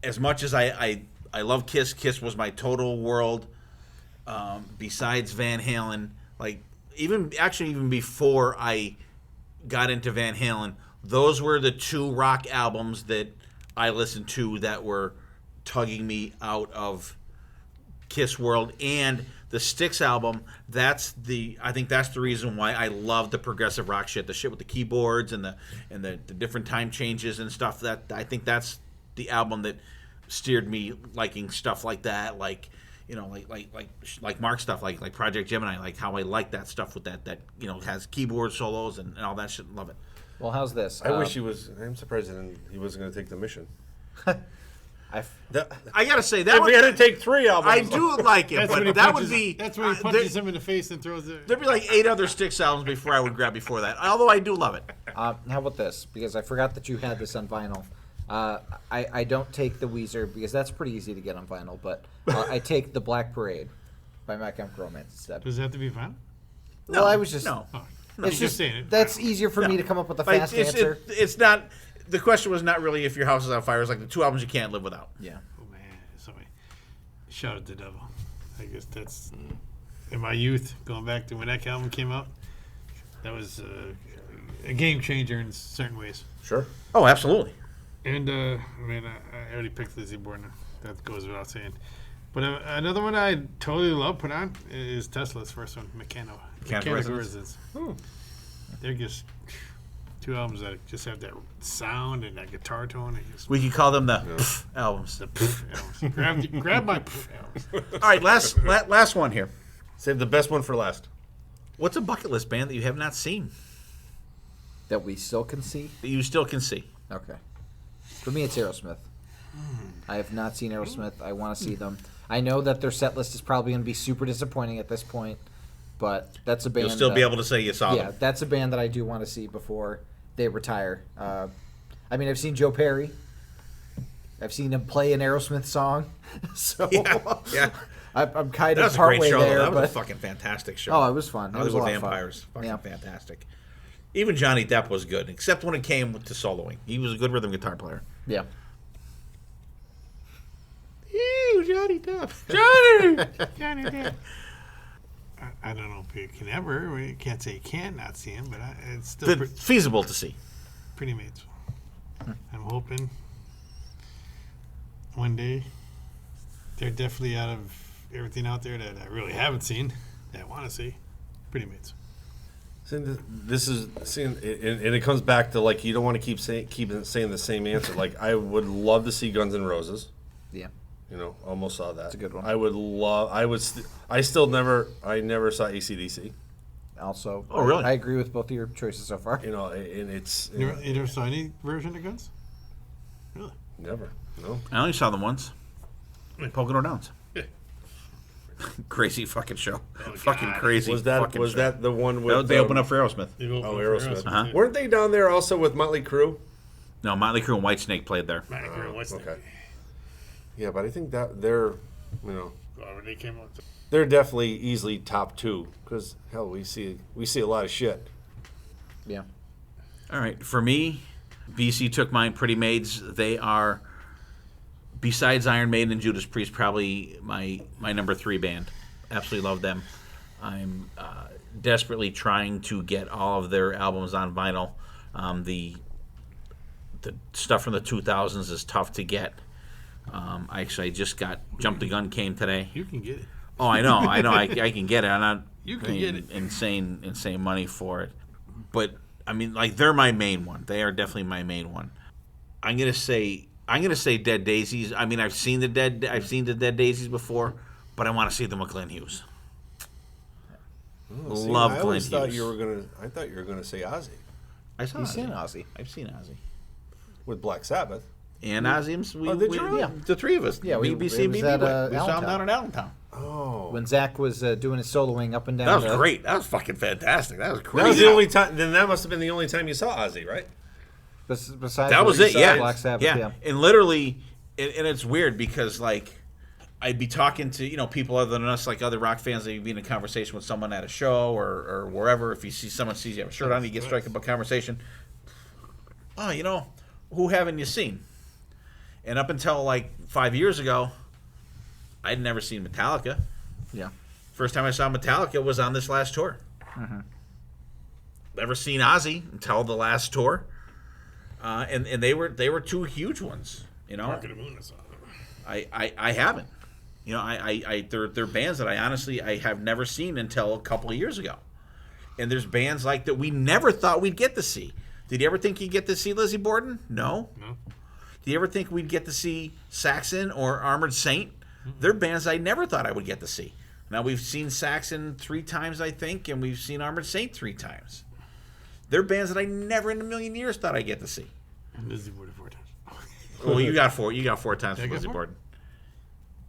as much as I love Kiss. Kiss was my total world. Besides Van Halen, like even before I got into Van Halen, those were the 2 rock albums that I listened to that were tugging me out of Kiss world. And the Styx album, I think that's the reason why I love the progressive rock shit, the shit with the keyboards and the different time changes and stuff. That I think that's the album that steered me liking stuff like that, like Mark stuff, like Project Gemini, like how I like that stuff with that has keyboard solos and all that shit. Love it. Well, how's this? I wish he was. I'm surprised he wasn't going to take the Mission. I gotta say that If we had to take 3 albums, I do like it, but that would be That's when he punches him in the face and throws it. There'd be like 8 other Styx albums before I would grab before that. Although I do love it. How about this? Because I forgot that you had this on vinyl. I don't take the Weezer because that's pretty easy to get on vinyl, but I take the Black Parade by My Chemical Romance instead. Does it have to be fun? Well, I was just. No. Oh, It's just saying it. That's easier for me to come up with a Like, fast answer. It's not. The question was not really if your house is on fire. It's like the 2 albums you can't live without. Yeah. Oh man, somebody shout at the devil. I guess that's in my youth, going back to when that album came out. That was a game changer in certain ways. sure. Oh, absolutely. And I already picked Lizzie Borden. That goes without saying. But another one I totally love put on is Tesla's first one, Mechanical Resonance. They're just 2 albums that just have that sound and that guitar tone. We could call them the pff albums. The pff albums. grab my pff albums. All right, last one here. Save the best one for last. What's a bucket list band that you have not seen That we still can see? that you still can see? Okay. For me, it's Aerosmith. I have not seen Aerosmith. I want to see them. I know that their set list is probably going to be super disappointing at this point, but that's a band. You'll still be able to say you saw Yeah, them. that's a band that I do want to see before they retire. I mean, I've seen Joe Perry. I've seen him play an Aerosmith song. So Yeah. I'm kind That of was a great partway show. there. That was but a fucking fantastic show. Oh, it was fun. It was a Hollywood lot of fun. Vampires. Fucking Yeah. fantastic. Even Johnny Depp was good, except when it came to soloing. He was a good rhythm guitar player. Yeah. Ew, Johnny Depp. Johnny Depp. I don't know if you can ever. We can't say you can't not see him, but it's still Feasible to see. pretty mates. I'm hoping one day they're definitely out of everything out there that I really haven't seen that I want to see. Pretty mates. This is and it comes back to like you don't want to keep saying the same answer. Like I would love to see Guns N' Roses. Yeah. You know, almost saw that. It's a good one. I would love. I never saw AC/DC. Also, Oh, really? I agree with both of your choices so far. You know, and it's You never saw any version of Guns? Really? never. No. I only saw them once. Pocono Downs. Crazy fucking show. Fucking crazy. Was that fucking show. the one with They opened up for Aerosmith. Oh, Aerosmith. Uh-huh. Weren't they down there also with Motley Crue? No, Motley Crue and Whitesnake played there. Okay. Yeah, but I think that they're, you know, They came out. they're definitely easily top two because hell, we see a lot of shit. Yeah. All right, for me, BC took mine. Pretty Maids. They are, besides Iron Maiden and Judas Priest, probably my number 3 band. Absolutely love them. I'm desperately trying to get all of their albums on vinyl. The stuff from the 2000s is tough to get. I just got Jump the Gun came today. You can get it. Oh, I know, I can get it. I'm not You can paying get it. insane money for it. But I mean, like, they're my main one. They are definitely my main one. I'm gonna say Dead Daisies. I mean, I've seen the Dead Daisies before, but I want to see them with Glenn Hughes. Love I Glenn always thought Hughes. I thought you were gonna say Ozzy I saw You've Ozzy. seen Ozzy. I've seen Ozzy. with Black Sabbath. And Ozzy, did you really? yeah, the 3 of us. Yeah, we- BBC it and was BB at, went. We saw him Allentown. down in Allentown. Oh, When Zach was doing his soloing up and down. That was the- great. That was fucking fantastic. That was that crazy. was the only time. Then that must have been the only time you saw Ozzy, right? Besides That was what it, you yeah. said, Black Sabbath, yeah. And literally, and it's weird because, like, I'd be talking to, people other than us, like other rock fans, they'd be in a conversation with someone at a show or wherever. If you see someone sees you have a shirt on, you get struck up a conversation. Oh, who haven't you seen? And up until, like, 5 years ago, I'd never seen Metallica. Yeah. First time I saw Metallica was on this last tour. Never seen Ozzy until the last tour. And they were 2 huge ones, Mark of the Moon is on them. I haven't. They're bands that I have never seen until a couple of years ago. And there's bands like that we never thought we'd get to see. Did you ever think you'd get to see Lizzie Borden? No. Did you ever think we'd get to see Saxon or Armored Saint? They're bands I never thought I would get to see. Now we've seen Saxon 3 times, I think, and we've seen Armored Saint 3 times. They're bands that I never in a million years thought I'd get to see. Lizzie Borden 4 times. Well, you got 4. You got 4 times Did I for get Lizzie 4? Borden.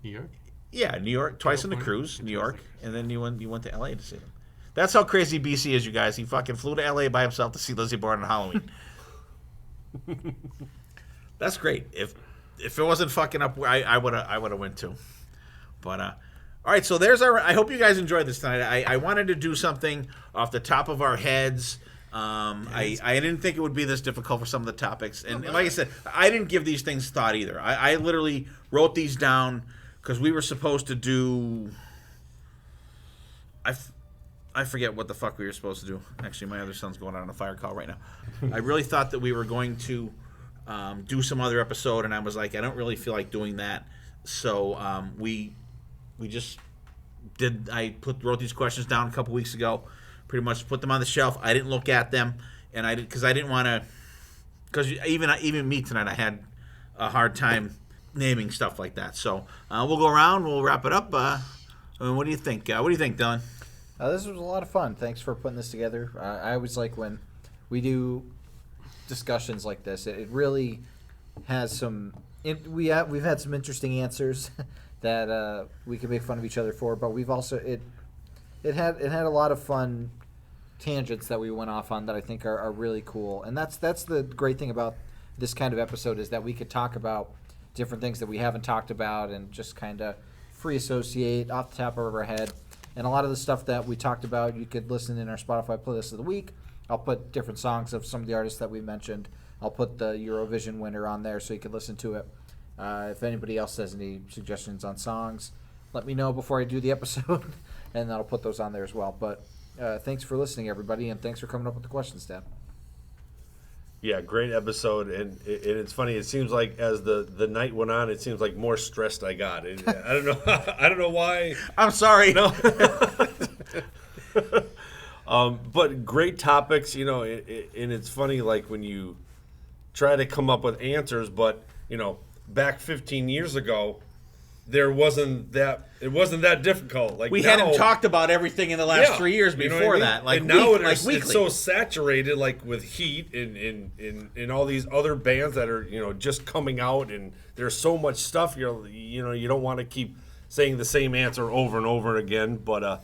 New York? Yeah, New York, twice on the California? cruise, New York, and then you went to LA to see them. That's how crazy BC is, you guys. He fucking flew to LA by himself to see Lizzie Borden on Halloween. That's great. If it wasn't fucking up, I would have went too. But all right, so there's our. I hope you guys enjoyed this tonight. I wanted to do something off the top of our heads. I didn't think it would be this difficult for some of the topics, and like I said, I didn't give these things thought either. I literally wrote these down because we were supposed to do. I forget what the fuck we were supposed to do. Actually, my other son's going on a fire call right now. I really thought that we were going to do some other episode, and I was like, I don't really feel like doing that. So we just did. Wrote these questions down a couple weeks ago. Pretty much put them on the shelf. I didn't look at them, and I didn't want to. Because even me tonight, I had a hard time naming stuff like that. So we'll go around. We'll wrap it up. What do you think? What do you think, Dylan? This was a lot of fun. Thanks for putting this together. I always like when we do discussions like this. It really has some. We've had some interesting answers that we can make fun of each other for, but we've also it had a lot of fun tangents that we went off on that I think are really cool, and that's the great thing about this kind of episode is that we could talk about different things that we haven't talked about and just kind of free associate off the top of our head. And a lot of the stuff that we talked about, you could listen in our Spotify playlist of the week. I'll put different songs of some of the artists that we mentioned. I'll put the Eurovision winner on there so you can listen to it. If anybody else has any suggestions on songs, let me know before I do the episode, and I'll put those on there as well. But thanks for listening, everybody, and thanks for coming up with the questions, Dad. Yeah, great episode, and it's funny. It seems like as the night went on, it seems like more stressed I got. I don't know. I don't know why. I'm sorry. No. But great topics, and it's funny, like when you try to come up with answers, but back 15 years ago, it wasn't that difficult. Like we now, hadn't talked about everything in the last 3 years you know before what I mean? that. Like and now it's it's so saturated, like with Heat and all these other bands that are just coming out, and there's so much stuff. You don't want to keep saying the same answer over and over again. But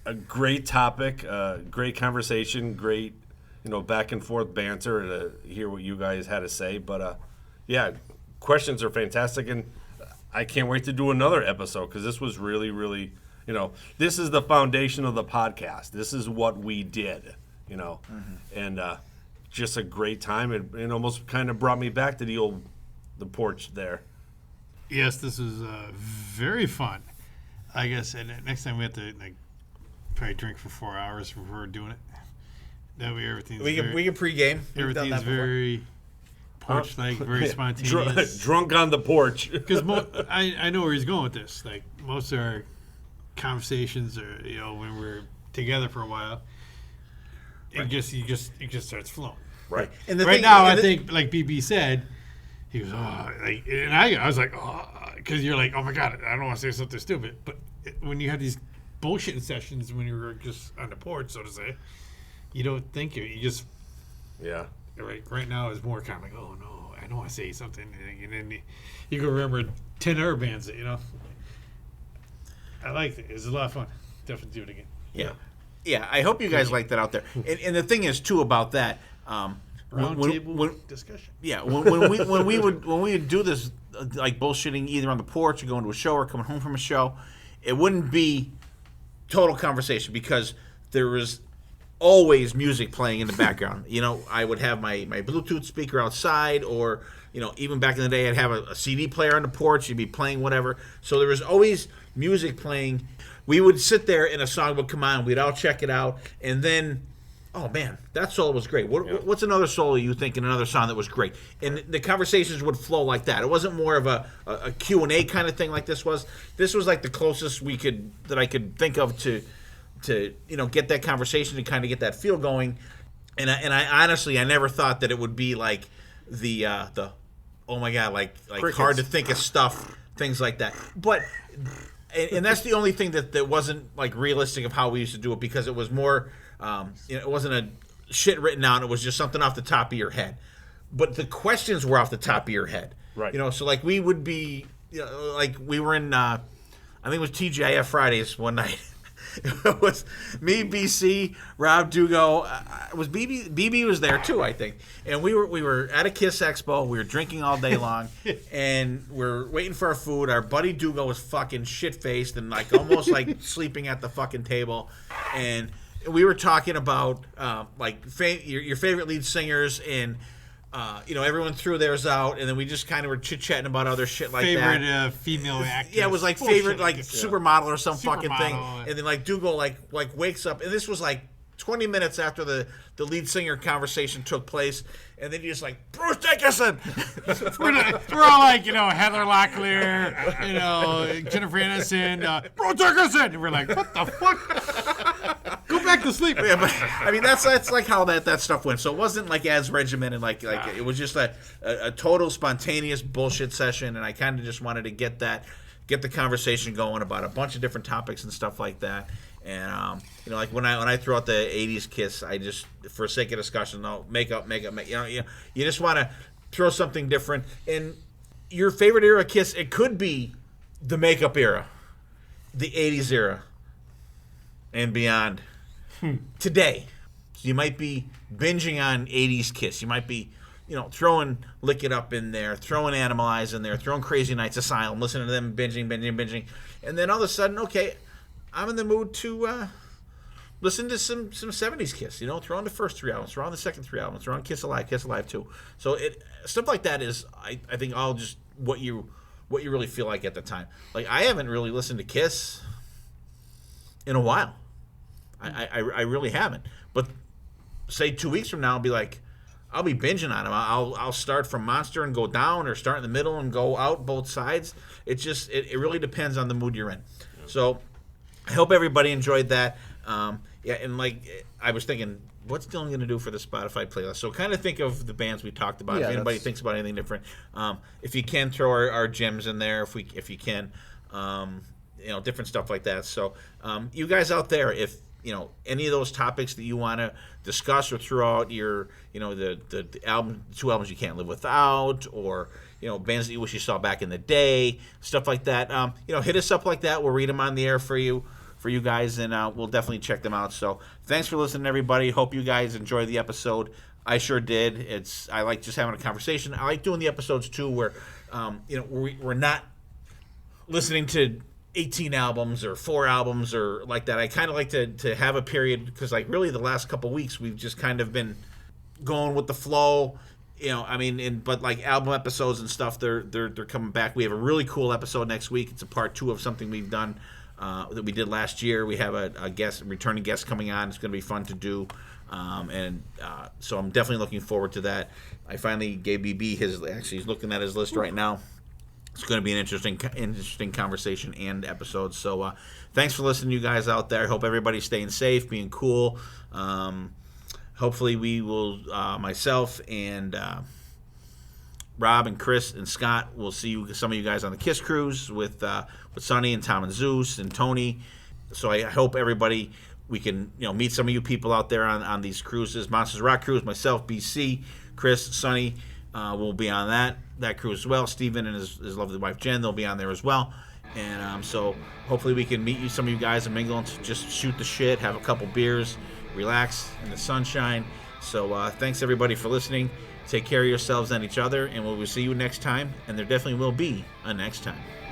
a great topic, great conversation, great back and forth banter to hear what you guys had to say. But yeah, questions are fantastic, and I can't wait to do another episode because this was really, really, this is the foundation of the podcast. This is what we did, and just a great time. It almost kind of brought me back to the porch there. Yes, this was very fun. I guess, and next time we have to probably drink for 4 hours before doing it. That way everything's we can pregame. Everything's very porch-like, very spontaneous. Drunk on the porch. Because I know where he's going with this. Like most of our conversations, or when we're together for a while, it just starts flowing. Right. And I think like BB said, he was and I was like, because you're like, oh my god, I don't want to say something stupid. But when you have these bullshitting sessions when you were just on the porch, so to say, you don't think you just Right now is more kind of like, oh no, I don't want to say something, and then you can remember 10 other bands that I liked it. It was a lot of fun. Definitely do it again. Yeah. I hope you guys like that out there. And the thing is too about that. Roundtable discussion. Yeah, when we would do this like bullshitting either on the porch or going to a show or coming home from a show, it wouldn't be total conversation because there was always music playing in the background. I would have my Bluetooth speaker outside, or even back in the day, I'd have a CD player on the porch. You'd be playing whatever. So there was always music playing. We would sit there and a song would come on. We'd all check it out, and then, oh man, that solo was great. What's another solo you think in another song that was great? And the conversations would flow like that. It wasn't more of a Q&A kind of thing like this was. This was like the closest that I could think of to get that conversation to kind of get that feel going, and I honestly I never thought that it would be like the oh my god like Crickets. Hard to think of stuff, things like that. But and that's the only thing that wasn't like realistic of how we used to do it, because it was more it wasn't a shit written down. It was just something off the top of your head. But the questions were off the top of your head, right? So like we would be like we were in I think it was TGIF Fridays one night. It was me, BC, Rob Dugo. Was BB was there too, I think. And we were at a Kiss Expo. We were drinking all day long, and we're waiting for our food. Our buddy Dugo was fucking shit faced and like almost like sleeping at the fucking table. And we were talking about your favorite lead singers, and everyone threw theirs out, and then we just kind of were chit-chatting about other shit like that. Favorite female actress. Yeah, it was like favorite supermodel or some Supermodel. fucking thing. And then like Dougal like wakes up, and this was like 20 minutes after the lead singer conversation took place, and then you're just like, Bruce Dickinson! we're all like, Heather Locklear, Jennifer Aniston, Bruce Dickinson! And we're like, what the fuck? Go back to sleep. Yeah, but I mean that's like how that stuff went. So it wasn't like as regimented, like it was just a total spontaneous bullshit session, and I kind of just wanted to get the conversation going about a bunch of different topics and stuff like that. And like when I throw out the '80s Kiss, I just, for sake of discussion, no, make up. You just want to throw something different. And your favorite era of Kiss, it could be the makeup era, the 80s era, and beyond. Today, so you might be binging on 80s Kiss. You might be, throwing Lick It Up in there, throwing Animalize in there, throwing Crazy Nights Asylum, listening to them binging. And then all of a sudden, okay, I'm in the mood to listen to some 70s Kiss. Throw on the first 3 albums, throw on the second 3 albums, throw on Kiss Alive 2. So stuff like that is, I think, all just what you really feel like at the time. Like, I haven't really listened to Kiss in a while. I really haven't. But say 2 weeks from now, I'll be like, I'll be binging on them. I'll start from Monster and go down, or start in the middle and go out both sides. It really depends on the mood you're in. So I hope everybody enjoyed that. And like I was thinking, what's Dylan going to do for the Spotify playlist? So kind of think of the bands we talked about. Yeah, if anybody thinks about anything different, if you can throw our gems in there, if you can, different stuff like that. So you guys out there, if any of those topics that you want to discuss or throw out your, the album, 2 albums you can't live without, or, bands that you wish you saw back in the day, stuff like that, hit us up like that. We'll read them on the air for you guys, and we'll definitely check them out. So thanks for listening, everybody. Hope you guys enjoyed the episode. I sure did. I like just having a conversation. I like doing the episodes too, where, we're not listening to 18 albums or 4 albums or like that. I kind of like to have a period, because like really the last couple weeks we've just kind of been going with the flow, but like album episodes and stuff, they're coming back. We have a really cool episode next week. It's a part 2 of something we've done that we did last year. We have a returning guest coming on. It's going to be fun to do, so I'm definitely looking forward to that. I finally gave BB he's looking at his list right now. It's going to be an interesting conversation and episode. So thanks for listening, you guys out there. Hope everybody's staying safe, being cool. Hopefully we will, myself and Rob and Chris and Scott, will see some of you guys on the Kiss cruise with Sonny and Tom and Zeus and Tony. So I hope everybody, we can meet some of you people out there on these cruises. Monsters Rock Cruise, myself, BC, Chris, Sonny will be on that cruise as well. Steven and his lovely wife Jen, they'll be on there as well. And so hopefully we can meet some of you guys and mingle and just shoot the shit, have a couple beers, relax in the sunshine. So thanks everybody for listening. Take care of yourselves and each other, and we will see you next time. And there definitely will be a next time.